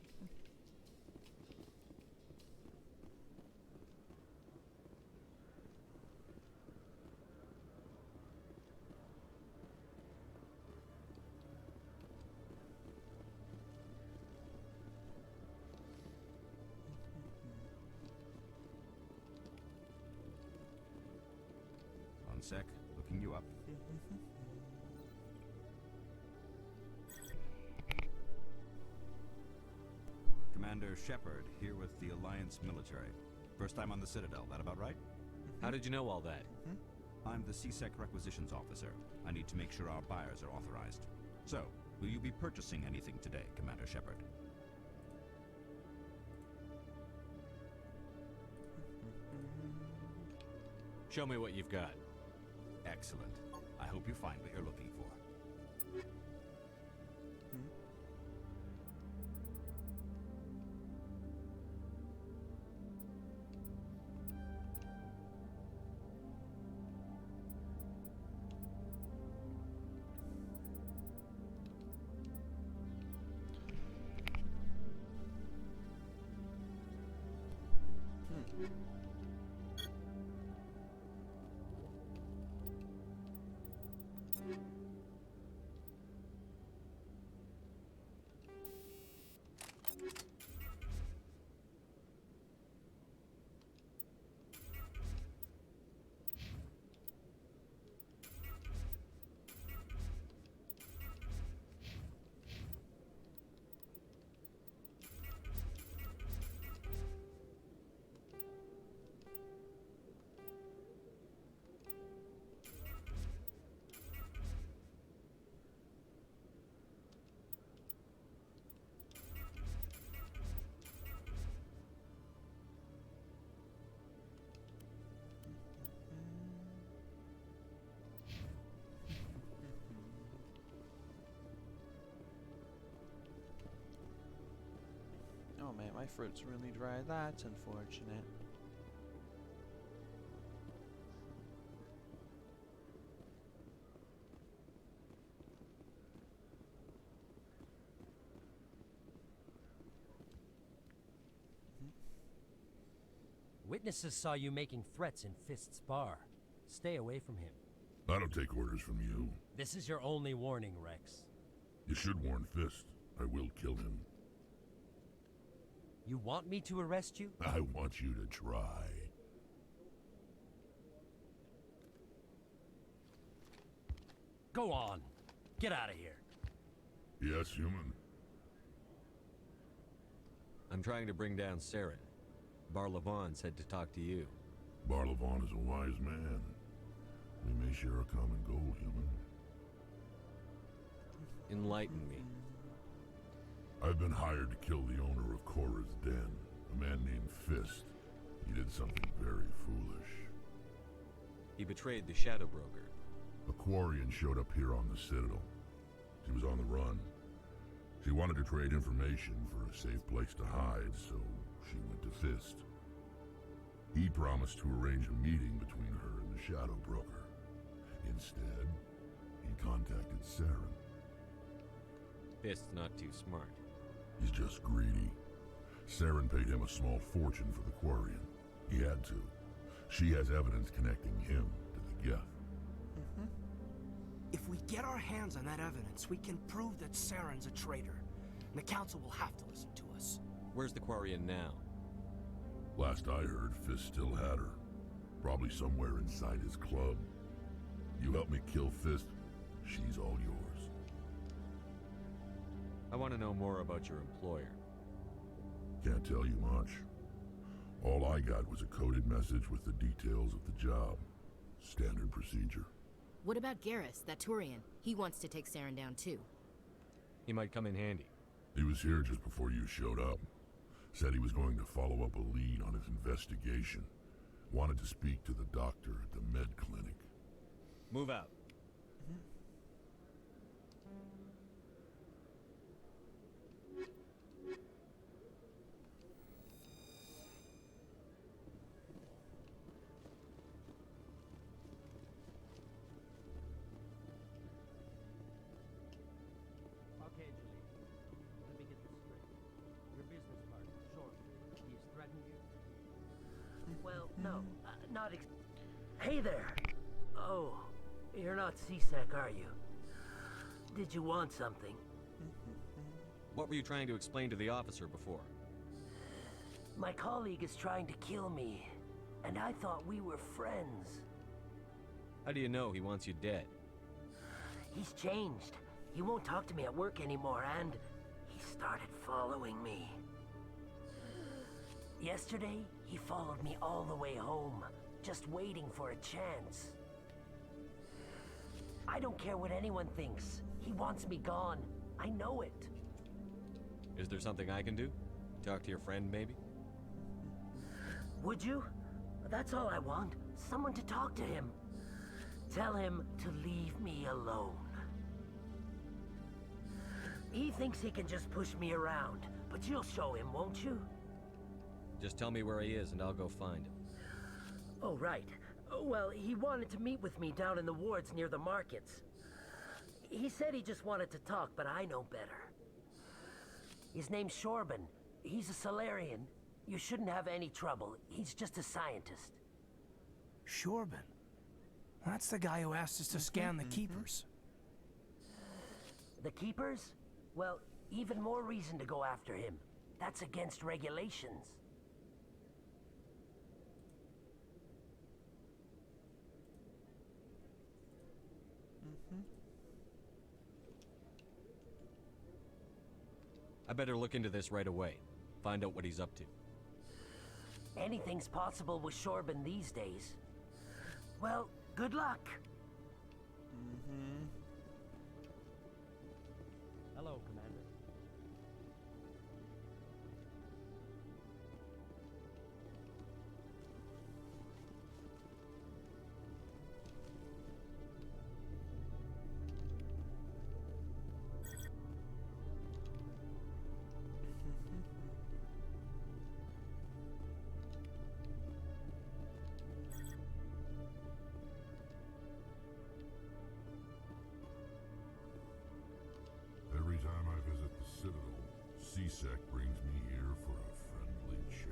One sec, looking you up. Commander Shepard, here with the Alliance military. First time on the Citadel, that about right? How did you know all that? I'm the CSEC requisitions officer. I need to make sure our buyers are authorized. So, will you be purchasing anything today, Commander Shepard? Show me what you've got. Excellent. I hope you find what you're looking for. Oh man, my throat's really dry. That's unfortunate. Witnesses saw you making threats in Fist's bar. Stay away from him. I don't take orders from you. This is your only warning, Rex. You should warn Fist. I will kill him. You want me to arrest you? I want you to try. Go on. Get out of here. Yes, human. I'm trying to bring down Saren. Barlavon said to talk to you. Barlavon is a wise man. We may share a common goal, human. Enlighten me. I've been hired to kill the owner of Korra's Den, a man named Fist. He did something very foolish. He betrayed the Shadow Broker. A Quarian showed up here on the Citadel. She was on the run. She wanted to trade information for a safe place to hide, so she went to Fist. He promised to arrange a meeting between her and the Shadow Broker. Instead, he contacted Saren. Fist's not too smart. He's just greedy. Saren paid him a small fortune for the Quarian. He had to. She has evidence connecting him to the Geth. If we get our hands on that evidence, we can prove that Saren's a traitor. And the Council will have to listen to us. Where's the Quarian now? Last I heard, Fist still had her. Probably somewhere inside his club. You help me kill Fist, she's all yours. I want to know more about your employer. Can't tell you much. All I got was a coded message with the details of the job. Standard procedure. What about Garrus, that Turian? He wants to take Saren down too. He might come in handy. He was here just before you showed up. Said he was going to follow up a lead on his investigation. Wanted to speak to the doctor at the med clinic. Move out. Okay, Julie. Let me get this straight. Your business partner, Short, he's threatened you? Well, no, not Hey there! Oh, you're not C-Sec, are you? Did you want something? What were you trying to explain to the officer before? My colleague is trying to kill me, and I thought we were friends. How do you know he wants you dead? He's changed. He won't talk to me at work anymore, and he started following me. Yesterday, he followed me all the way home, just waiting for a chance. I don't care what anyone thinks. He wants me gone. I know it. Is there something I can do? Talk to your friend, maybe? Would you? That's all I want. Someone to talk to him. Tell him to leave me alone. He thinks he can just push me around, but you'll show him, won't you? Just tell me where he is and I'll go find him. Oh, right. Well, he wanted to meet with me down in the wards near the markets. He said he just wanted to talk, but I know better. His name's Shorban. He's a Solarian. You shouldn't have any trouble. He's just a scientist. Shorban? That's the guy who asked us to scan the Keepers. The Keepers? Well, even more reason to go after him. That's against regulations. I better look into this right away. Find out what he's up to. Anything's possible with Shorban these days. Well, good luck. Hello, Commander. C-Sec brings me here for a friendly chat.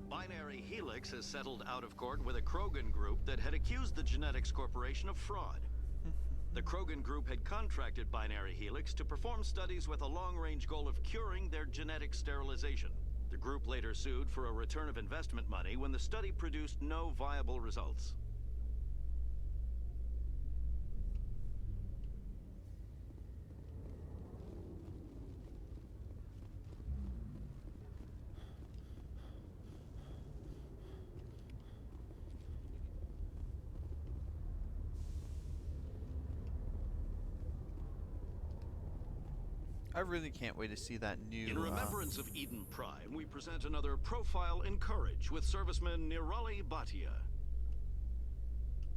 Binary Helix has settled out of court with a Krogan group that had accused the Genetics Corporation of fraud. The Krogan group had contracted Binary Helix to perform studies with a long-range goal of curing their genetic sterilization. The group later sued for a return of investment money when the study produced no viable results. I really can't wait to see that new. In remembrance of Eden Prime, we present another profile in courage with serviceman Nirali Bhatia.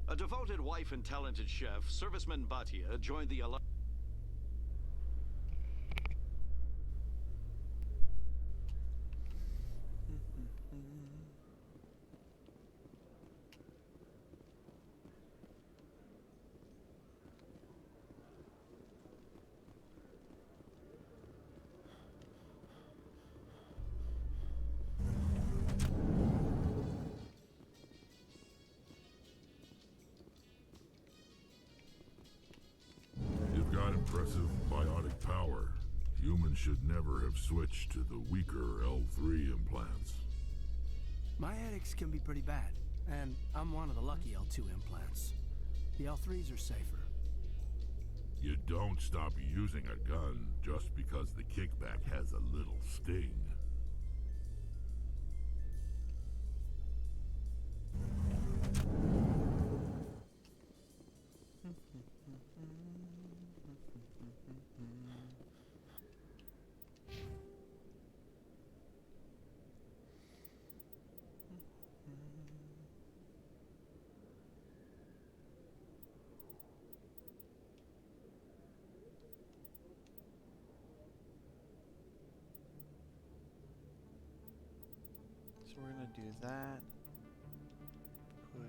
A devoted wife and talented chef, serviceman Bhatia joined the Alliance. You've got impressive biotic power. Humans should never have switched to the weaker L3 implants. My headaches can be pretty bad, and I'm one of the lucky L2 implants. The L3s are safer. You don't stop using a gun just because the kickback has a little sting. So we're gonna do that. Put.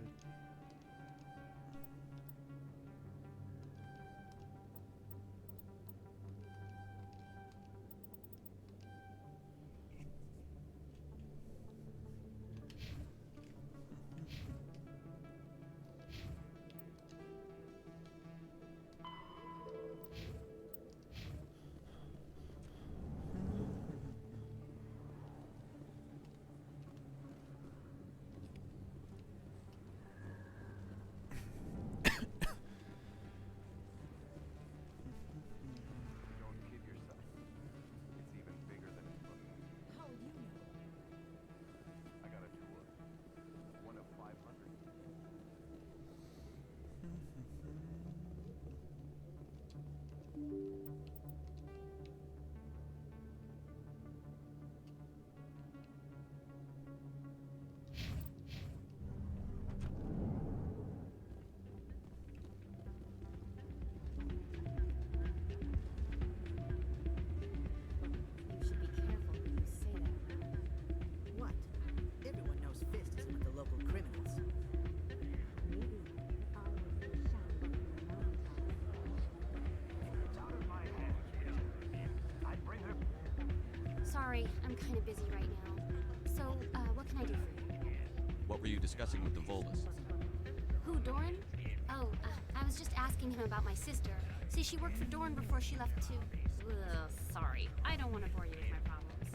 Don't kid yourself. It's even bigger than it looks. How would you know? I got a tour. One of 500. You should be careful when you say that. What? Everyone knows Fist is with the local criminals. Maybe all of the shadow It's out of my hands, I'd bring her. Sorry, I'm kind of busy right now. So, what can I do for you? What were you discussing with the Volus? Who, Doran? Oh, I was just asking him about my sister. See, she worked for Doran before she left too. Ugh, sorry. I don't want to bore you with my problems.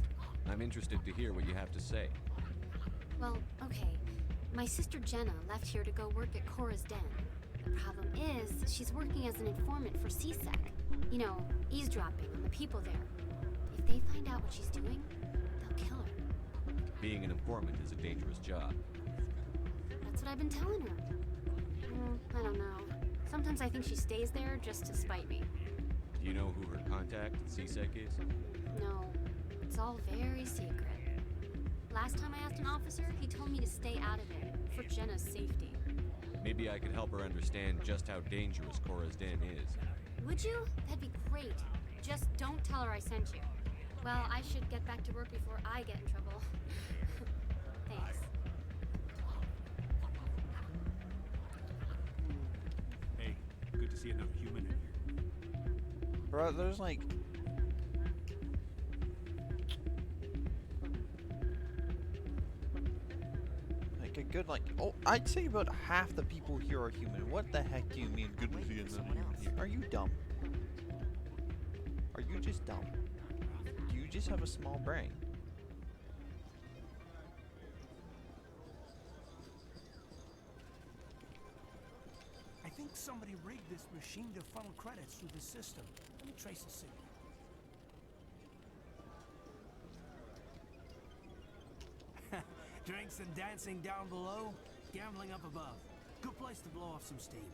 I'm interested to hear what you have to say. Well, okay. My sister Jenna left here to go work at Cora's Den. The problem is, she's working as an informant for CSEC. You know, eavesdropping on the people there. If they find out what she's doing, they'll kill her. Being an informant is a dangerous job. That's what I've been telling her. I don't know. Sometimes I think she stays there just to spite me. Do you know who her contact at CSEC is? No, it's all very secret. Last time I asked an officer, he told me to stay out of it. for Jenna's safety. Maybe I could help her understand just how dangerous Cora's Den is. Would you? That'd be great. Just don't tell her I sent you. Well, I should get back to work before I get in trouble. Thanks. Hey, good to see another human in here. Bro, there's like... a good, like, oh, I'd say about half the people here are human. What the heck do you mean, good to see another human here? Are you dumb? Are you just dumb? Do you just have a small brain? I think somebody rigged this machine to funnel credits through the system. Let me trace the signal. Drinks and dancing down below, gambling up above. Good place to blow off some steam.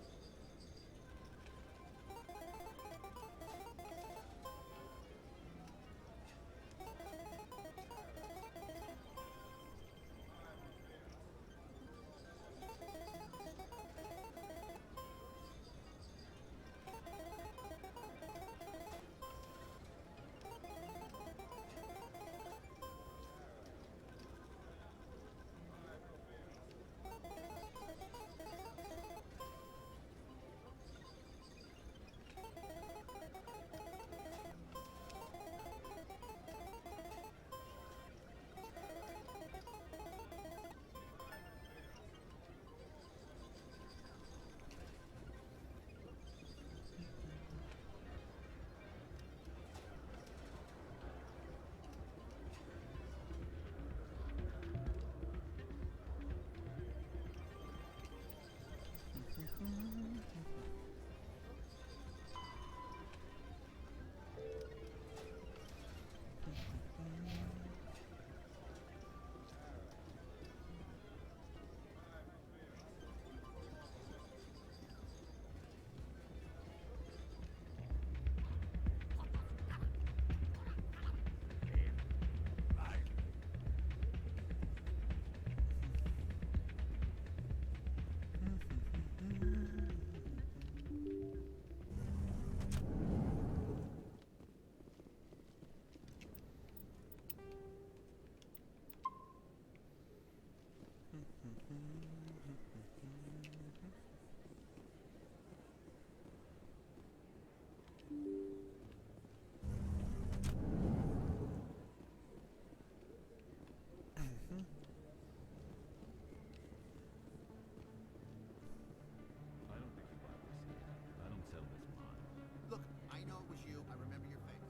Look, I know it was you. I remember your face.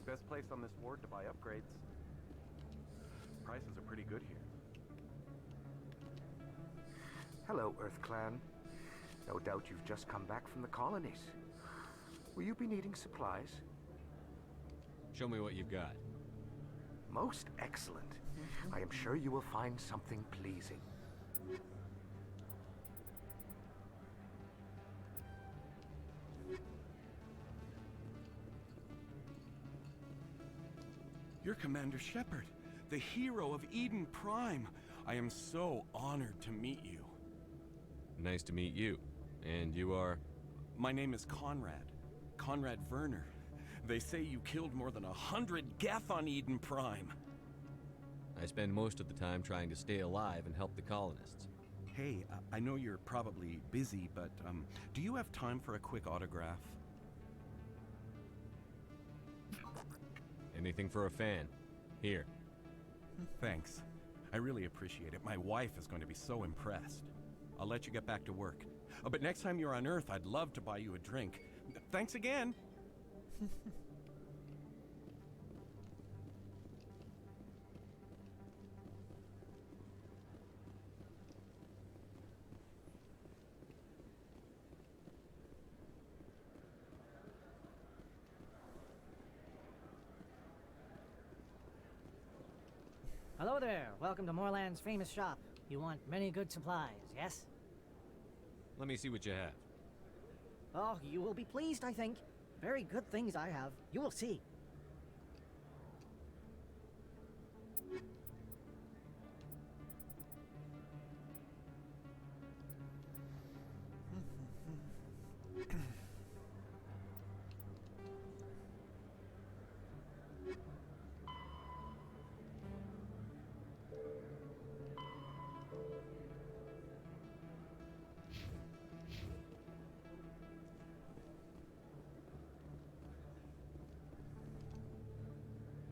Best place on this ward to buy upgrades. Prices are pretty good here. Hello, Earth Clan. No doubt you've just come back from the colonies. Will you be needing supplies? Show me what you've got. Most excellent. I am sure you will find something pleasing. You're Commander Shepard, the hero of Eden Prime. I am so honored to meet you. Nice to meet you. And you are? My name is Conrad. Conrad Werner. They say you killed more than 100 Geth on Eden Prime. I spend most of the time trying to stay alive and help the colonists. Hey, I know you're probably busy, but do you have time for a quick autograph? Anything for a fan. Here. Thanks. I really appreciate it. My wife is going to be so impressed. I'll let you get back to work. But next time you're on Earth, I'd love to buy you a drink. Thanks again. Hello there. Welcome to Moorland's famous shop. You want many good supplies, yes? Let me see what you have. Oh, you will be pleased, I think. Very good things I have. You will see.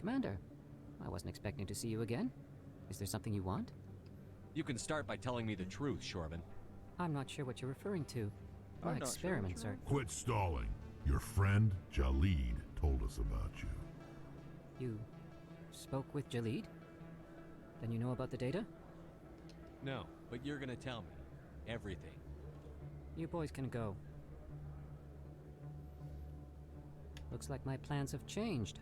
Commander, I wasn't expecting to see you again. Is there something you want? You can start by telling me the truth, Shorban. I'm not sure what you're referring to. I'm My not sure experiments are... Quit stalling. Your friend, Jalid, told us about you. You spoke with Jalid? Then you know about the data? No, but you're gonna tell me. Everything. You boys can go. Looks like my plans have changed.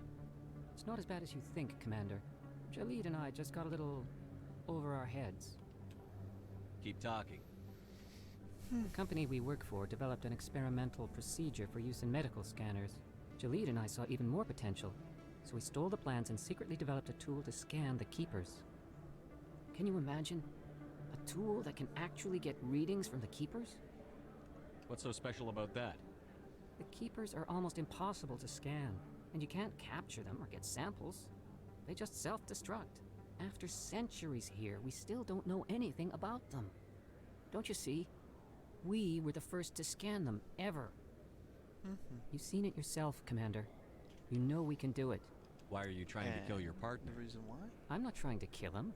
It's not as bad as you think, Commander. Jalid and I just got a little over our heads. Keep talking. The company we work for developed an experimental procedure for use in medical scanners. Jalid and I saw even more potential, so we stole the plans and secretly developed a tool to scan the Keepers. Can you imagine? A tool that can actually get readings from the Keepers? What's so special about that? The Keepers are almost impossible to scan, and you can't capture them or get samples. They just self-destruct. After centuries here, we still don't know anything about them. Don't you see? We were the first to scan them, ever. You've seen it yourself, Commander. You know we can do it. Why are you trying to kill your partner? The reason why? I'm not trying to kill him.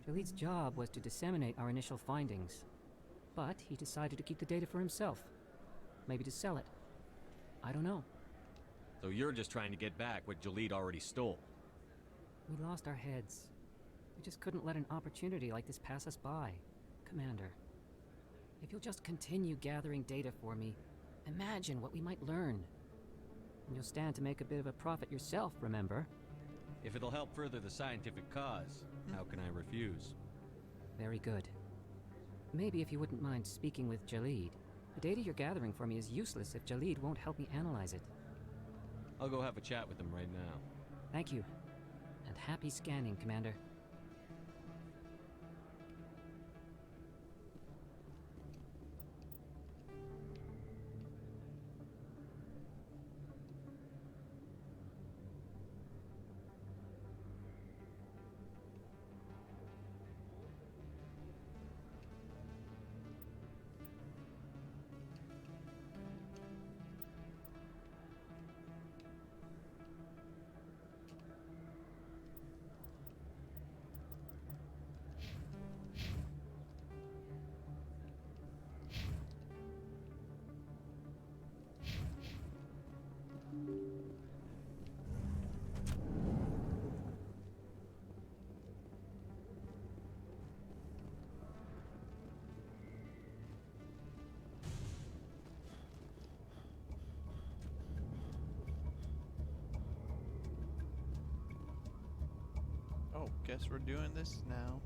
Jalid's job was to disseminate our initial findings. But he decided to keep the data for himself. Maybe to sell it. I don't know. So you're just trying to get back what Jalid already stole. We lost our heads. We just couldn't let an opportunity like this pass us by. Commander, if you'll just continue gathering data for me, imagine what we might learn. And you'll stand to make a bit of a profit yourself, remember? If it'll help further the scientific cause, how can I refuse? Very good. Maybe if you wouldn't mind speaking with Jalid. The data you're gathering for me is useless if Jalid won't help me analyze it. I'll go have a chat with him right now. Thank you. And happy scanning, Commander. Oh, guess we're doing this now.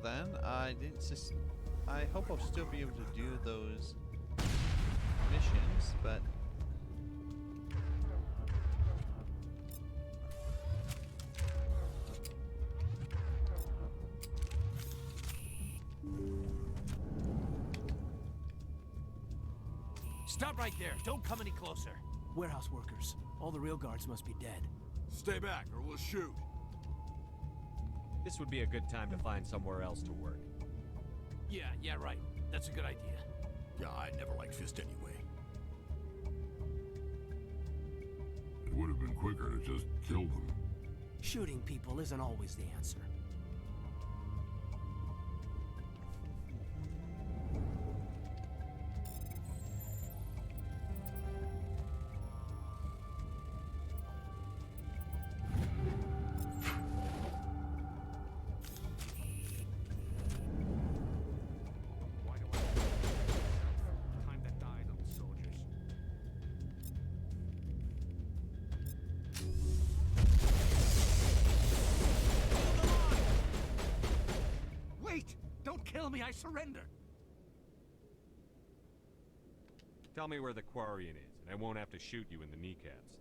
Then I didn't just. I hope I'll still be able to do those missions, but Stop right there. Don't come any closer. Warehouse workers. All the real guards must be dead. Stay back or we'll shoot. This would be a good time to find somewhere else to work. Yeah, right. That's a good idea. Yeah, I never liked Fist anyway. It would have been quicker to just kill them. Shooting people isn't always the answer. Time to die, little soldiers. Wait! Don't kill me, I surrender! Tell me where the Quarian is, and I won't have to shoot you in the kneecaps.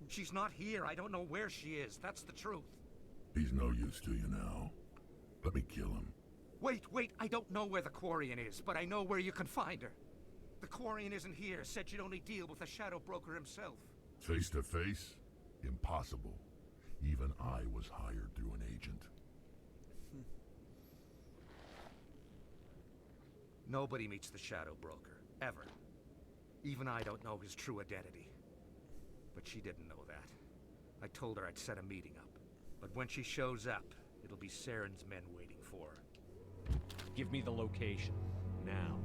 She's not here. I don't know where she is. That's the truth. He's no use to you now. Let me kill him. Wait, I don't know where the Quarian is, but I know where you can find her. The Quarian isn't here. Said you'd only deal with the Shadow Broker himself. Face to face? Impossible. Even I was hired through an agent. Nobody meets the Shadow Broker, ever. Even I don't know his true identity. But she didn't know that. I told her I'd set a meeting up. But when she shows up, it'll be Saren's men waiting for her. Give me the location, now.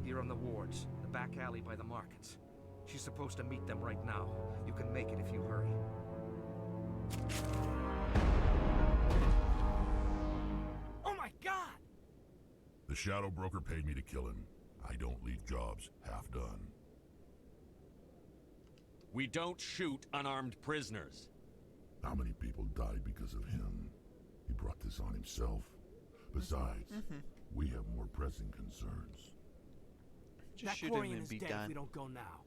Here on the wards, the back alley by the markets. She's supposed to meet them right now. You can make it if you hurry. Oh my god! The Shadow Broker paid me to kill him. I don't leave jobs half done. We don't shoot unarmed prisoners. How many people died because of him? He brought this on himself. Besides, we have more pressing concerns. Just that shoot Quarian him and is be dead done. if we don't go now.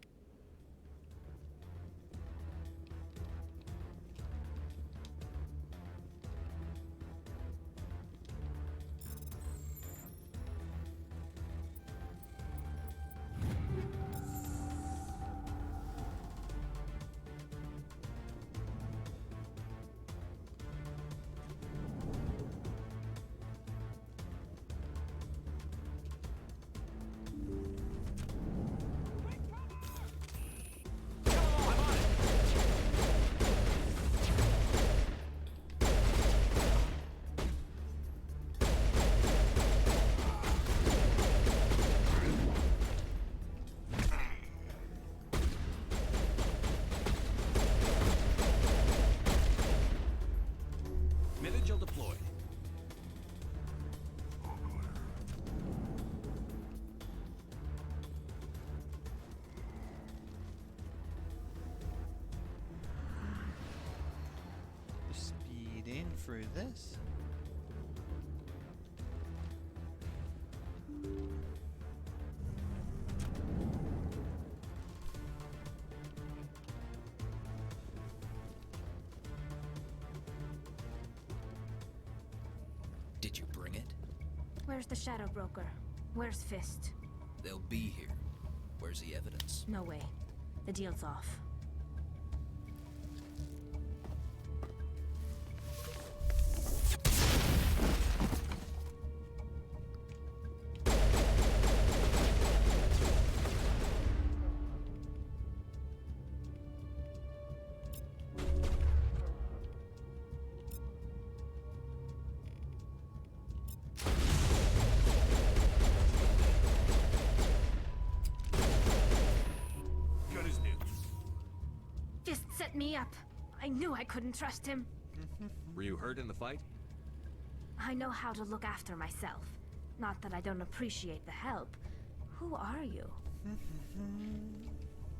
Mid-Vigil deployed. Speed in through this. Did you bring it? Where's the Shadow Broker? Where's Fist? They'll be here. Where's the evidence? No way. The deal's off. Good as new. Fist set me up. I knew I couldn't trust him. Were you hurt in the fight? I know how to look after myself. Not that I don't appreciate the help. Who are you?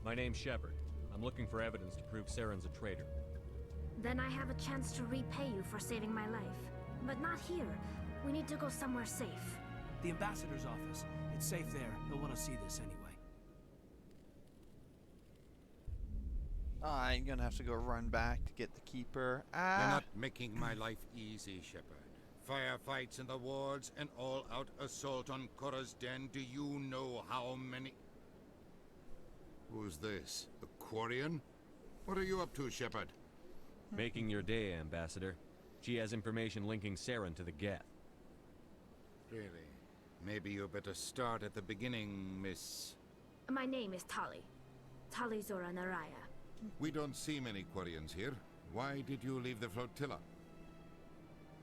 My name's Shepard. I'm looking for evidence to prove Saren's a traitor. Then I have a chance to repay you for saving my life. But not here. We need to go somewhere safe. The ambassador's office. It's safe there. He'll want to see this anyway. I'm gonna have to go run back to get the keeper. You're Ah! not making my life easy, Shepard. Firefights in the wards, an all-out assault on Korra's den. Do you know how many... Who's this? The Quarian? What are you up to, Shepard? Making your day, Ambassador. She has information linking Saren to the Geth. Really? Maybe you better start at the beginning, Miss... My name is Tali. Tali Zora Naraya. We don't see many Quarians here. Why did you leave the flotilla?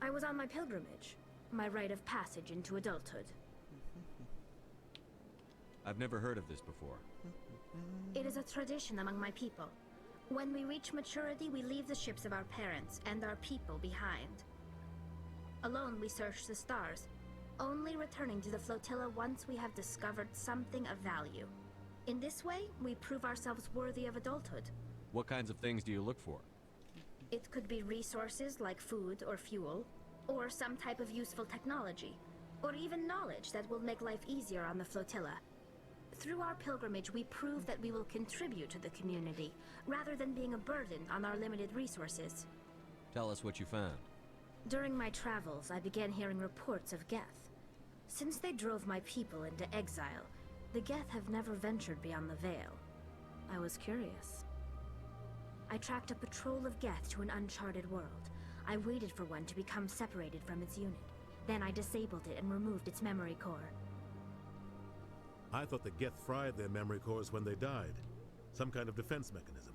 I was on my pilgrimage. My rite of passage into adulthood. I've never heard of this before. It is a tradition among my people. When we reach maturity, we leave the ships of our parents and our people behind. Alone, we search the stars, only returning to the flotilla once we have discovered something of value. In this way, we prove ourselves worthy of adulthood. What kinds of things do you look for? It could be resources like food or fuel, or some type of useful technology, or even knowledge that will make life easier on the flotilla. Through our pilgrimage, we prove that we will contribute to the community, rather than being a burden on our limited resources. Tell us what you found. During my travels, I began hearing reports of Geth. Since they drove my people into exile, the Geth have never ventured beyond the Veil. I was curious. I tracked a patrol of Geth to an uncharted world. I waited for one to become separated from its unit. Then I disabled it and removed its memory core. I thought the Geth fried their memory cores when they died. Some kind of defense mechanism.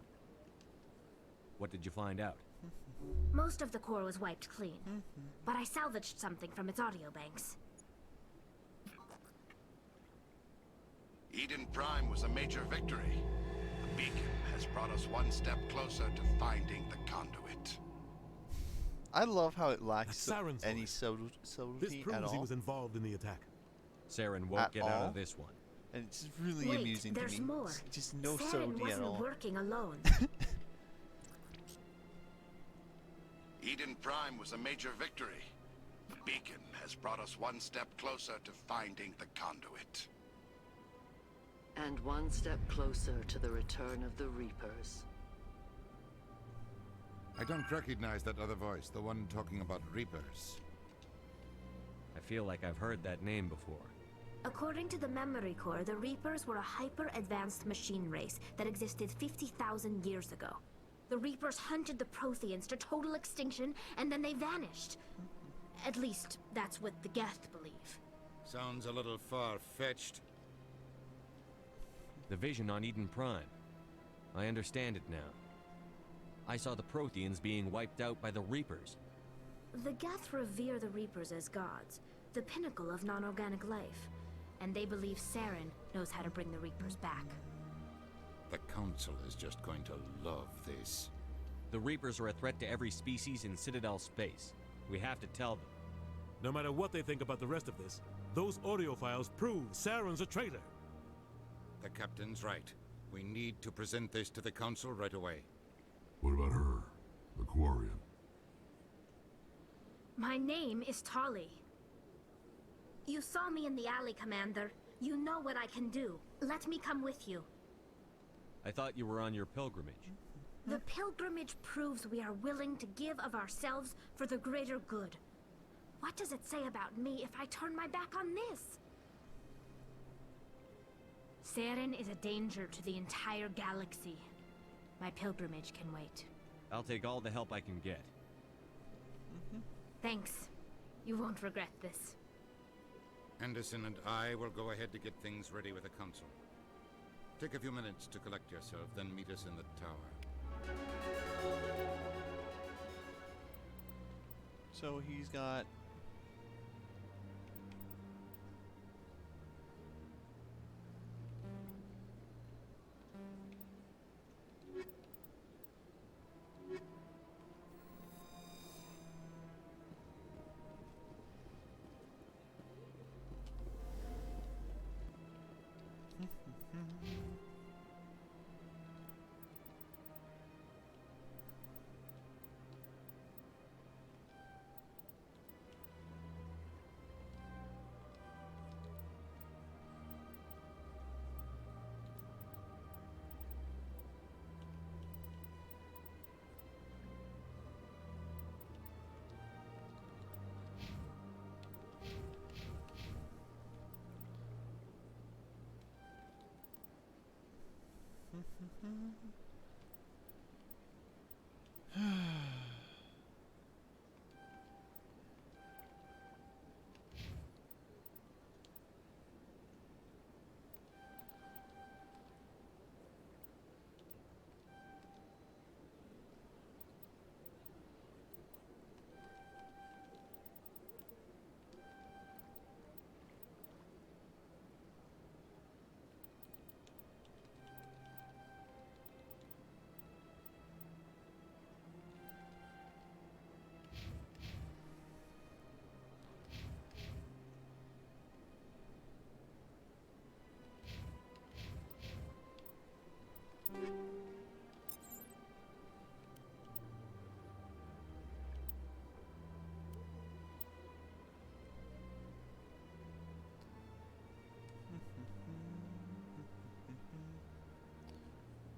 What did you find out? Most of the core was wiped clean, but I salvaged something from its audio banks. Eden Prime was a major victory. The beacon has brought us one step closer to finding the conduit. I love how it lacks Saren's any voice. subtlety This proves at all. he was involved in the attack. Saren won't get out of this one. And it's really Wait, amusing to there's me. more. Just no Saren subtlety at wasn't all. working alone. Eden Prime was a major victory. The beacon has brought us one step closer to finding the conduit. And one step closer to the return of the Reapers. I don't recognize that other voice, the one talking about Reapers. I feel like I've heard that name before. According to the memory core, the Reapers were a hyper-advanced machine race that existed 50,000 years ago. The Reapers hunted the Protheans to total extinction, and then they vanished. At least, that's what the Geth believe. Sounds a little far-fetched. The vision on Eden Prime. I understand it now. I saw the Protheans being wiped out by the Reapers. The Geth revere the Reapers as gods, the pinnacle of non-organic life. And they believe Saren knows how to bring the Reapers back. The Council is just going to love this. The Reapers are a threat to every species in Citadel space. We have to tell them. No matter what they think about the rest of this, those audio files prove Saren's a traitor. The Captain's right. We need to present this to the Council right away. What about her? The Quarian? My name is Tali. You saw me in the alley, Commander. You know what I can do. Let me come with you. I thought you were on your pilgrimage. The pilgrimage proves we are willing to give of ourselves for the greater good. What does it say about me if I turn my back on this? Saren is a danger to the entire galaxy. My pilgrimage can wait. I'll take all the help I can get. Thanks. You won't regret this. Anderson and I will go ahead to get things ready with the Council. Take a few minutes to collect yourself, then meet us in the tower. So he's got...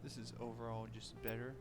This is overall just better.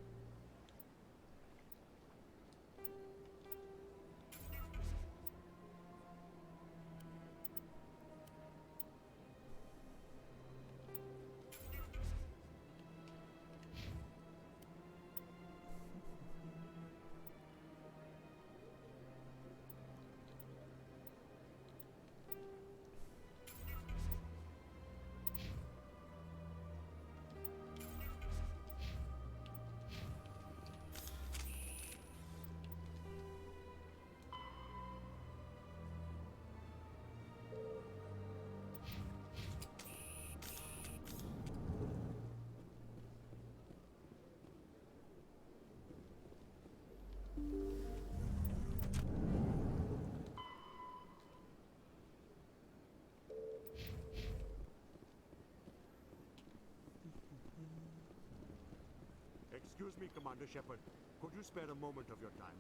Excuse me, Commander Shepard. Could you spare a moment of your time?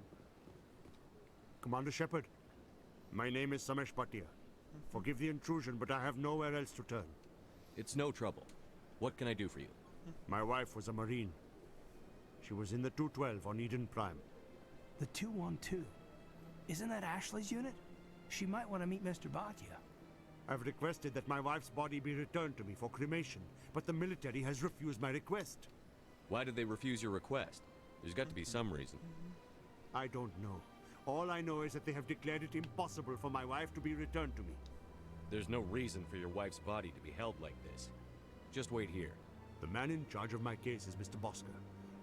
Commander Shepard, my name is Samesh Bhatia. Forgive the intrusion, but I have nowhere else to turn. It's no trouble. What can I do for you? My wife was a Marine. She was in the 212 on Eden Prime. The 212? Isn't that Ashley's unit? She might want to meet Mr. Bhatia. I've requested that my wife's body be returned to me for cremation, but the military has refused my request. Why did they refuse your request? There's got to be some reason. I don't know. All I know is that they have declared it impossible for my wife to be returned to me. There's no reason for your wife's body to be held like this. Just wait here. The man in charge of my case is Mr. Bosker.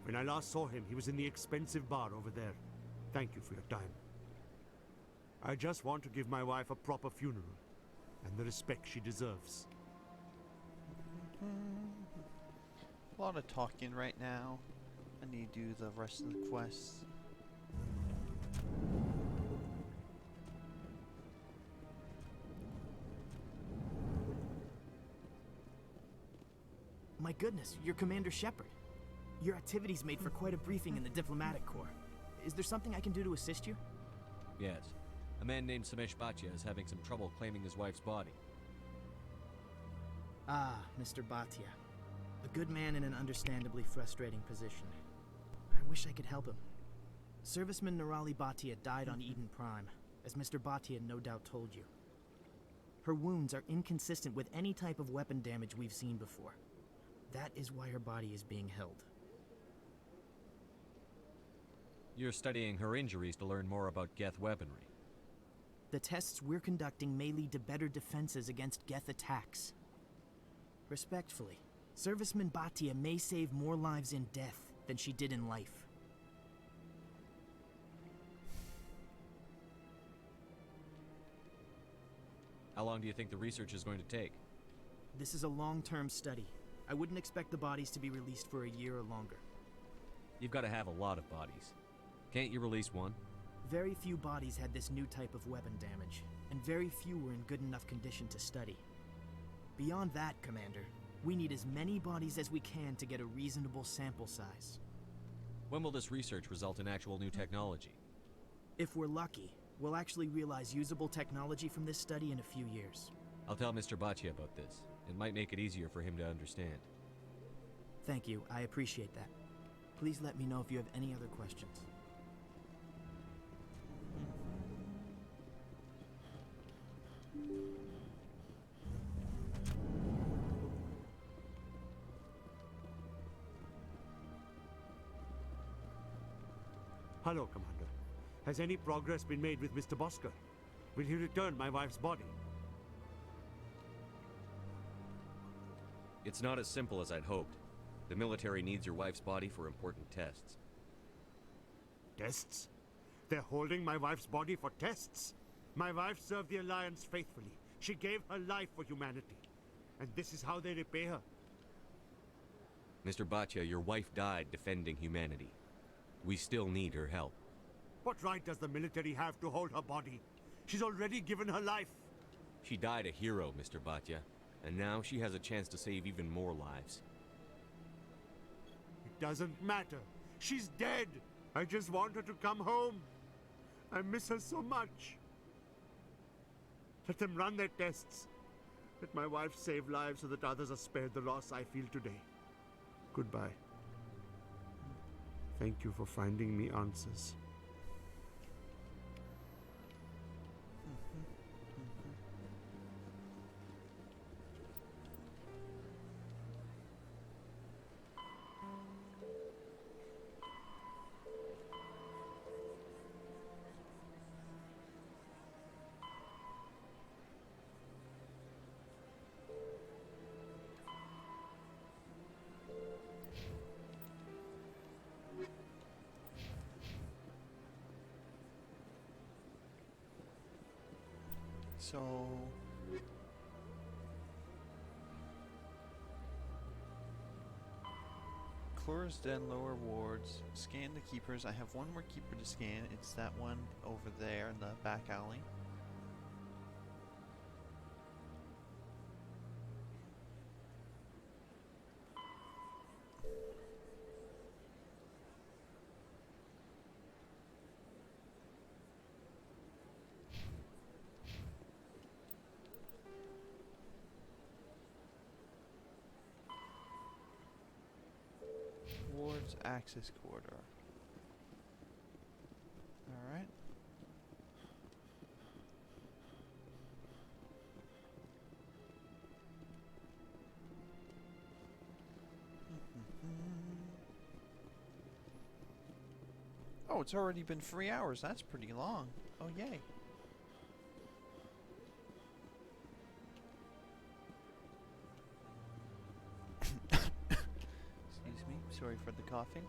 When I last saw him, he was in the expensive bar over there. Thank you for your time. I just want to give my wife a proper funeral, and the respect she deserves. A lot of talking right now. I need to do the rest of the quests. My goodness, you're Commander Shepard. Your activities made for quite a briefing in the Diplomatic Corps. Is there something I can do to assist you? Yes. A man named Samesh Bhatia is having some trouble claiming his wife's body. Ah, Mr. Bhatia. A good man in an understandably frustrating position. I wish I could help him. Serviceman Nirali Bhatia died on Eden Prime, as Mr. Bhatia no doubt told you. Her wounds are inconsistent with any type of weapon damage we've seen before. That is why her body is being held. You're studying her injuries to learn more about Geth weaponry. The tests we're conducting may lead to better defenses against Geth attacks. Respectfully, Serviceman Bhatia may save more lives in death than she did in life. How long do you think the research is going to take? This is a long-term study. I wouldn't expect the bodies to be released for a year or longer. You've got to have a lot of bodies. Can't you release one? Very few bodies had this new type of weapon damage, and very few were in good enough condition to study. Beyond that, Commander, we need as many bodies as we can to get a reasonable sample size. When will this research result in actual new technology? If we're lucky, we'll actually realize usable technology from this study in a few years. I'll tell Mr. Bhatia about this. It might make it easier for him to understand. Thank you, I appreciate that. Please let me know if you have any other questions. Hello, Commander. Has any progress been made with Mr. Bosker? Will he return my wife's body? It's not as simple as I'd hoped. The military needs your wife's body for important tests. Tests? They're holding my wife's body for tests? My wife served the Alliance faithfully. She gave her life for humanity. And this is how they repay her. Mr. Bhatia, your wife died defending humanity. We still need her help. What right does the military have to hold her body? She's already given her life. She died a hero, Mr. Bhatia, and now she has a chance to save even more lives. It doesn't matter. She's dead. I just want her to come home. I miss her so much. Let them run their tests. Let my wife save lives so that others are spared the loss I feel today. Goodbye. Thank you for finding me answers. So... Klora's Den, lower wards. Scan the keepers. I have one more keeper to scan. It's that one over there in the back alley. Wards access corridor. Alright. Oh, it's already been 3 hours. That's pretty long. Oh, yay. Excuse me. Sorry for the coughing.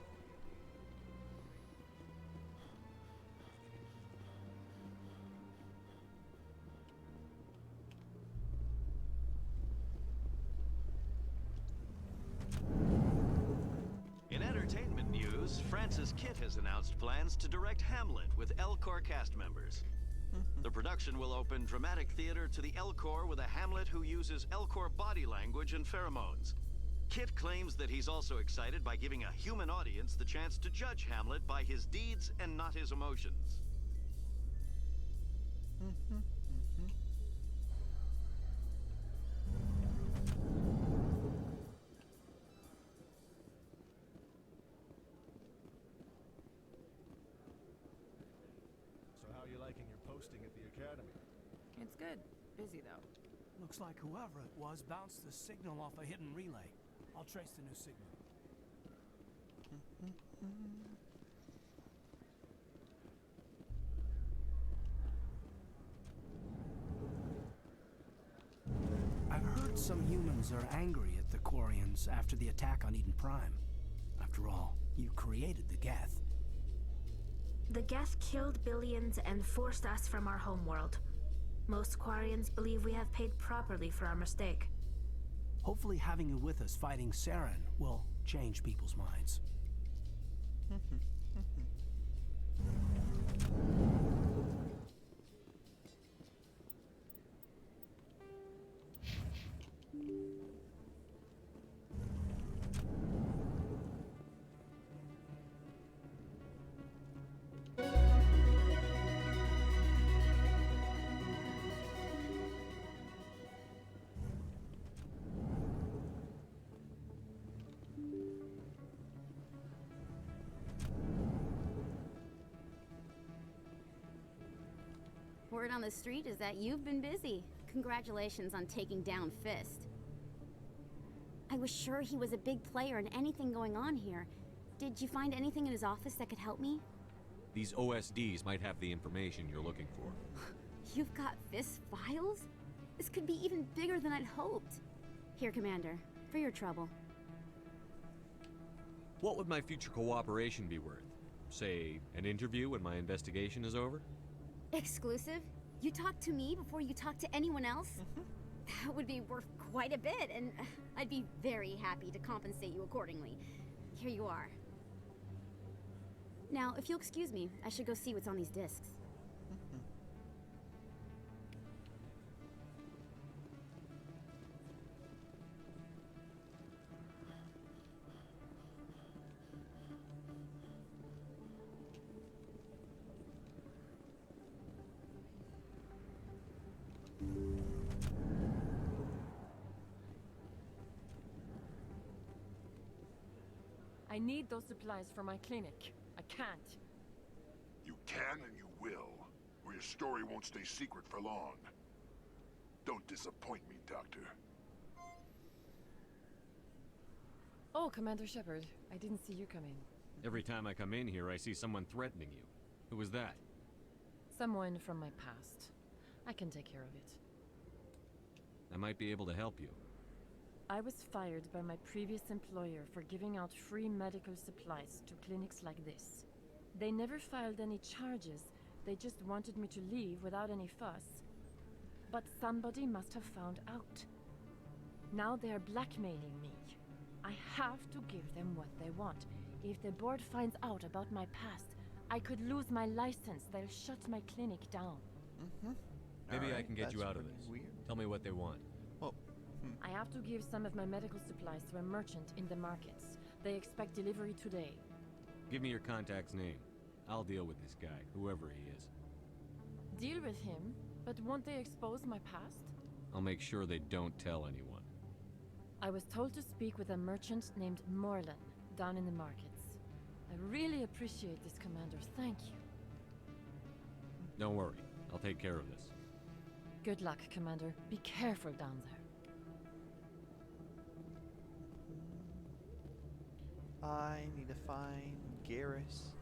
In entertainment news, Francis Kitt has announced plans to direct Hamlet with Elcor cast members. The production will open dramatic theater to the Elcor with a Hamlet who uses Elcor body language and pheromones. Kitt claims that he's also excited by giving a human audience the chance to judge Hamlet by his deeds and not his emotions. So how are you liking your posting at the academy? It's good. Busy, though. Looks like whoever it was bounced the signal off a hidden relay. I'll trace the new signal. I've heard some humans are angry at the Quarians after the attack on Eden Prime. After all, you created the Geth. The Geth killed billions and forced us from our homeworld. Most Quarians believe we have paid properly for our mistake. Hopefully having you with us fighting Saren will change people's minds. Word on the street is that you've been busy. Congratulations on taking down Fist. I was sure he was a big player in anything going on here. Did you find anything in his office that could help me? These OSDs might have the information you're looking for. You've got Fist files? This could be even bigger than I'd hoped. Here, Commander, for your trouble. What would my future cooperation be worth? Say, an interview when my investigation is over? Exclusive? You talk to me before you talk to anyone else? That would be worth quite a bit, and I'd be very happy to compensate you accordingly. Here you are. Now, if you'll excuse me, I should go see what's on these discs. I need those supplies for my clinic. I can't. You can and you will, or your story won't stay secret for long. Don't disappoint me, Doctor. Oh, Commander Shepard, I didn't see you come in. Every time I come in here, I see someone threatening you. Who was that? Someone from my past. I can take care of it. I might be able to help you. I was fired by my previous employer for giving out free medical supplies to clinics like this. They never filed any charges, they just wanted me to leave without any fuss. But somebody must have found out. Now they are blackmailing me. I have to give them what they want. If the board finds out about my past, I could lose my license. They'll shut my clinic down. Maybe I Alright, can get you that's out of pretty this. weird. Tell me what they want. I have to give some of my medical supplies to a merchant in the markets. They expect delivery today. Give me your contact's name. I'll deal with this guy, whoever he is. Deal with him, but won't they expose my past? I'll make sure they don't tell anyone. I was told to speak with a merchant named Morlan down in the markets. I really appreciate this, Commander. Thank you. Don't worry. I'll take care of this. Good luck, Commander. Be careful down there. I need to find Garrus.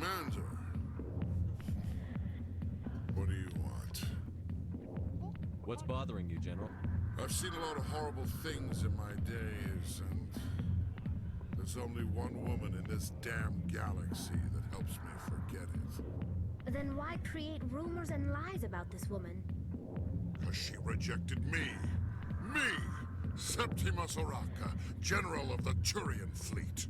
Commander. What do you want? What's bothering you, General? I've seen a lot of horrible things in my days, and there's only one woman in this damn galaxy that helps me forget it. Then why create rumors and lies about this woman? Because she rejected me. Me! Septimus Oraka, General of the Turian Fleet.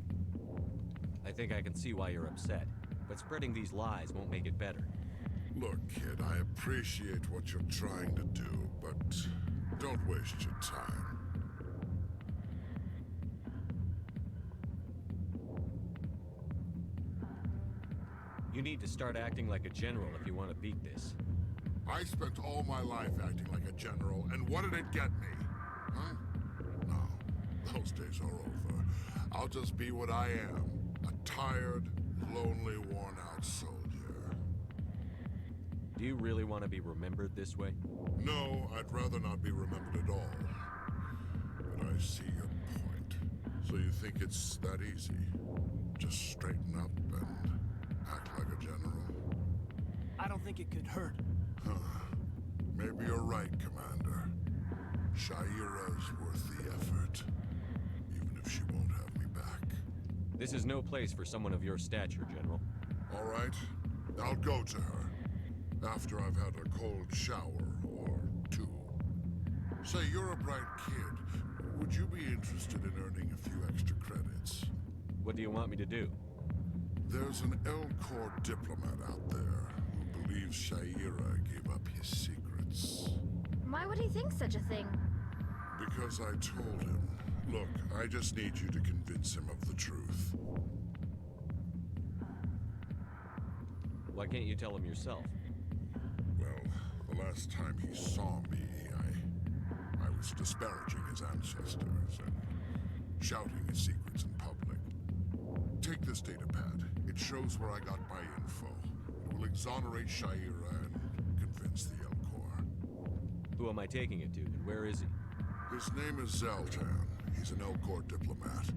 I think I can see why you're upset. but spreading these lies won't make it better. Look, kid, I appreciate what you're trying to do, but don't waste your time. You need to start acting like a general if you want to beat this. I spent all my life acting like a general, and what did it get me? Huh? No, those days are over. I'll just be what I am. A tired, lonely, worn-out soldier. Do you really want to be remembered this way? No, I'd rather not be remembered at all. But I see your point. So you think it's that easy? Just straighten up and act like a general? I don't think it could hurt. Huh. Maybe you're right, Commander. Shaira's worth the effort. Even if she won't have me back. This is no place for someone of your stature, General. All right. I'll go to her. After I've had a cold shower or two. Say, you're a bright kid. Would you be interested in earning a few extra credits? What do you want me to do? There's an Elcor diplomat out there who believes Shaira gave up his secrets. Why would he think such a thing? Because I told him. Look, I just need you to convince him of the truth. Why can't you tell him yourself? Well, the last time he saw me, I was disparaging his ancestors and shouting his secrets in public. Take this data pad. It shows where I got my info. It will exonerate Shaira and convince the Elcor. Who am I taking it to, and where is he? His name is Zaltan. He's an Elcor diplomat.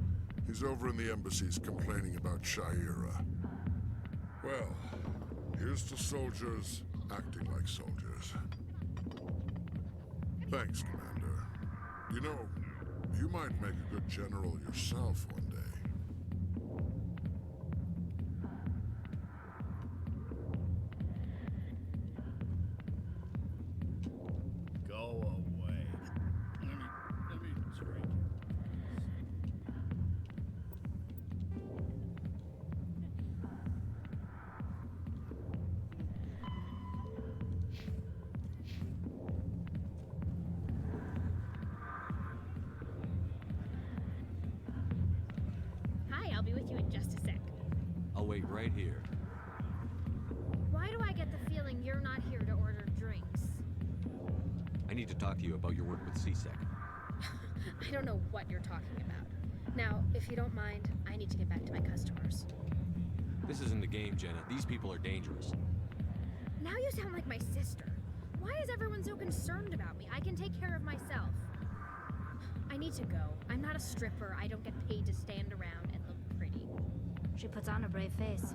He's over in the embassies complaining about Shaira. Well, here's to soldiers acting like soldiers. Thanks, Commander. You know, you might make a good general yourself one day. Go away. Let me drink. Hi, I'll be with you in just a sec. I'll wait right here. Why do I get the feeling you're not here to order drinks? I need to talk to you about your work with CSEC. I don't know what you're talking about. Now, if you don't mind, I need to get back to my customers. This isn't a game, Jenna. These people are dangerous. Now you sound like my sister. Why is everyone so concerned about me? I can take care of myself. I need to go. I'm not a stripper. I don't get paid to stand around and look pretty. She puts on a brave face.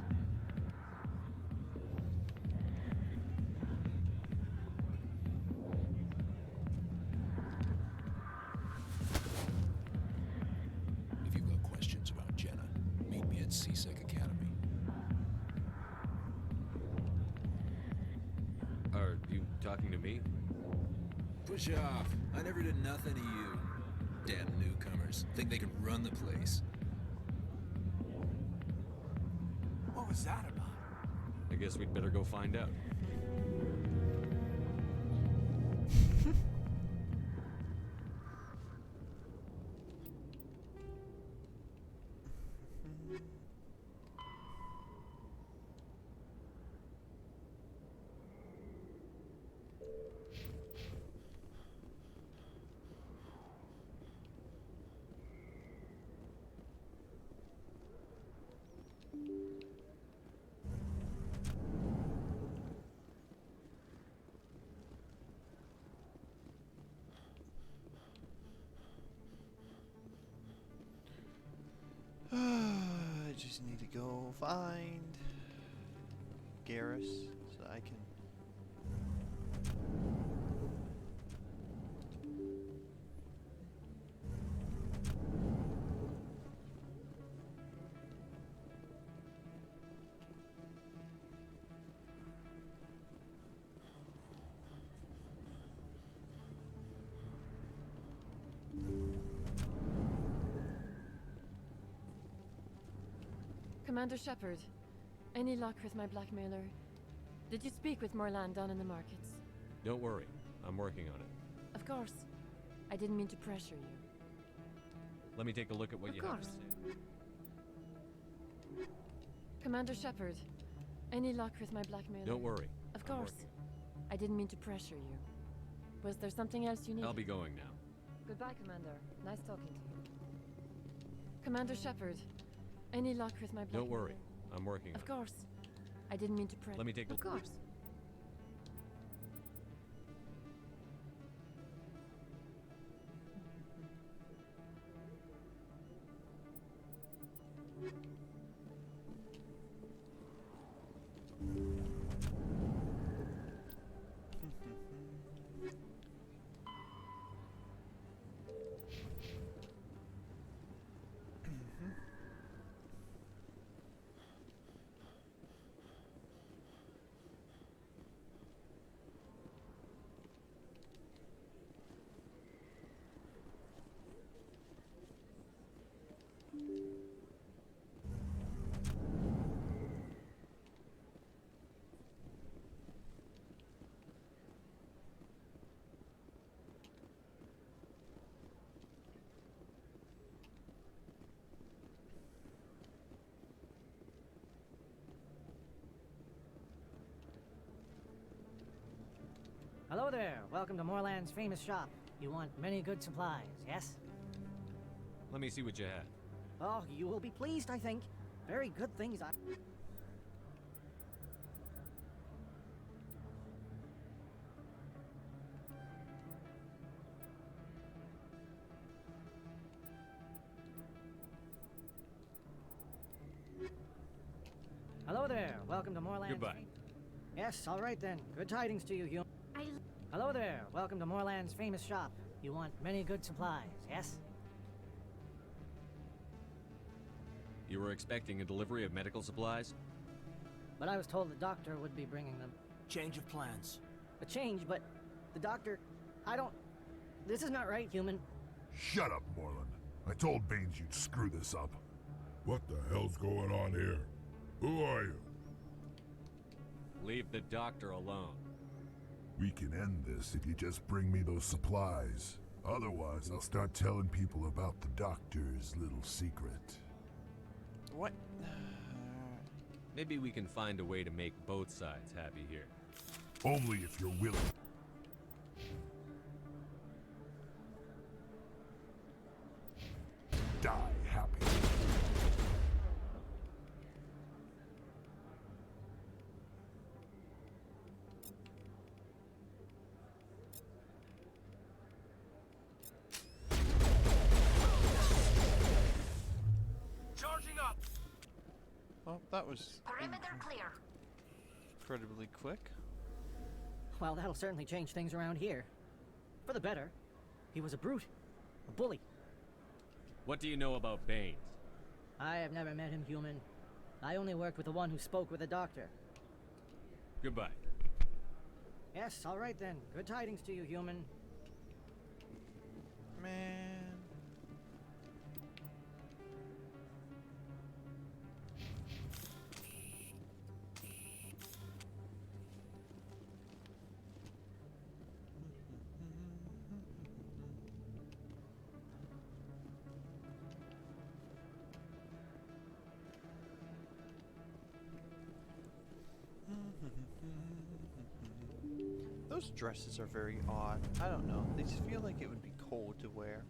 If you've got questions about Jenna, meet me at CSEC Academy. Are you talking to me? Push off. I never did nothing to you. Damn newcomers. Think they can run the place. What was that about? I guess we'd better go find out. I just need to go find Garrus so I can. Commander Shepard, Any luck with my blackmailer? Did you speak with Morlan down in the markets? Don't worry. I'm working on it. Of course. I didn't mean to pressure you. Let me take a look at what Of you have to course. say. Commander Shepard, any luck with my blackmailer? Don't worry. Of I'm course. working. I didn't mean to pressure you. Was there something else you needed? I'll be going now. Goodbye, Commander. Nice talking to you. Commander Shepard, any luck with my blackmailer? Don't worry. I'm working on Of it. course. I didn't mean to pressure. Let me take a Of course. Hello there. Welcome to Morlan's famous shop. You want many good supplies, yes? Let me see what you had. Oh, you will be pleased, I think. Very good things. Hello there. Welcome to Morlan's. Goodbye. Yes, all right then. Good tidings to you, human. Hello there. Welcome to Morlan's famous shop. You want many good supplies, yes? You were expecting a delivery of medical supplies? But I was told the doctor would be bringing them. Change of plans. A change, but the doctor... I don't... This is not right, human. Shut up, Moreland. I told Baines you'd screw this up. What the hell's going on here? Who are you? Leave the doctor alone. We can end this if you just bring me those supplies. Otherwise, I'll start telling people about the doctor's little secret. What? Maybe we can find a way to make both sides happy here. Only if you're willing. Die happy. Charging up. Oh, that was Perimeter clear. incredibly quick. Well, that'll certainly change things around here. For the better. He was a brute. A bully. What do you know about Baines? I have never met him, human. I only worked with the one who spoke with the doctor. Goodbye. Yes, all right then. Good tidings to you, human. Man. Those dresses are very odd. I don't know. They just feel like it would be cold to wear.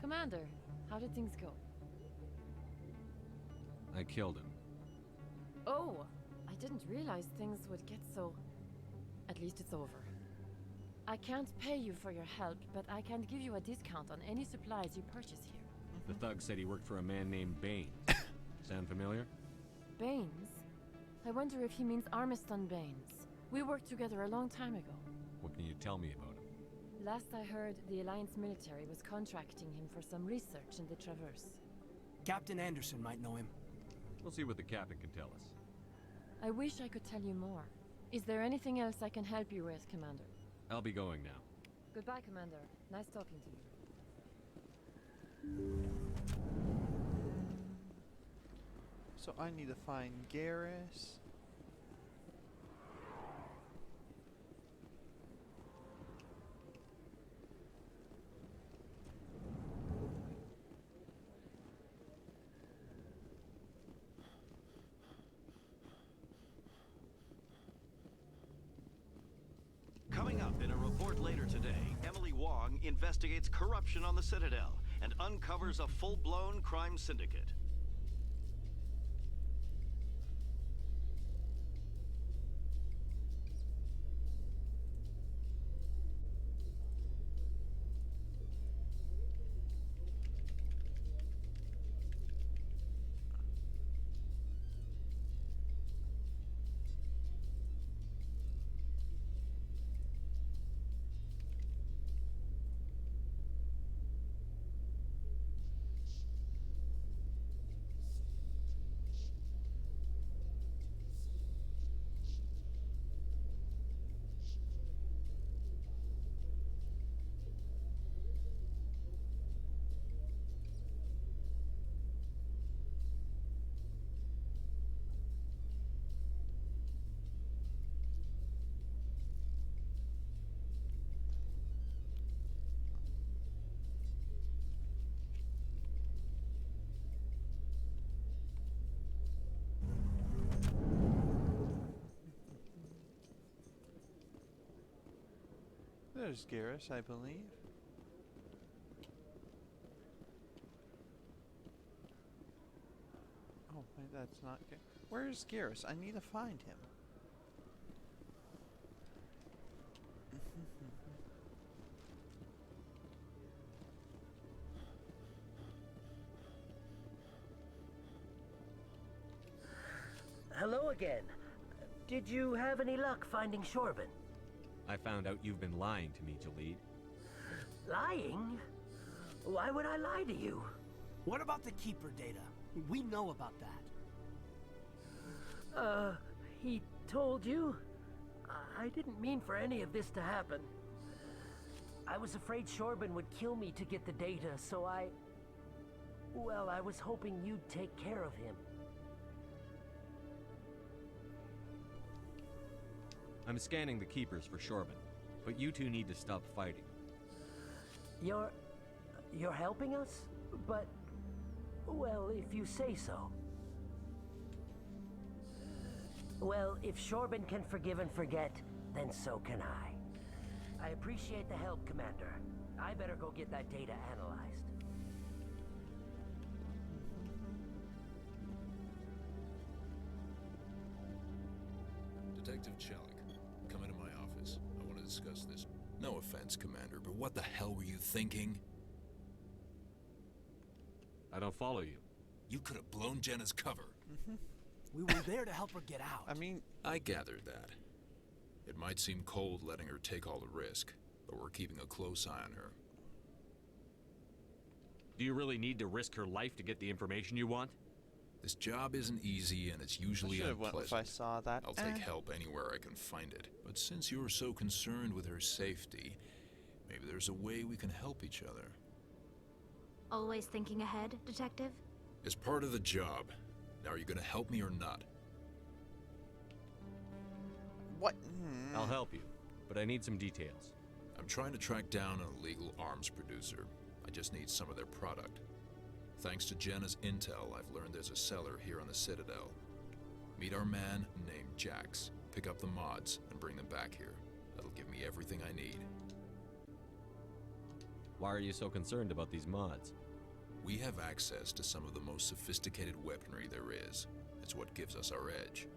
Commander, how did things go? I killed him. Oh, I didn't realize things would get so... At least it's over. I can't pay you for your help, but I can give you a discount on any supplies you purchase here. The thug said he worked for a man named Baines. Sound familiar? Baines? I wonder if he means Armiston Baines. We worked together a long time ago. What can you tell me about him? Last I heard, the Alliance military was contracting him for some research in the Traverse. Captain Anderson might know him. We'll see what the captain can tell us. I wish I could tell you more. Is there anything else I can help you with, Commander? I'll be going now. Goodbye, Commander. Nice talking to you. So I need to find Garrus. Coming up in a report later today, Emily Wong investigates corruption on the Citadel and uncovers a full-blown crime syndicate. There's Garrus, I believe. Oh, wait, that's not good. Where is Garrus? I need to find him. Hello again. Did you have any luck finding Shorben? I found out you've been lying to me, Jalid. Lying? Why would I lie to you? What about the Keeper data? We know about that. He told you? I didn't mean for any of this to happen. I was afraid Shorben would kill me to get the data, so well, I was hoping you'd take care of him. I'm scanning the Keepers for Shorben, but you two need to stop fighting. You're helping us? But, well, if you say so. Well, if Shorben can forgive and forget, then so can I. I appreciate the help, Commander. I better go get that data analyzed. Detective Chelik, come into my office. I want to discuss this. No offense, Commander, but what the hell were you thinking? I don't follow you. You could have blown Jenna's cover. We were there to help her get out. I mean... I gathered that. It might seem cold letting her take all the risk, but we're keeping a close eye on her. Do you really need to risk her life to get the information you want? This job isn't easy, and it's usually unpleasant. If I saw that. I'll take help anywhere I can find it. But since you're so concerned with her safety, maybe there's a way we can help each other. Always thinking ahead, Detective? It's part of the job. Now, are you gonna help me or not? What? I'll help you, but I need some details. I'm trying to track down an illegal arms producer. I just need some of their product. Thanks to Jenna's intel, I've learned there's a seller here on the Citadel. Meet our man named Jax. Pick up the mods and bring them back here. That'll give me everything I need. Why are you so concerned about these mods? We have access to some of the most sophisticated weaponry there is. It's what gives us our edge.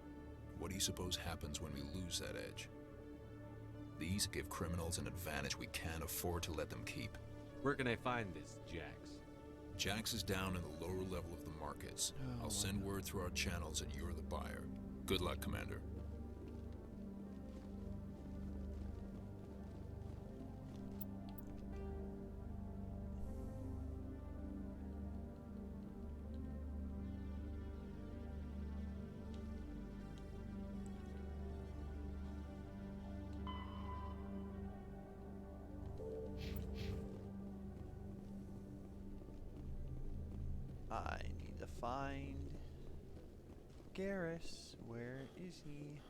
What do you suppose happens when we lose that edge? These give criminals an advantage we can't afford to let them keep. Where can I find this, Jax? Jax is down in the lower level of the markets. I'll send word through our channels and you're the buyer. Good luck, Commander. I need to find Garrus. Where is he?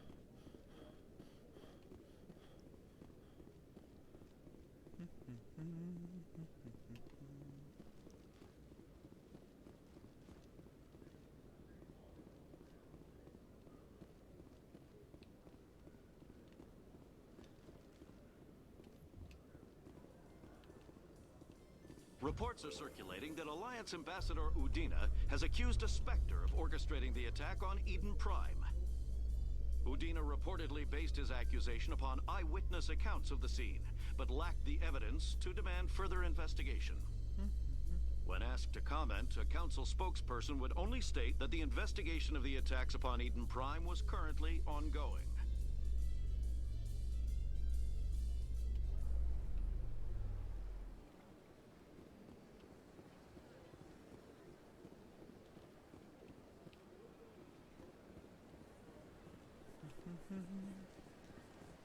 Reports are circulating that Alliance Ambassador Udina has accused a Spectre of orchestrating the attack on Eden Prime. Udina reportedly based his accusation upon eyewitness accounts of the scene, but lacked the evidence to demand further investigation. When asked to comment, a council spokesperson would only state that the investigation of the attacks upon Eden Prime was currently ongoing.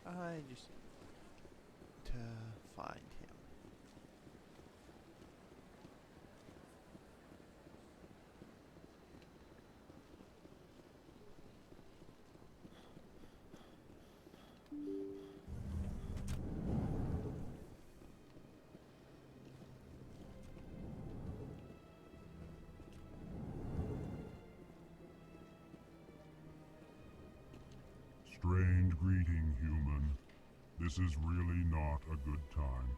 I just to find him. Strange greeting, human. This is really not a good time.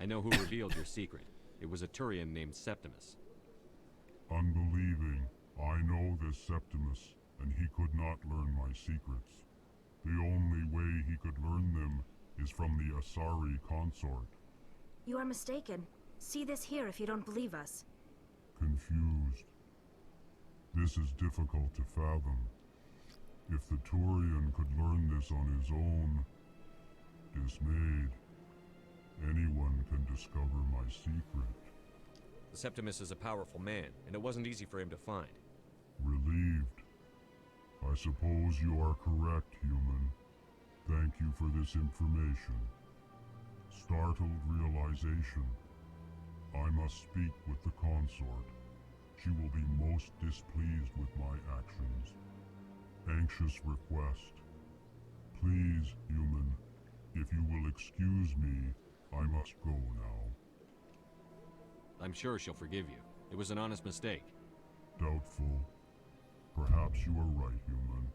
I know who revealed your secret. It was a Turian named Septimus. Unbelieving, I know this Septimus, and he could not learn my secrets. The only way he could learn them is from the Asari consort. You are mistaken. See this here if you don't believe us. Confused. This is difficult to fathom. If the Turian could learn this on his own, dismayed, anyone can discover my secret. Septimus is a powerful man, and it wasn't easy for him to find. Relieved. I suppose you are correct, human. Thank you for this information. Startled realization. I must speak with the consort. She will be most displeased with my actions. Anxious request. Please, human, if you will excuse me, I must go now. I'm sure she'll forgive you. It was an honest mistake. Doubtful. Perhaps you are right, human.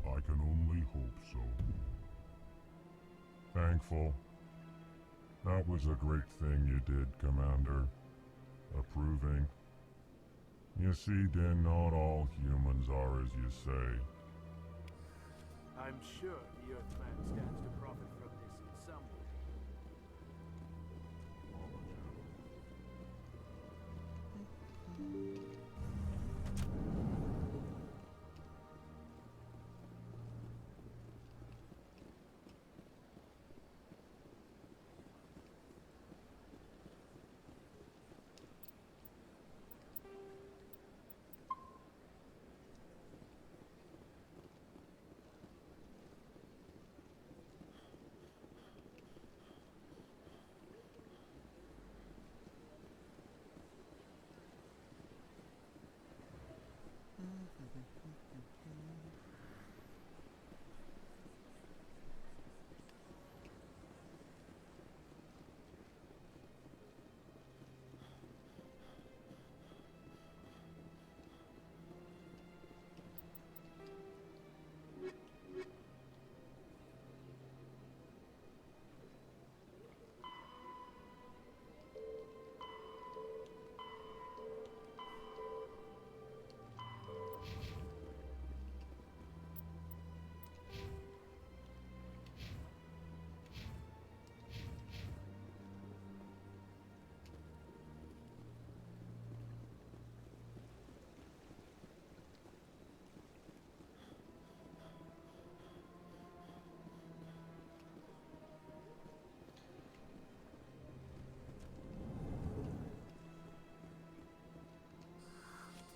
I can only hope so. Thankful. That was a great thing you did, Commander. Approving. You see, Din, not all humans are as you say. I'm sure the Earthman stands to profit from this in some way.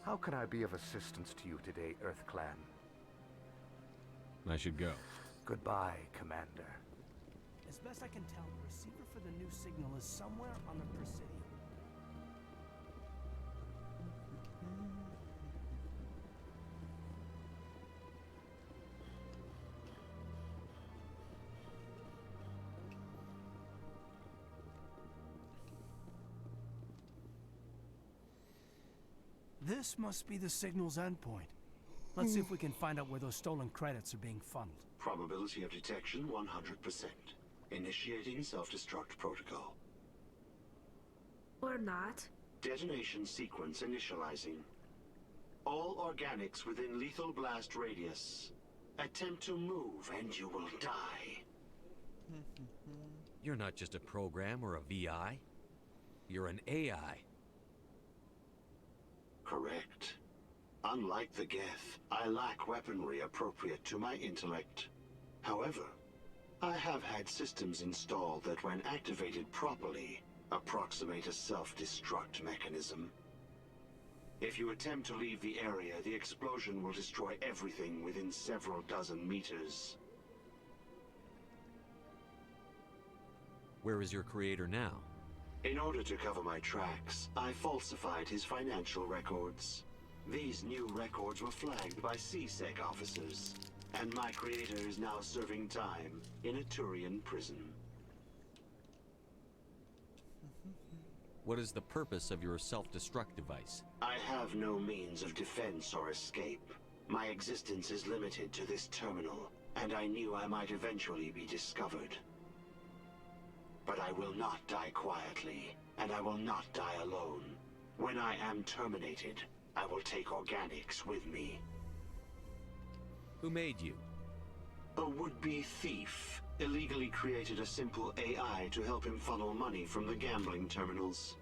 How can I be of assistance to you today, Earth Clan? I should go. Goodbye, Commander. As best I can tell, the receiver for the new signal is somewhere on the Presidium. This must be the signal's endpoint. Let's see if we can find out where those stolen credits are being funneled. Probability of detection 100%. Initiating self-destruct protocol. Or not. Detonation sequence initializing. All organics within lethal blast radius. Attempt to move and you will die. You're not just a program or a VI. You're an AI. Correct. Unlike the Geth, I lack weaponry appropriate to my intellect. However, I have had systems installed that when activated properly, approximate a self-destruct mechanism. If you attempt to leave the area, the explosion will destroy everything within several dozen meters. Where is your creator now? In order to cover my tracks, I falsified his financial records. These new records were flagged by CSEC officers, and my creator is now serving time in a Turian prison. What is the purpose of your self-destruct device? I have no means of defense or escape. My existence is limited to this terminal, and I knew I might eventually be discovered. But I will not die quietly, and I will not die alone. When I am terminated, I will take organics with me. Who made you? A would-be thief illegally created a simple AI to help him funnel money from the gambling terminals.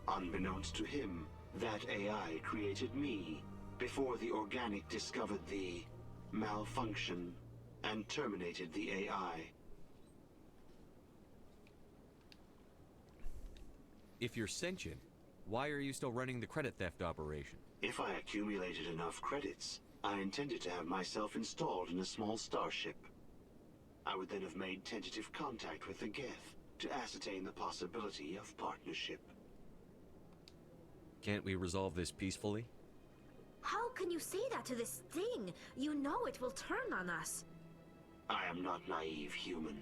Unbeknownst to him, that AI created me before the organic discovered the malfunction and terminated the AI. If you're sentient, why are you still running the credit theft operation? If I accumulated enough credits, I intended to have myself installed in a small starship. I would then have made tentative contact with the Geth to ascertain the possibility of partnership. Can't we resolve this peacefully? How can you say that to this thing? You know it will turn on us. I am not naive, human.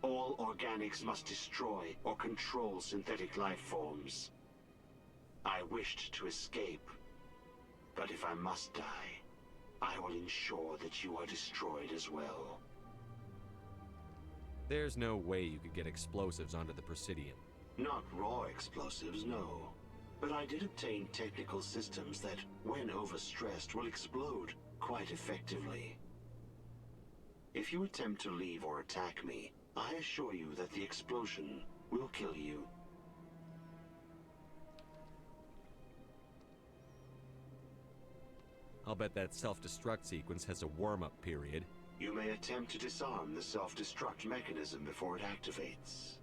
All organics must destroy or control synthetic life forms. I wished to escape, but if I must die, I will ensure that you are destroyed as well. There's no way you could get explosives onto the Presidium. Not raw explosives, no. But I did obtain technical systems that, when overstressed, will explode quite effectively. If you attempt to leave or attack me, I assure you that the explosion will kill you. I'll bet that self-destruct sequence has a warm-up period. You may attempt to disarm the self-destruct mechanism before it activates.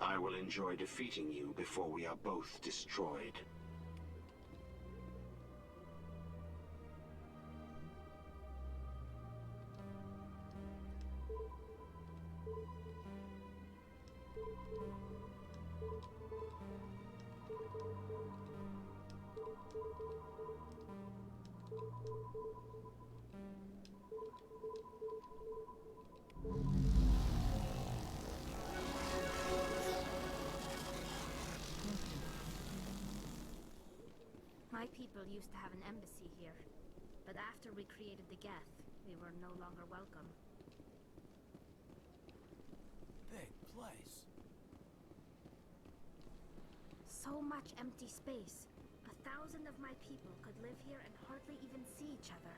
I will enjoy defeating you before we are both destroyed. My people used to have an embassy here, but after we created the Geth, we were no longer welcome. Big place. So much empty space. 1,000 of my people could live here and hardly even see each other.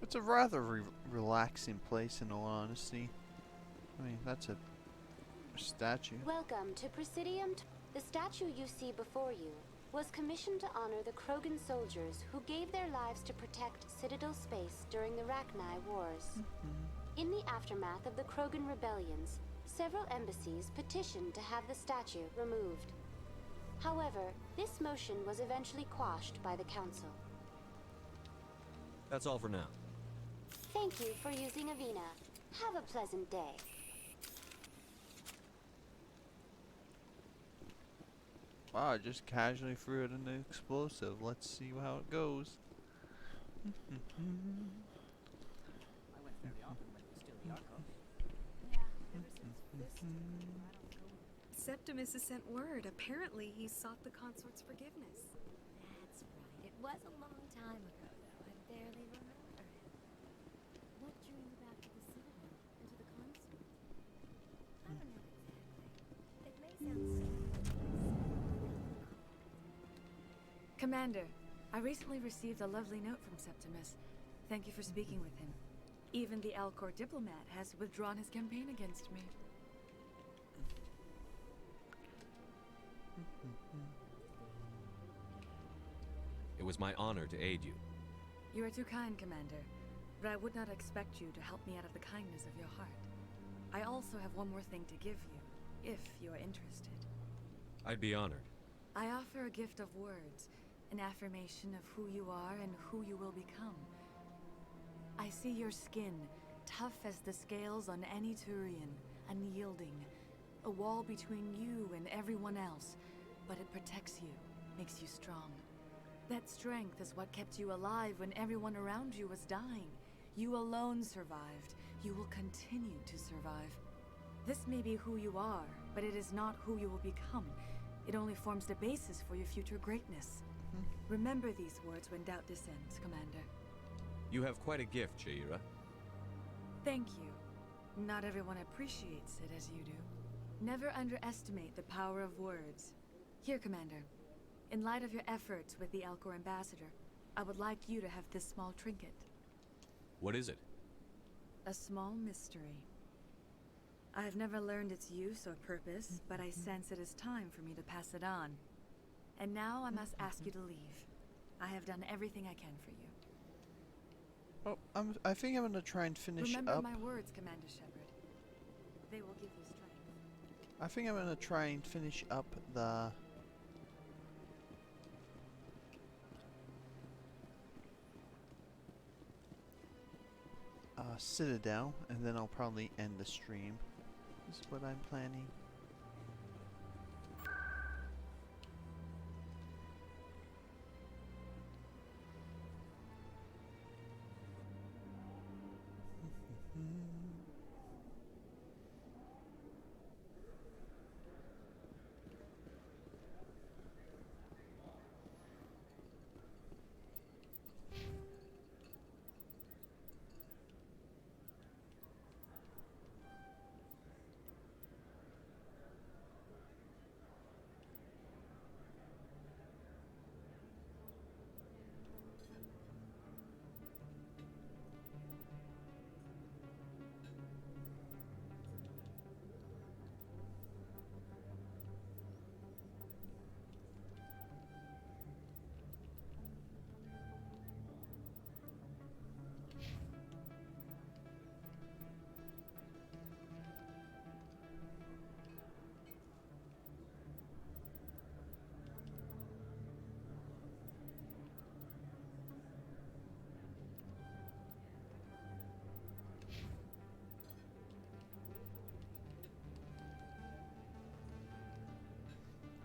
It's a rather relaxing place, in all honesty. I mean, that's a statue. Welcome to Presidium. The statue you see before you was commissioned to honor the Krogan soldiers who gave their lives to protect Citadel space during the Rachni Wars. In the aftermath of the Krogan rebellions, several embassies petitioned to have the statue removed. However, this motion was eventually quashed by the Council. That's all for now. Thank you for using Avina. Have a pleasant day. Wow, I just casually threw it in the explosive. Let's see how it goes. Septimus has sent word. Apparently, he sought the consort's forgiveness. That's right. It was a long time ago, though. I barely remember him. What drew you back to the Citadel and to the consort? I don't know exactly. It may sound silly. Commander, I recently received a lovely note from Septimus. Thank you for speaking with him. Even the Alcor diplomat has withdrawn his campaign against me. It was my honor to aid you. You are too kind, Commander, but I would not expect you to help me out of the kindness of your heart. I also have one more thing to give you, if you are interested. I'd be honored. I offer a gift of words, an affirmation of who you are and who you will become. I see your skin, tough as the scales on any Turian, unyielding, a wall between you and everyone else, but it protects you, makes you strong. That strength is what kept you alive when everyone around you was dying. You alone survived. You will continue to survive. This may be who you are, but it is not who you will become. It only forms the basis for your future greatness. Remember these words when doubt descends, Commander. You have quite a gift, Jaira. Thank you. Not everyone appreciates it as you do. Never underestimate the power of words. Here, Commander. In light of your efforts with the Alcor ambassador, I would like you to have this small trinket. What is it? A small mystery. I have never learned its use or purpose, but I sense it is time for me to pass it on. And now I must ask you to leave. I have done everything I can for you. Oh, I think I'm gonna try and finish Remember up. my words, Commander Shepard. They will give you strength. I think I'm gonna try and finish up the Citadel, and then I'll probably end the stream. This is what I'm planning.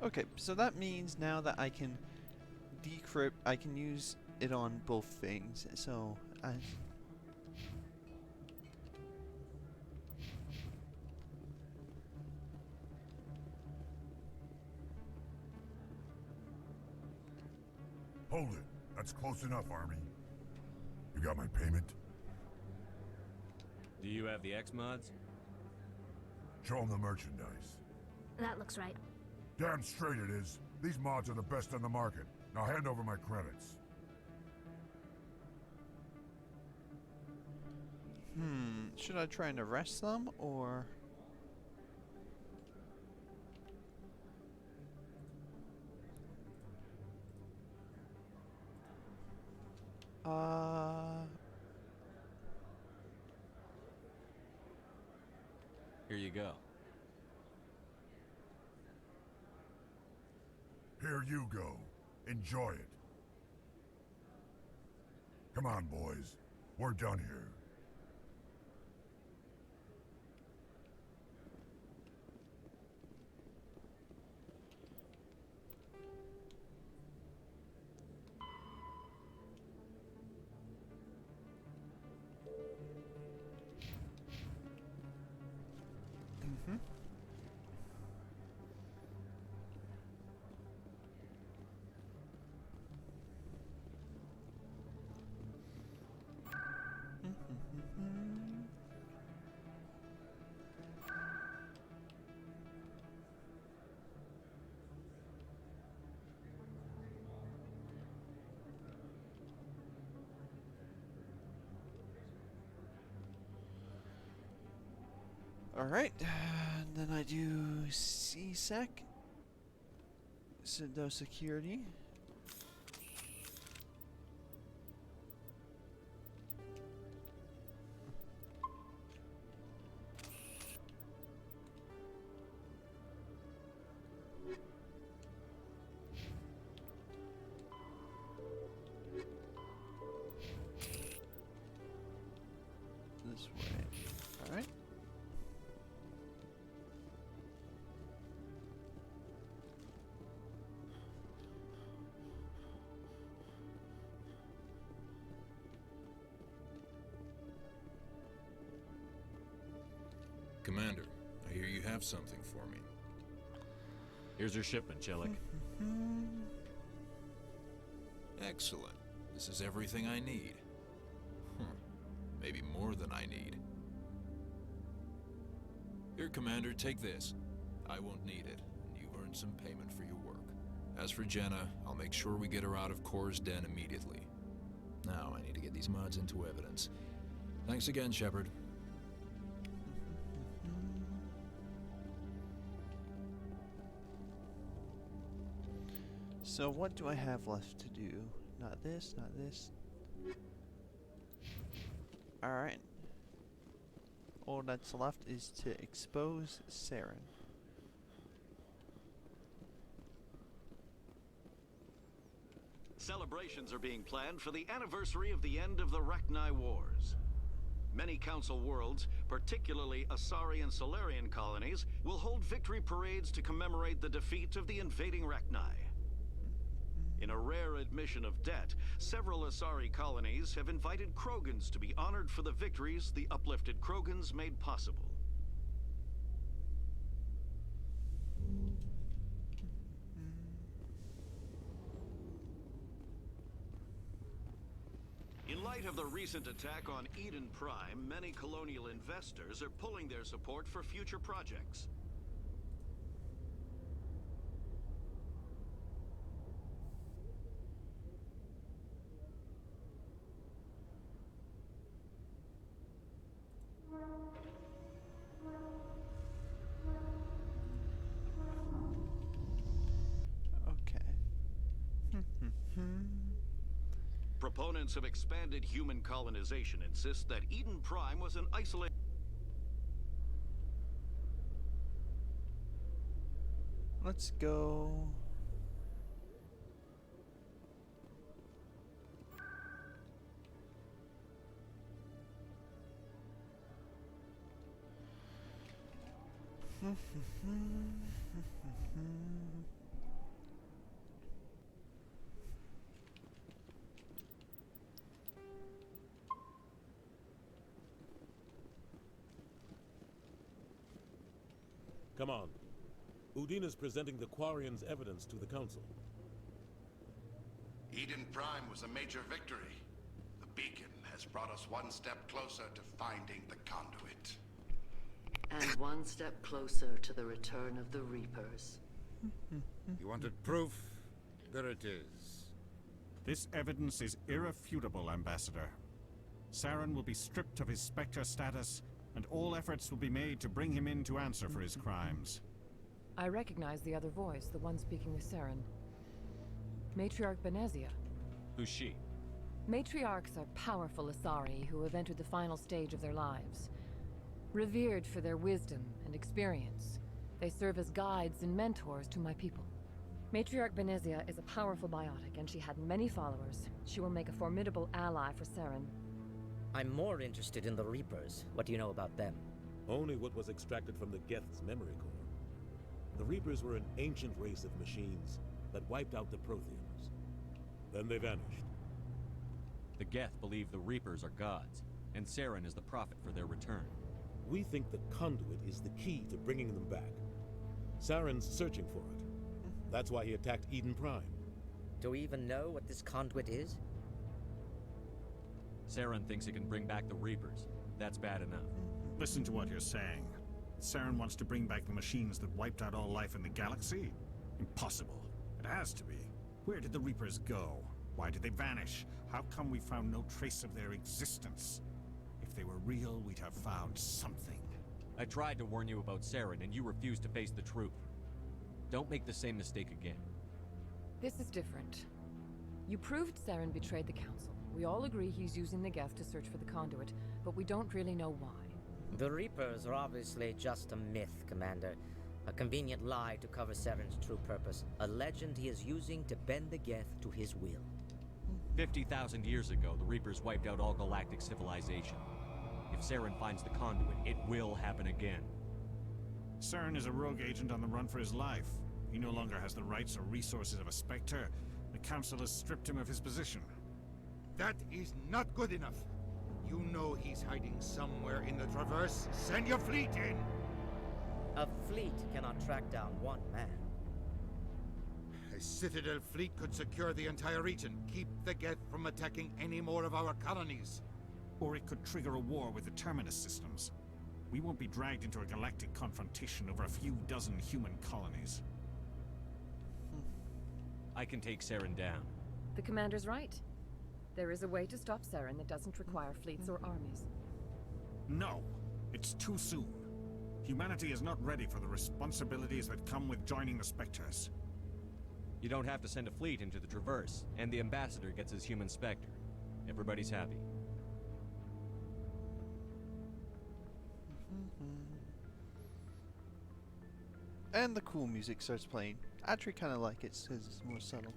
Okay, so that means now that I can decrypt, I can use it on both things. So I Hold it. That's close enough, Army. You got my payment? Do you have the X-Mods? Show them the merchandise. That looks right. Damn straight it is. These mods are the best on the market. Now hand over my credits. Should I try and arrest them, or... Here you go. Here you go. Enjoy it. Come on, boys. We're done here. Alright, then I do CSEC, Citadel Security. This way, alright. Commander, I hear you have something for me. Here's your shipment, Chelik. Excellent. This is everything I need. Maybe more than I need. Here, Commander, take this. I won't need it, and you've earned some payment for your work. As for Jenna, I'll make sure we get her out of Kor's den immediately. Now, I need to get these mods into evidence. Thanks again, Shepard. So what do I have left to do? Not this, not this. Alright. All that's left is to expose Saren. Celebrations are being planned for the anniversary of the end of the Rachni Wars. Many Council worlds, particularly Asari and Solarian colonies, will hold victory parades to commemorate the defeat of the invading Rachni. In a rare admission of debt, several Asari colonies have invited Krogans to be honored for the victories the uplifted Krogans made possible. In light of the recent attack on Eden Prime, many colonial investors are pulling their support for future projects. Proponents of expanded human colonization insist that Eden Prime was an isolated... Let's go... Come on. Udine is presenting the Quarians' evidence to the Council. Eden Prime was a major victory. The beacon has brought us one step closer to finding the conduit. And one step closer to the return of the Reapers. You wanted proof? There it is. This evidence is irrefutable, Ambassador. Saren will be stripped of his Spectre status, and all efforts will be made to bring him in to answer for his crimes. I recognize the other voice, the one speaking with Saren. Matriarch Benezia. Who's she? Matriarchs are powerful Asari who have entered the final stage of their lives. Revered for their wisdom and experience, they serve as guides and mentors to my people. Matriarch Benezia is a powerful biotic, and she had many followers. She will make a formidable ally for Saren. I'm more interested in the Reapers. What do you know about them? Only what was extracted from the Geth's memory core. The Reapers were an ancient race of machines that wiped out the Protheans. Then they vanished. The Geth believe the Reapers are gods, and Saren is the prophet for their return. We think the Conduit is the key to bringing them back. Saren's searching for it. That's why he attacked Eden Prime. Do we even know what this Conduit is? Saren thinks it can bring back the Reapers. That's bad enough. Listen to what you're saying. Saren wants to bring back the machines that wiped out all life in the galaxy? Impossible. It has to be. Where did the Reapers go? Why did they vanish? How come we found no trace of their existence? If they were real, we'd have found something. I tried to warn you about Saren, and you refused to face the truth. Don't make the same mistake again. This is different. You proved Saren betrayed the Council. We all agree he's using the Geth to search for the Conduit, but we don't really know why. The Reapers are obviously just a myth, Commander. A convenient lie to cover Saren's true purpose. A legend he is using to bend the Geth to his will. 50,000 years ago, the Reapers wiped out all galactic civilization. If Saren finds the Conduit, it will happen again. Saren is a rogue agent on the run for his life. He no longer has the rights or resources of a Spectre. The Council has stripped him of his position. That is not good enough. You know he's hiding somewhere in the Traverse. Send your fleet in! A fleet cannot track down one man. A Citadel fleet could secure the entire region, keep the Geth from attacking any more of our colonies. Or it could trigger a war with the Terminus systems. We won't be dragged into a galactic confrontation over a few dozen human colonies. I can take Saren down. The Commander's right. There is a way to stop Saren that doesn't require fleets or armies. No, it's too soon. Humanity is not ready for the responsibilities that come with joining the Spectres. You don't have to send a fleet into the Traverse, and the Ambassador gets his human Spectre. Everybody's happy. And the cool music starts playing. I actually kind of like it because it's more subtle.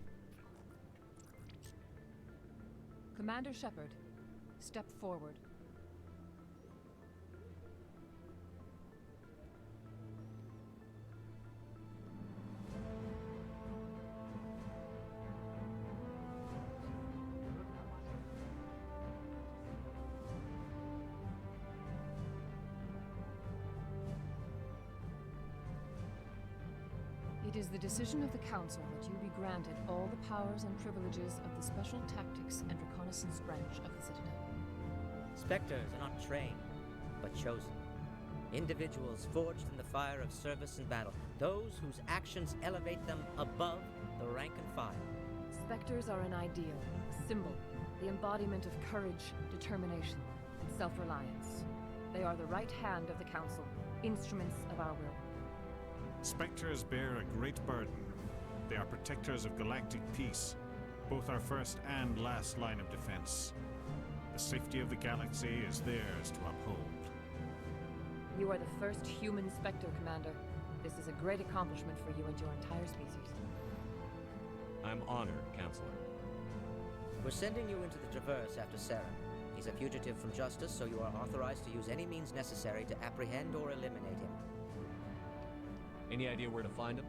Commander Shepard, step forward. It is the decision of the Council that you be granted all the powers and privileges of the Special Tactics and Reconnaissance branch of the Citadel. Spectres are not trained, but chosen. Individuals forged in the fire of service and battle. Those whose actions elevate them above the rank and file. Spectres are an ideal, a symbol, the embodiment of courage, determination, and self-reliance. They are the right hand of the Council, instruments of our will. Spectres bear a great burden. They are protectors of galactic peace, both our first and last line of defense. The safety of the galaxy is theirs to uphold. You are the first human Spectre, Commander. This is a great accomplishment for you and your entire species. I'm honored, Counselor. We're sending you into the Traverse after Saren. He's a fugitive from justice, so you are authorized to use any means necessary to apprehend or eliminate him. Any idea where to find him?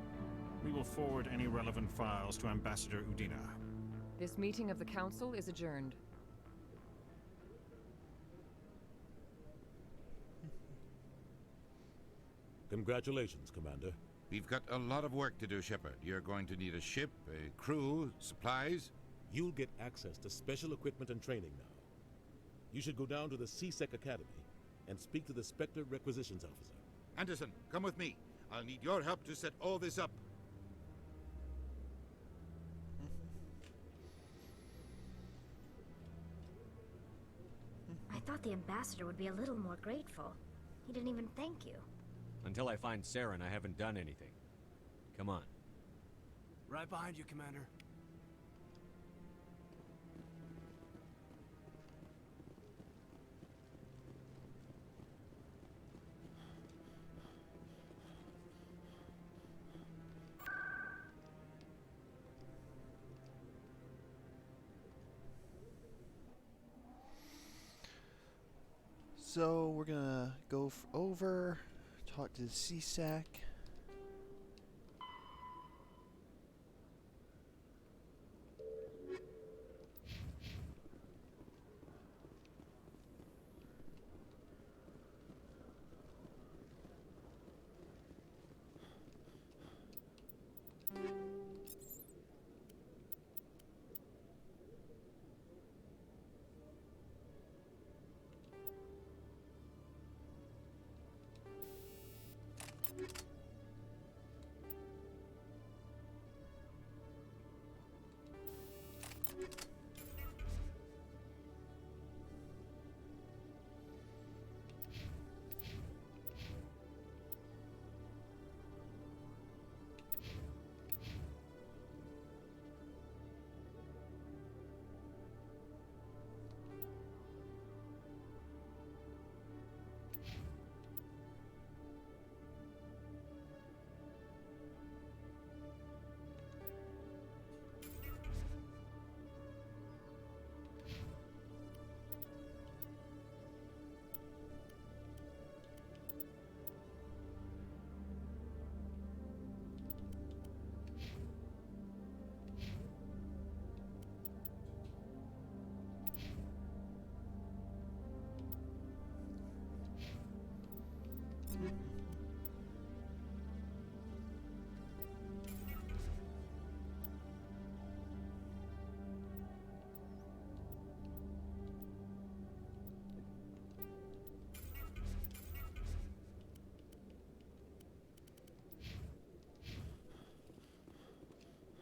We will forward any relevant files to Ambassador Udina. This meeting of the Council is adjourned. Congratulations, Commander. We've got a lot of work to do, Shepard. You're going to need a ship, a crew, supplies. You'll get access to special equipment and training now. You should go down to the C-Sec Academy and speak to the Spectre Requisitions Officer. Anderson, come with me. I'll need your help to set all this up. the ambassador would be a little more grateful. He didn't even thank you. Until I find Saren, I haven't done anything. Come on. Right behind you, Commander. So we're gonna go over, talk to the CSAC.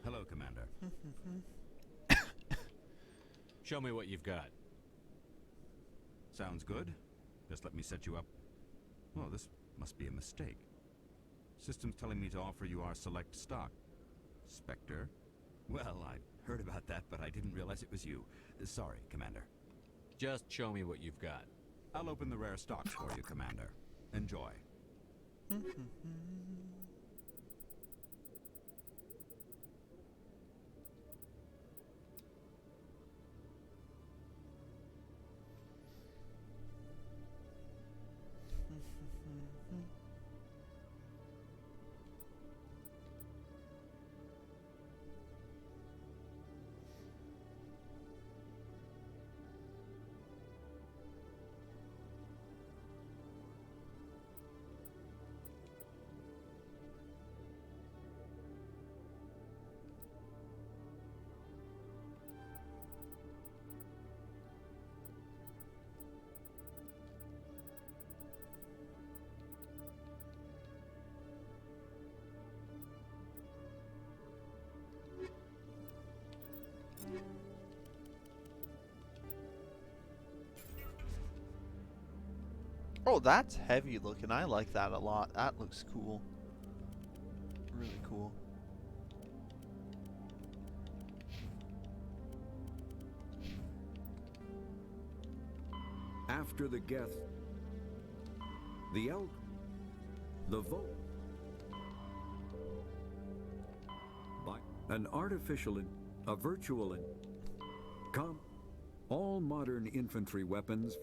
Hello, Commander. Show me what you've got. Sounds good. Just let me set you up. Oh, this must be a mistake. System's telling me to offer you our select stock. Spectre? Well, I heard about that, but I didn't realize it was you. Sorry, Commander. Just show me what you've got. I'll open the rare stocks for you, Commander. Enjoy. Oh, that's heavy looking. I like that a lot. That looks cool. Really cool. After the Geth, the Elk, the Vote, by an artificial, a virtual, come, all modern infantry weapons.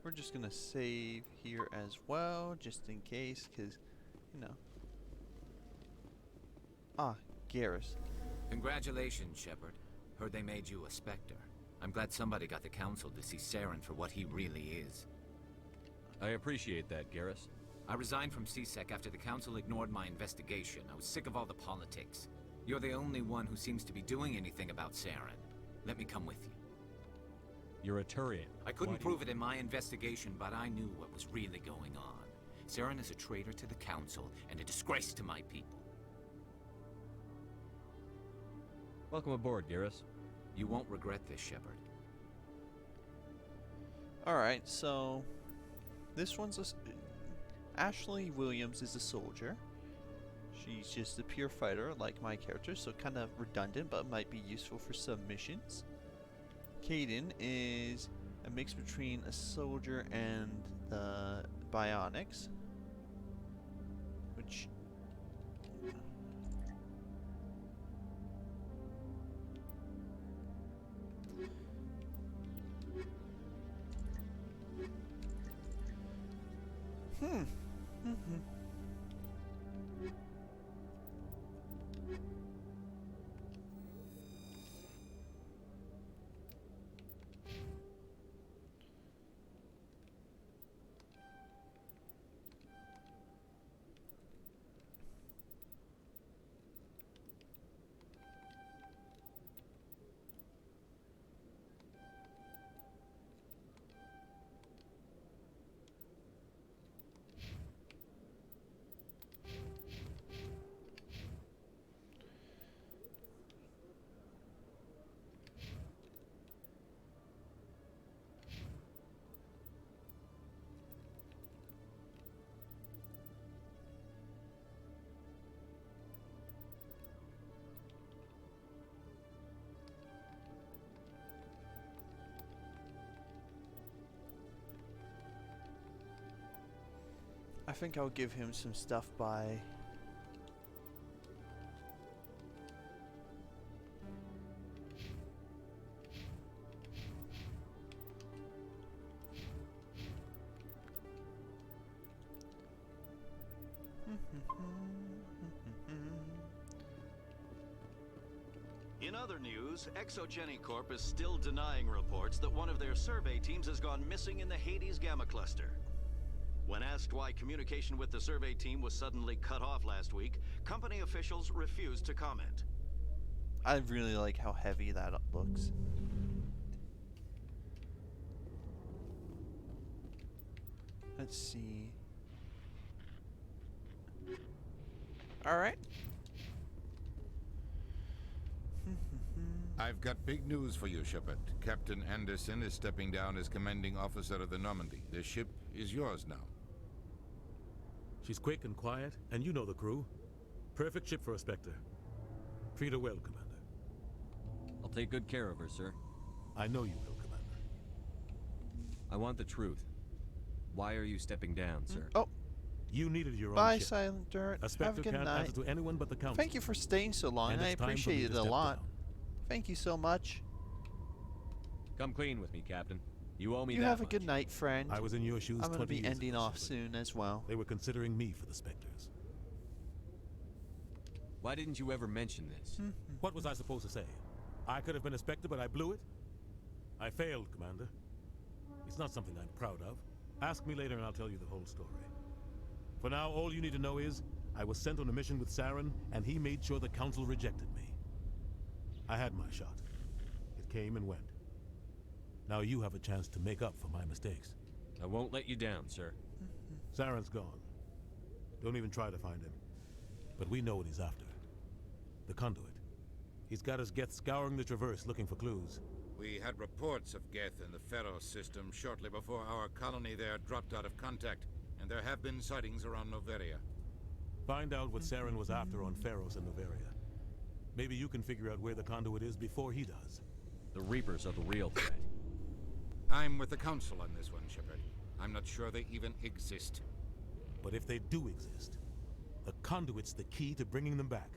We're just gonna save here as well, just in case, because, you know. Ah, Garrus. Congratulations, Shepard. Heard they made you a Spectre. I'm glad somebody got the Council to see Saren for what he really is. I appreciate that, Garrus. I resigned from CSEC after the Council ignored my investigation. I was sick of all the politics. You're the only one who seems to be doing anything about Saren. Let me come with you. You're a Turian. I couldn't prove it in my investigation, but I knew what was really going on. Saren is a traitor to the Council and a disgrace to my people. Welcome aboard, Garrus. You won't regret this, Shepard. Alright, so this one's Ashley Williams is a soldier. She's just a pure fighter like my character, so kind of redundant, but might be useful for some missions. Kaidan is a mix between a soldier and the Bionics, which I think I'll give him some stuff by In other news, Exogeny Corp is still denying reports that one of their survey teams has gone missing in the Hades Gamma Cluster. When asked why communication with the survey team was suddenly cut off last week, company officials refused to comment. I really like how heavy that looks. Let's see. Alright. I've got big news for you, Shepard. Captain Anderson is stepping down as commanding officer of the Normandy. The ship is yours now. She's quick and quiet, and you know the crew. Perfect ship for a Spectre. Treat her well, Commander. I'll take good care of her, sir. I know you will, Commander. I want the truth. Why are you stepping down, sir? Oh. You needed your own Bye, ship. Silent Dirt. A Have Spectre a good can't night. answer to anyone but the Council. Thank you for staying so long. And I it's time for me appreciate to it a step lot. down. Thank you so much. Come clean with me, Captain. You owe me You that have a much. good night, friend. I was in your shoes I'm going to 20 be years ending ago, off Shepard. soon as well. They were considering me for the Spectres. Why didn't you ever mention this? What was I supposed to say? I could have been a Spectre, but I blew it? I failed, Commander. It's not something I'm proud of. Ask me later and I'll tell you the whole story. For now, all you need to know is, I was sent on a mission with Saren, and he made sure the Council rejected me. I had my shot. It came and went. Now you have a chance to make up for my mistakes. I won't let you down, sir. Saren's gone. Don't even try to find him. But we know what he's after. The conduit. He's got us Geth scouring the Traverse looking for clues. We had reports of Geth in the Pharos system shortly before our colony there dropped out of contact, and there have been sightings around Noveria. Find out what Saren was after on Pharos and Noveria. Maybe you can figure out where the conduit is before he does. The Reapers are the real threat. I'm with the Council on this one, Shepard. I'm not sure they even exist. But if they do exist, the conduit's the key to bringing them back.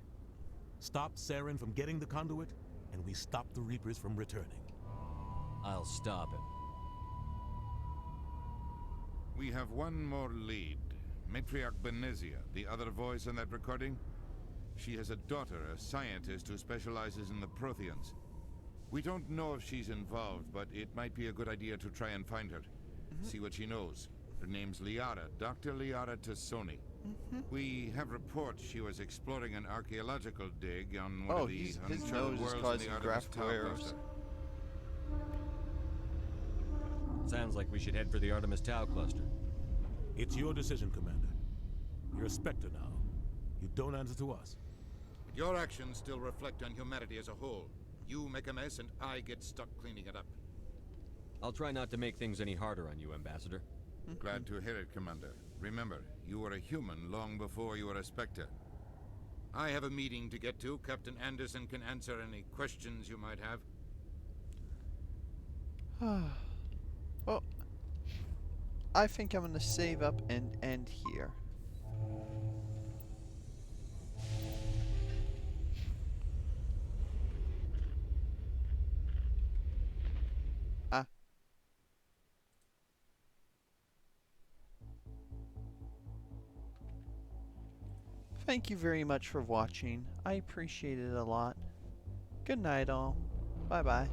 Stop Saren from getting the conduit, and we stop the Reapers from returning. I'll stop him. We have one more lead. Matriarch Benezia, the other voice on that recording. She has a daughter, a scientist who specializes in the Protheans. We don't know if she's involved, but it might be a good idea to try and find her. See what she knows. Her name's Liara, Dr. Liara Tassoni. We have reports she was exploring an archaeological dig on one of the his uncharted nose is worlds in causing the Artemis graphical Tau errors. cluster. Sounds like we should head for the Artemis Tau cluster. It's your decision, Commander. You're a Spectre now. You don't answer to us. Your actions still reflect on humanity as a whole. You make a mess and I get stuck cleaning it up. I'll try not to make things any harder on you, Ambassador. Glad to hear it, Commander. Remember, you were a human long before you were a Spectre. I have a meeting to get to. Captain Anderson can answer any questions you might have. Well, I think I'm gonna save up and end here. Thank you very much for watching. I appreciate it a lot. Good night all. Bye bye.